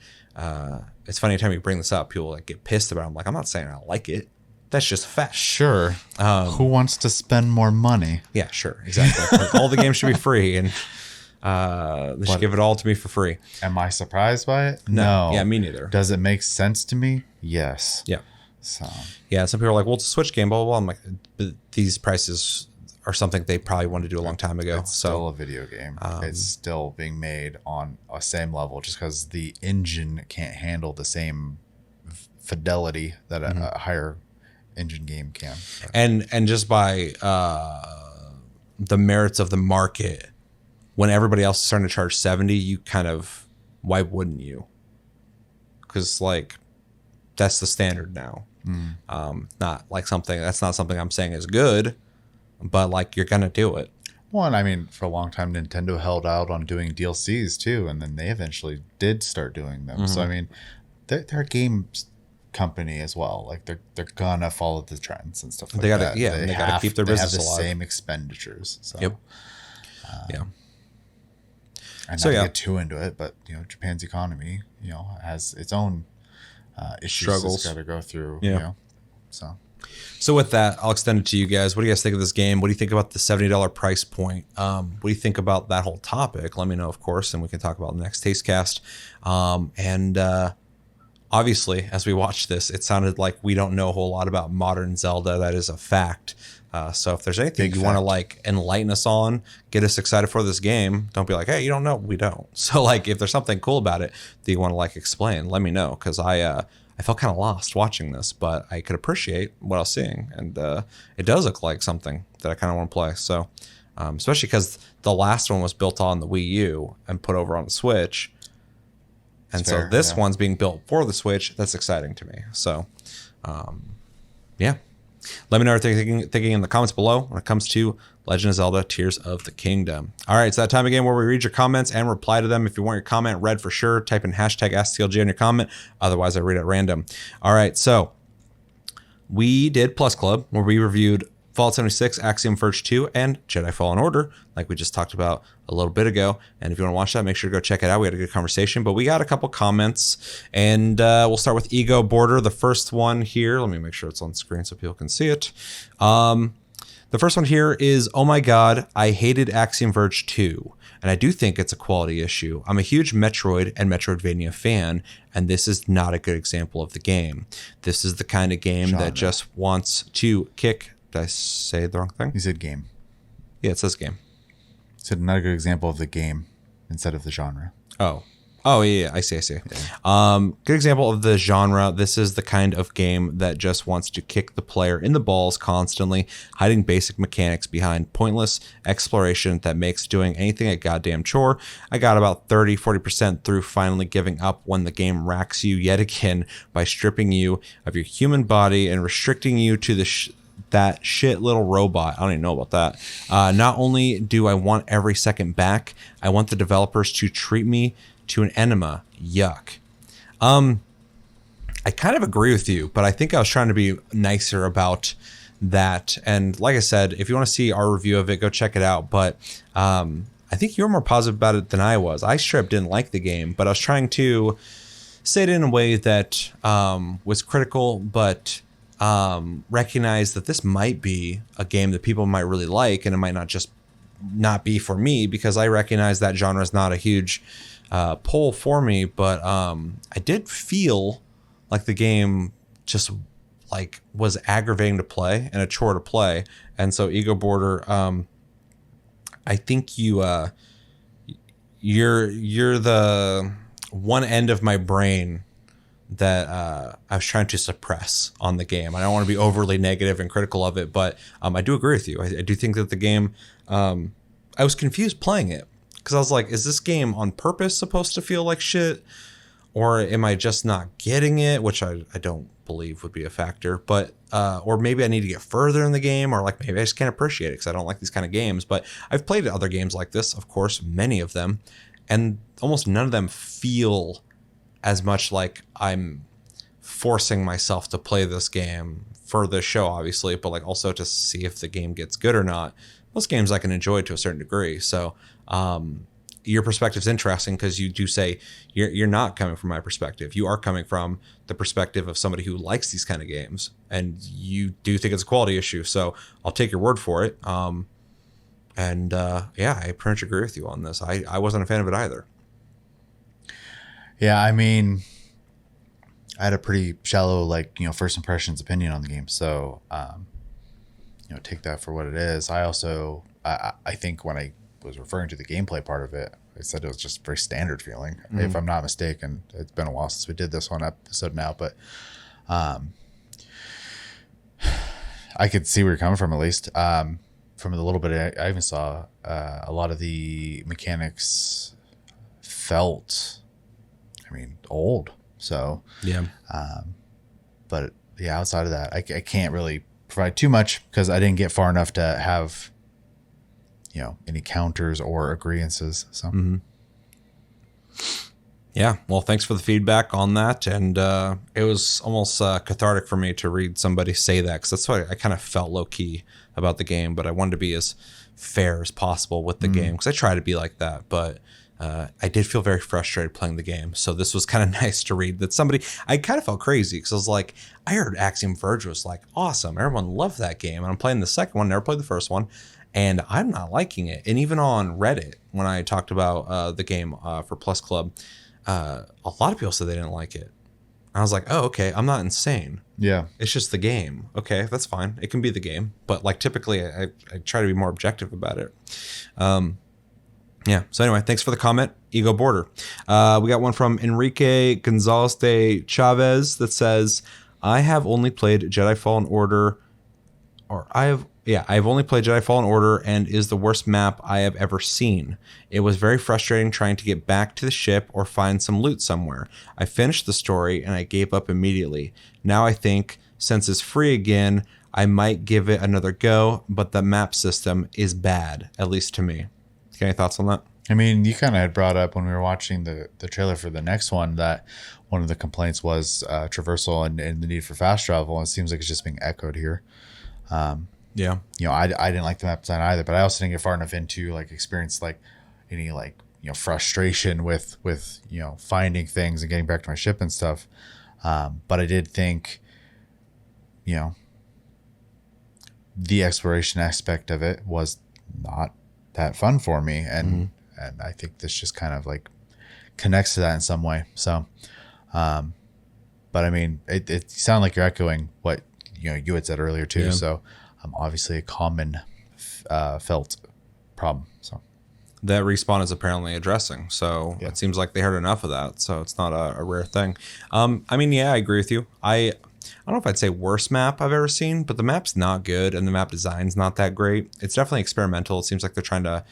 it's funny, anytime you bring this up, people like get pissed about it. I'm like, I'm not saying I like it. That's just a fact. Sure. Who wants to spend more money? Yeah, sure. Exactly. Like, all the games should be free, and they should give it all to me for free. Am I surprised by it? No. Yeah, me neither. Does it make sense to me? Yes. Yeah. So. Yeah, some people are like, well, it's a Switch game, blah, blah, blah. I'm like, but these prices are something they probably wanted to do a long time ago. It's still a video game. It's still being made on a same level just because the engine can't handle the same fidelity that a higher engine game can. And just by the merits of the market, when everybody else is starting to charge 70, you kind of, why wouldn't you? Because like that's the standard now. Not like that's not something I'm saying is good, but like you're gonna do it. Well, and I mean, for a long time, Nintendo held out on doing DLCs too, and then they eventually did start doing them. So I mean, they're a games company as well. Like they're gonna follow the trends and stuff like that. They gotta keep their business alive. They have the same expenditures. So yep. Yeah. And not to get too into it, but you know, Japan's economy, you know, has its own issues struggles it's got to go through. Yeah. You know, so with that, I'll extend it to you guys. What do you guys think of this game? What do you think about the $70 price point? What do you think about that whole topic? Let me know, of course, and we can talk about the next Taste Cast. And obviously, as we watch this, it sounded like we don't know a whole lot about modern Zelda. That is a fact. So if there's anything you want to like enlighten us on, get us excited for this game, don't be like, hey, you don't know. We don't. So like if there's something cool about it that you want to like explain, let me know, because I felt kind of lost watching this, but I could appreciate what I was seeing, and it does look like something that I kind of want to play. So especially because the last one was built on the Wii U and put over on the Switch, and so this one's being built for the Switch. That's exciting to me. So yeah. Let me know what you're thinking in the comments below when it comes to Legend of Zelda Tears of the Kingdom. All right, it's that time again where we read your comments and reply to them. If you want your comment read for sure, type in hashtag AskTLG on your comment. Otherwise, I read it at random. All right, so we did Plus Club, where we reviewed Fallout 76, Axiom Verge 2, and Jedi Fallen Order, like we just talked about a little bit ago. And if you want to watch that, make sure to go check it out. We had a good conversation, but we got a couple comments, and we'll start with Ego Border, the first one here. Let me make sure it's on screen so people can see it. The first one here is, oh my God, I hated Axiom Verge 2, and I do think it's a quality issue. I'm a huge Metroid and Metroidvania fan, and this is not a good example of the game. This is the kind of game that just wants to kick. Did I say the wrong thing? You said game. Yeah, it says game. You said not a good example of the game instead of the genre. Oh, yeah, I see. Yeah. Good example of the genre. This is the kind of game that just wants to kick the player in the balls constantly, hiding basic mechanics behind pointless exploration that makes doing anything a goddamn chore. I got about 30-40% through finally giving up when the game racks you yet again by stripping you of your human body and restricting you to the that shit little robot. I don't even know about that. Not only do I want every second back, I want the developers to treat me to an enema. Yuck. I kind of agree with you, but I think I was trying to be nicer about that. And like I said, if you want to see our review of it, go check it out. But I think you were more positive about it than I was. I straight up didn't like the game, but I was trying to say it in a way that was critical, but recognize that this might be a game that people might really like, and it might not be for me, because I recognize that genre is not a huge pull for me. But I did feel like the game just like was aggravating to play and a chore to play. And so Ego Border, I think you're the one end of my brain that I was trying to suppress on the game. I don't want to be overly negative and critical of it, but I do agree with you. I do think that the game, I was confused playing it, because I was like, is this game on purpose supposed to feel like shit? Or am I just not getting it? Which I don't believe would be a factor, but or maybe I need to get further in the game, or like maybe I just can't appreciate it because I don't like these kind of games. But I've played other games like this, of course, many of them, and almost none of them feel as much like I'm forcing myself to play this game for the show, obviously, but like also to see if the game gets good or not. Most games I can enjoy to a certain degree. So your perspective is interesting because you do say you're not coming from my perspective. You are coming from the perspective of somebody who likes these kind of games, and you do think it's a quality issue. So I'll take your word for it. Yeah, I pretty much agree with you on this. I wasn't a fan of it either. Yeah, I mean, I had a pretty shallow, like, first impressions opinion on the game. So, take that for what it is. I also, I think when I was referring to the gameplay part of it, I said it was just very standard feeling, if I'm not mistaken. It's been a while since we did this one episode now, but I could see where you're coming from, at least. From the little bit I even saw, a lot of the mechanics felt, old. So yeah. But yeah, outside of that, I can't really provide too much because I didn't get far enough to have any counters or agreeances. So yeah, well, thanks for the feedback on that. And it was almost cathartic for me to read somebody say that, because that's what I kind of felt low key about the game, but I wanted to be as fair as possible with the game, because I try to be like that, but I did feel very frustrated playing the game. So this was kind of nice to read that somebody, I kind of felt crazy because I was like, I heard Axiom Verge was like awesome. Everyone loved that game. And I'm playing the second one, never played the first one, and I'm not liking it. And even on Reddit, when I talked about the game for Plus Club, a lot of people said they didn't like it. I was like, oh, okay, I'm not insane. Yeah. It's just the game. Okay, that's fine. It can be the game. But like typically I try to be more objective about it. Yeah. So anyway, thanks for the comment, Ego Border. We got one from Enrique Gonzalez de Chavez that says, I have only played Jedi Fallen Order, I've only played Jedi Fallen Order and is the worst map I have ever seen. It was very frustrating trying to get back to the ship or find some loot somewhere. I finished the story and I gave up immediately. Now I think, since it's free again, I might give it another go, but the map system is bad, at least to me. Got any thoughts on that? I mean, you kind of had brought up when we were watching the trailer for the next one that one of the complaints was traversal and the need for fast travel. And it seems like it's just being echoed here. Yeah. I didn't like the map design either, but I also didn't get far enough into experience any frustration with finding things and getting back to my ship and stuff. But I did think, the exploration aspect of it was not that fun for me, and I think this just kind of connects to that in some way. So, but I mean, it sounded like you're echoing what you had said earlier too. Yeah. So, obviously a common felt problem. So that Respawn is apparently addressing. So It seems like they heard enough of that. So it's not a rare thing. I mean, yeah, I agree with you. I don't know if I'd say worst map I've ever seen, but the map's not good and the map design's not that great. It's definitely experimental. It seems like they're trying to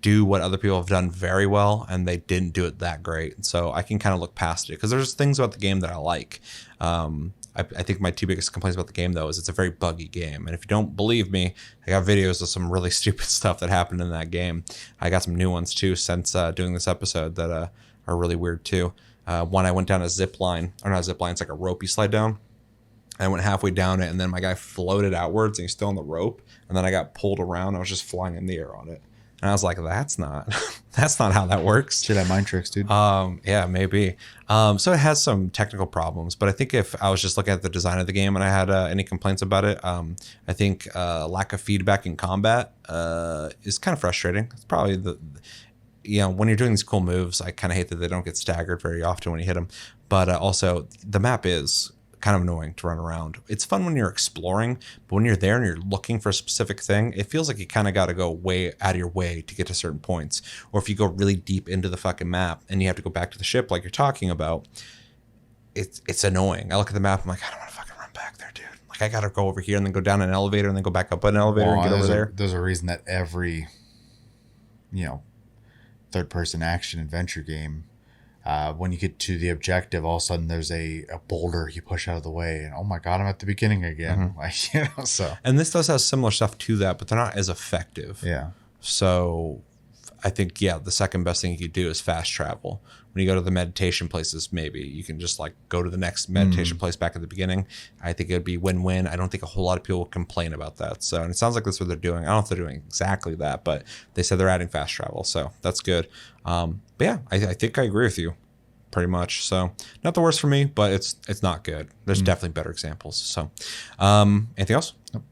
do what other people have done very well, and they didn't do it that great. So I can kind of look past it because there's things about the game that I like. I think my two biggest complaints about the game, though, is it's a very buggy game. And if you don't believe me, I got videos of some really stupid stuff that happened in that game. I got some new ones, too, since doing this episode that are really weird, too. One, I went down a zip line, or not a zip line, it's like a rope you slide down. I went halfway down it, and then my guy floated outwards, and he's still on the rope. And then I got pulled around. I was just flying in the air on it. And I was like, that's not how that works. Jedi mind tricks, dude. Yeah, maybe. So it has some technical problems, but I think if I was just looking at the design of the game and I had any complaints about it, I think lack of feedback in combat is kind of frustrating. It's probably when you're doing these cool moves, I kind of hate that they don't get staggered very often when you hit them. But also, the map is kind of annoying to run around. It's fun when you're exploring, but when you're there and you're looking for a specific thing, it feels like you kind of got to go way out of your way to get to certain points. Or if you go really deep into the fucking map and you have to go back to the ship like you're talking about, it's annoying. I look at the map, I'm like, I don't want to fucking run back there, dude. Like, I got to go over here and then go down an elevator and then go back up an elevator and get over there. There's a reason that every, third-person action adventure game, when you get to the objective, all of a sudden there's a boulder you push out of the way, and oh my god, I'm at the beginning again. So. And this does have similar stuff to that, but they're not as effective. Yeah. So I think, the second best thing you could do is fast travel. When you go to the meditation places, maybe you can just like go to the next meditation place back at the beginning. I think it'd be win-win. I don't think a whole lot of people will complain about that. So, and it sounds like that's what they're doing. I don't know if they're doing exactly that, but they said they're adding fast travel. So that's good. But yeah, I think I agree with you pretty much. So not the worst for me, but it's not good. There's definitely better examples. So anything else? Nope.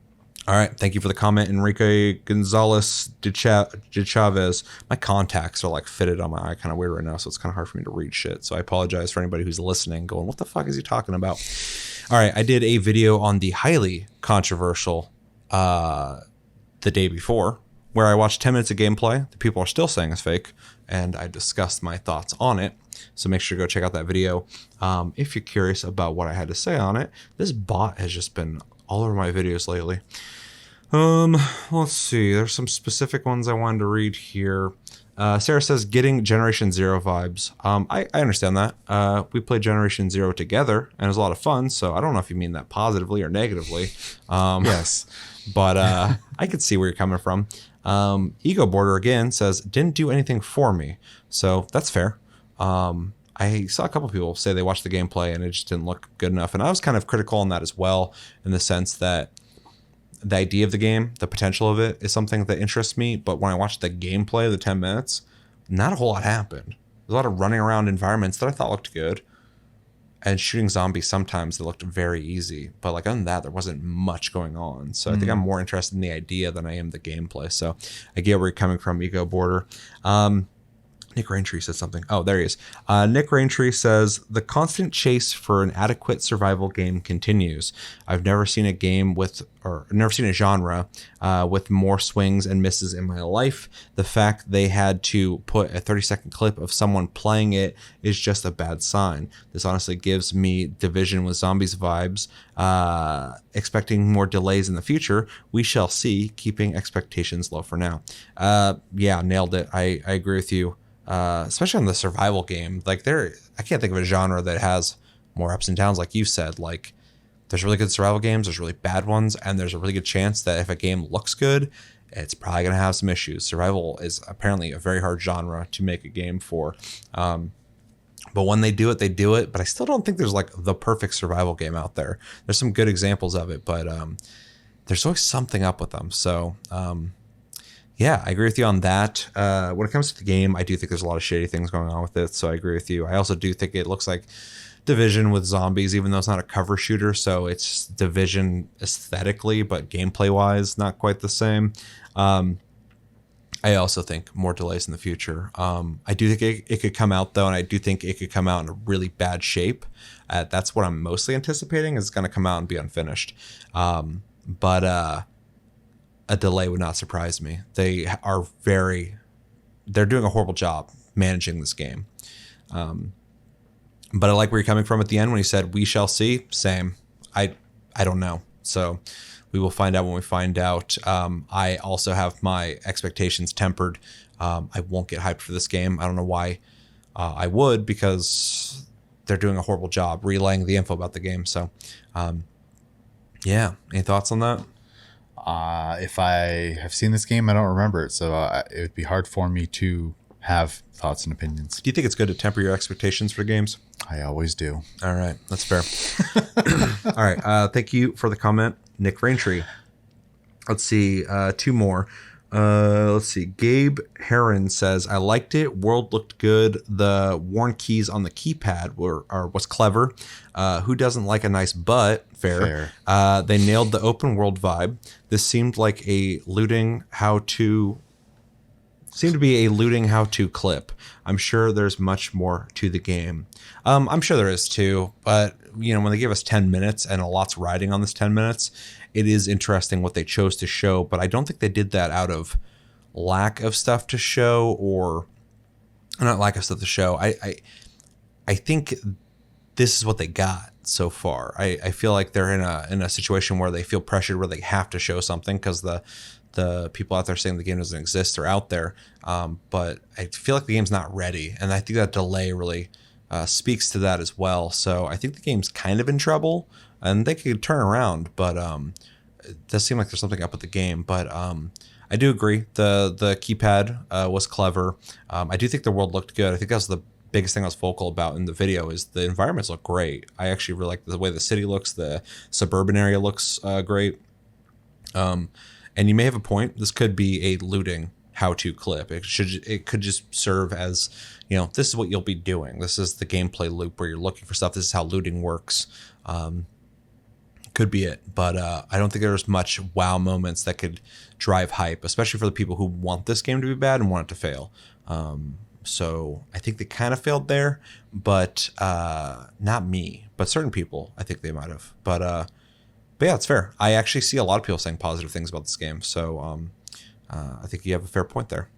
All right. Thank you for the comment, Enrique Gonzalez de Chavez. My contacts are like fitted on my eye kind of weird right now, so it's kind of hard for me to read shit. So I apologize for anybody who's listening going, what the fuck is he talking about? All right. I did a video on the highly controversial the day before where I watched 10 minutes of gameplay. The people are still saying it's fake, and I discussed my thoughts on it. So make sure to go check out that video. If you're curious about what I had to say on it, this bot has just been all over my videos lately. Let's see. There's some specific ones I wanted to read here. Sarah says, getting Generation Zero vibes. I understand that. We played Generation Zero together, and it was a lot of fun. So I don't know if you mean that positively or negatively. Yes. But I could see where you're coming from. Ego Border again says, didn't do anything for me. So that's fair. I saw a couple people say they watched the gameplay and it just didn't look good enough. And I was kind of critical on that as well, in the sense that the idea of the game, the potential of it is something that interests me. But when I watched the gameplay, the 10 minutes, not a whole lot happened. There's a lot of running around environments that I thought looked good, and shooting zombies sometimes that looked very easy. But like other than that, there wasn't much going on. So I think I'm more interested in the idea than I am the gameplay. So I get where you're coming from, Ego Border. Nick Raintree said something. Oh, there he is. Nick Raintree says, the constant chase for an adequate survival game continues. I've never seen a game never seen a genre with more swings and misses in my life. The fact they had to put a 30-second clip of someone playing it is just a bad sign. This honestly gives me Division with Zombies vibes. Expecting more delays in the future. We shall see. Keeping expectations low for now. Yeah, nailed it. I agree with you. Especially on the survival game, like I can't think of a genre that has more ups and downs. Like you said, like there's really good survival games, there's really bad ones, and there's a really good chance that if a game looks good, it's probably going to have some issues. Survival is apparently a very hard genre to make a game for. But when they do it, but I still don't think there's like the perfect survival game out there. There's some good examples of it, but there's always something up with them. So, yeah, I agree with you on that. When it comes to the game, I do think there's a lot of shady things going on with it, so I agree with you. I also do think it looks like Division with zombies, even though it's not a cover shooter, so it's Division aesthetically, but gameplay-wise, not quite the same. I also think more delays in the future. I do think it could come out, though, and I do think it could come out in a really bad shape. That's what I'm mostly anticipating, is it's going to come out and be unfinished. But a delay would not surprise me. They're doing a horrible job managing this game. But I like where you're coming from at the end when he said, we shall see. Same. I don't know. So we will find out when we find out. I also have my expectations tempered. I won't get hyped for this game. I don't know why I would, because they're doing a horrible job relaying the info about the game. So, yeah. Any thoughts on that? If I have seen this game, I don't remember it, so it would be hard for me to have thoughts and opinions. Do you think it's good to temper your expectations for games? I always do. All right, that's fair. All right, thank you for the comment, Nick Raintree. Let's see, two more. Let's see. Gabe Heron says, I liked it. World looked good. The worn keys on the keypad was clever. Who doesn't like a nice butt? Fair. They nailed the open world vibe. This seemed like a looting how-to clip. I'm sure there's much more to the game. I'm sure there is too, but when they give us 10 minutes and a lot's riding on this 10 minutes, it is interesting what they chose to show, but I don't think they did that out of lack of stuff to show, or not lack of stuff to show. I think this is what they got so far. I feel like they're in a situation where they feel pressured, where they have to show something because the people out there saying the game doesn't exist are out there. But I feel like the game's not ready, and I think that delay really speaks to that as well. So I think the game's kind of in trouble, and they could turn around, but it does seem like there's something up with the game. But I do agree. The keypad was clever. I do think the world looked good. I think that was the biggest thing I was vocal about in the video is the environments look great. I actually really like the way the city looks. The suburban area looks great. And you may have a point. This could be a looting how-to clip. It could just serve as, this is what you'll be doing. This is the gameplay loop where you're looking for stuff. This is how looting works. Could be it, but I don't think there's much wow moments that could drive hype, especially for the people who want this game to be bad and want it to fail. So I think they kind of failed there, but not me, but certain people, I think they might have. But yeah, it's fair. I actually see a lot of people saying positive things about this game, so I think you have a fair point there.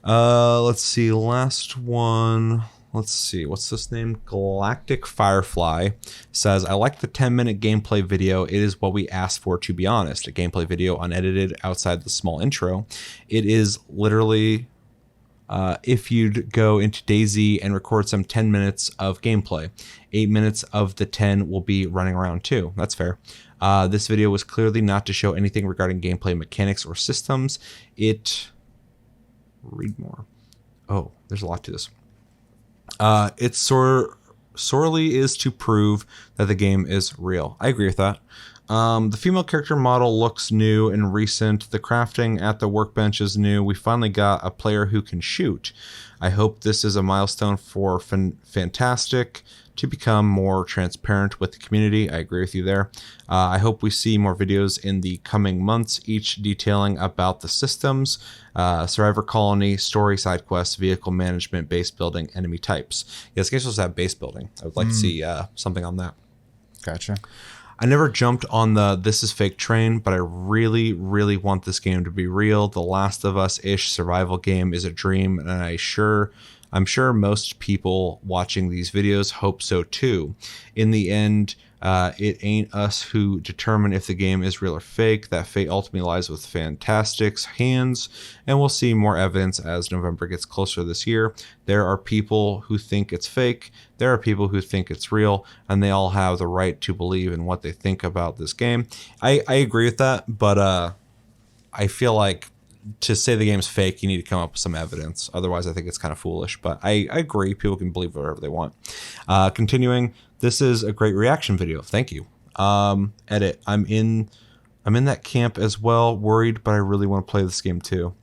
Let's see, last one. Let's see, what's this name? Galactic Firefly says, I like the 10-minute gameplay video. It is what we asked for, to be honest. A gameplay video unedited outside the small intro. It is literally if you'd go into DayZ and record some 10 minutes of gameplay. 8 minutes of the 10 will be running around too. That's fair. This video was clearly not to show anything regarding gameplay mechanics or systems. Read more. Oh, there's a lot to this. It sorely is to prove that the game is real. I agree with that. The female character model looks new and recent. The crafting at the workbench is new. We finally got a player who can shoot. I hope this is a milestone for Fantastic to become more transparent with the community. I agree with you there. I hope we see more videos in the coming months, each detailing about the systems, Survivor Colony, story, side quests, vehicle management, base building, enemy types. Yeah, this game supposed to have base building. I would like to see something on that. Gotcha. I never jumped on the this is fake train, but I really, really want this game to be real. The Last of Us-ish survival game is a dream, and I'm sure most people watching these videos hope so too. In the end, it ain't us who determine if the game is real or fake. That fate ultimately lies with Fantastic's hands, and we'll see more evidence as November gets closer this year. There are people who think it's fake. There are people who think it's real, and they all have the right to believe in what they think about this game. I agree with that, but I feel like to say the game's fake, you need to come up with some evidence. Otherwise, I think it's kind of foolish. But I agree. People can believe whatever they want. Continuing, this is a great reaction video. Thank you. Edit. I'm in that camp as well. Worried, but I really want to play this game too.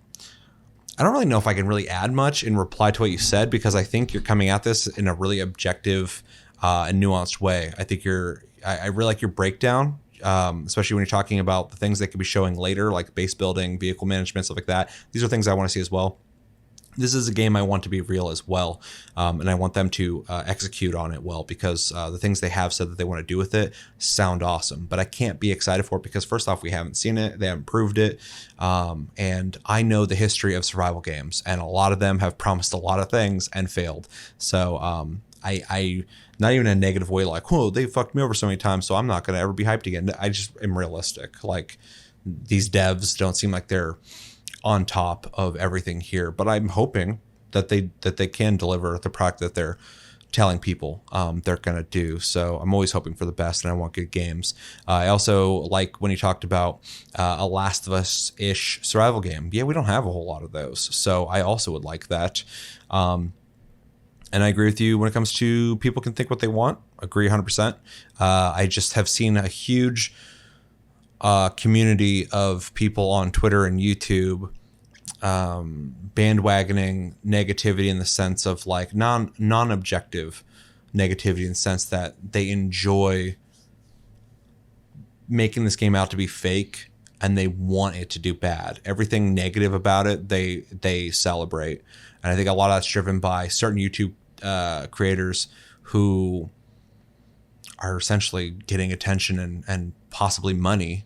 I don't really know if I can really add much in reply to what you said, because I think you're coming at this in a really objective and nuanced way. I think I really like your breakdown. Especially when you're talking about the things they could be showing later, like base building, vehicle management, stuff like that. These are things I want to see as well. This is a game I want to be real as well, and I want them to execute on it well, because the things they have said that they want to do with it sound awesome. But I can't be excited for it because, first off, we haven't seen it, they haven't proved it, and I know the history of survival games, and a lot of them have promised a lot of things and failed. So I not even in a negative way, like, whoa, they fucked me over so many times, so I'm not going to ever be hyped again. I just am realistic. Like, these devs don't seem like they're on top of everything here, but I'm hoping that they can deliver the product that they're telling people they're going to do. So I'm always hoping for the best, and I want good games. I also like when you talked about a Last of Us-ish survival game. Yeah, we don't have a whole lot of those, so I also would like that. And I agree with you when it comes to people can think what they want. Agree 100%. I just have seen a huge community of people on Twitter and YouTube bandwagoning negativity in the sense of like non-objective negativity, in the sense that they enjoy making this game out to be fake and they want it to do bad. Everything negative about it, they celebrate. And I think a lot of that's driven by certain YouTube creators who are essentially getting attention and possibly money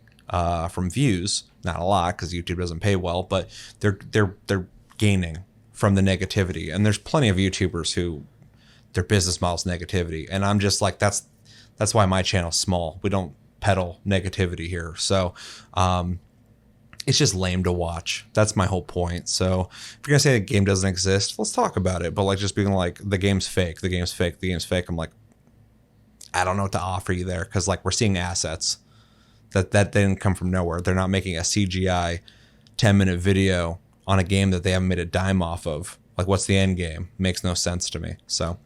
from views. Not a lot, because YouTube doesn't pay well, but they're gaining from the negativity. And there's plenty of YouTubers who their business model's negativity, and I'm just like, that's why my channel's small. We don't peddle negativity here, so it's just lame to watch. That's my whole point. So if you're gonna say the game doesn't exist, let's talk about it. But like, just being like, the game's fake, the game's fake, the game's fake, I'm like, I don't know what to offer you there, because like, we're seeing assets that didn't come from nowhere. They're not making a CGI 10-minute video on a game that they haven't made a dime off of. Like, what's the end game? Makes no sense to me. So,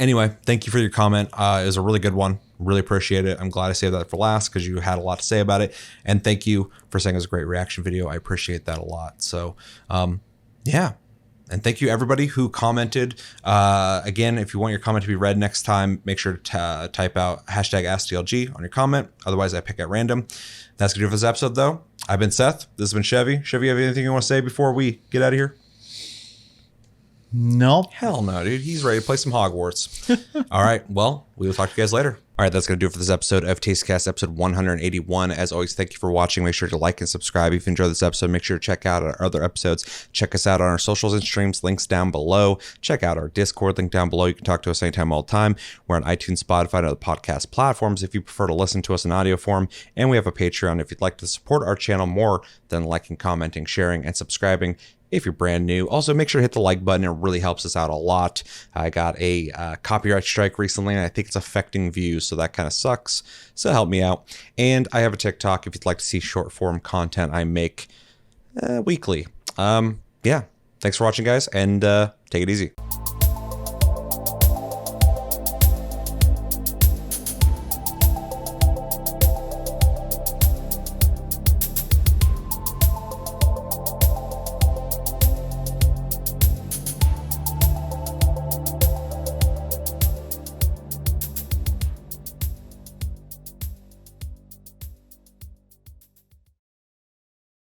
anyway, thank you for your comment. It was a really good one. Really appreciate it. I'm glad I saved that for last because you had a lot to say about it. And thank you for saying it was a great reaction video. I appreciate that a lot. So, yeah. And thank you everybody who commented. Again, if you want your comment to be read next time, make sure to type out #AskDLG on your comment. Otherwise, I pick at random. That's going to do it for this episode, though. I've been Seth. This has been Chevy. Chevy, you have anything you want to say before we get out of here? Nope. Hell no, dude. He's ready to play some Hogwarts. All right. Well, we will talk to you guys later. All right, that's going to do it for this episode of TastyCast, episode 181. As always, thank you for watching. Make sure to like and subscribe if you enjoyed this episode. Make sure to check out our other episodes. Check us out on our socials and streams. Links down below. Check out our Discord link down below. You can talk to us anytime, all the time. We're on iTunes, Spotify, and other podcast platforms if you prefer to listen to us in audio form. And we have a Patreon if you'd like to support our channel more than liking, commenting, sharing, and subscribing. If you're brand new, also make sure to hit the like button. It really helps us out a lot. I got a copyright strike recently, and I think it's affecting views, so that kind of sucks. So help me out. And I have a TikTok if you'd like to see short form content I make weekly. Yeah, thanks for watching, guys, and take it easy.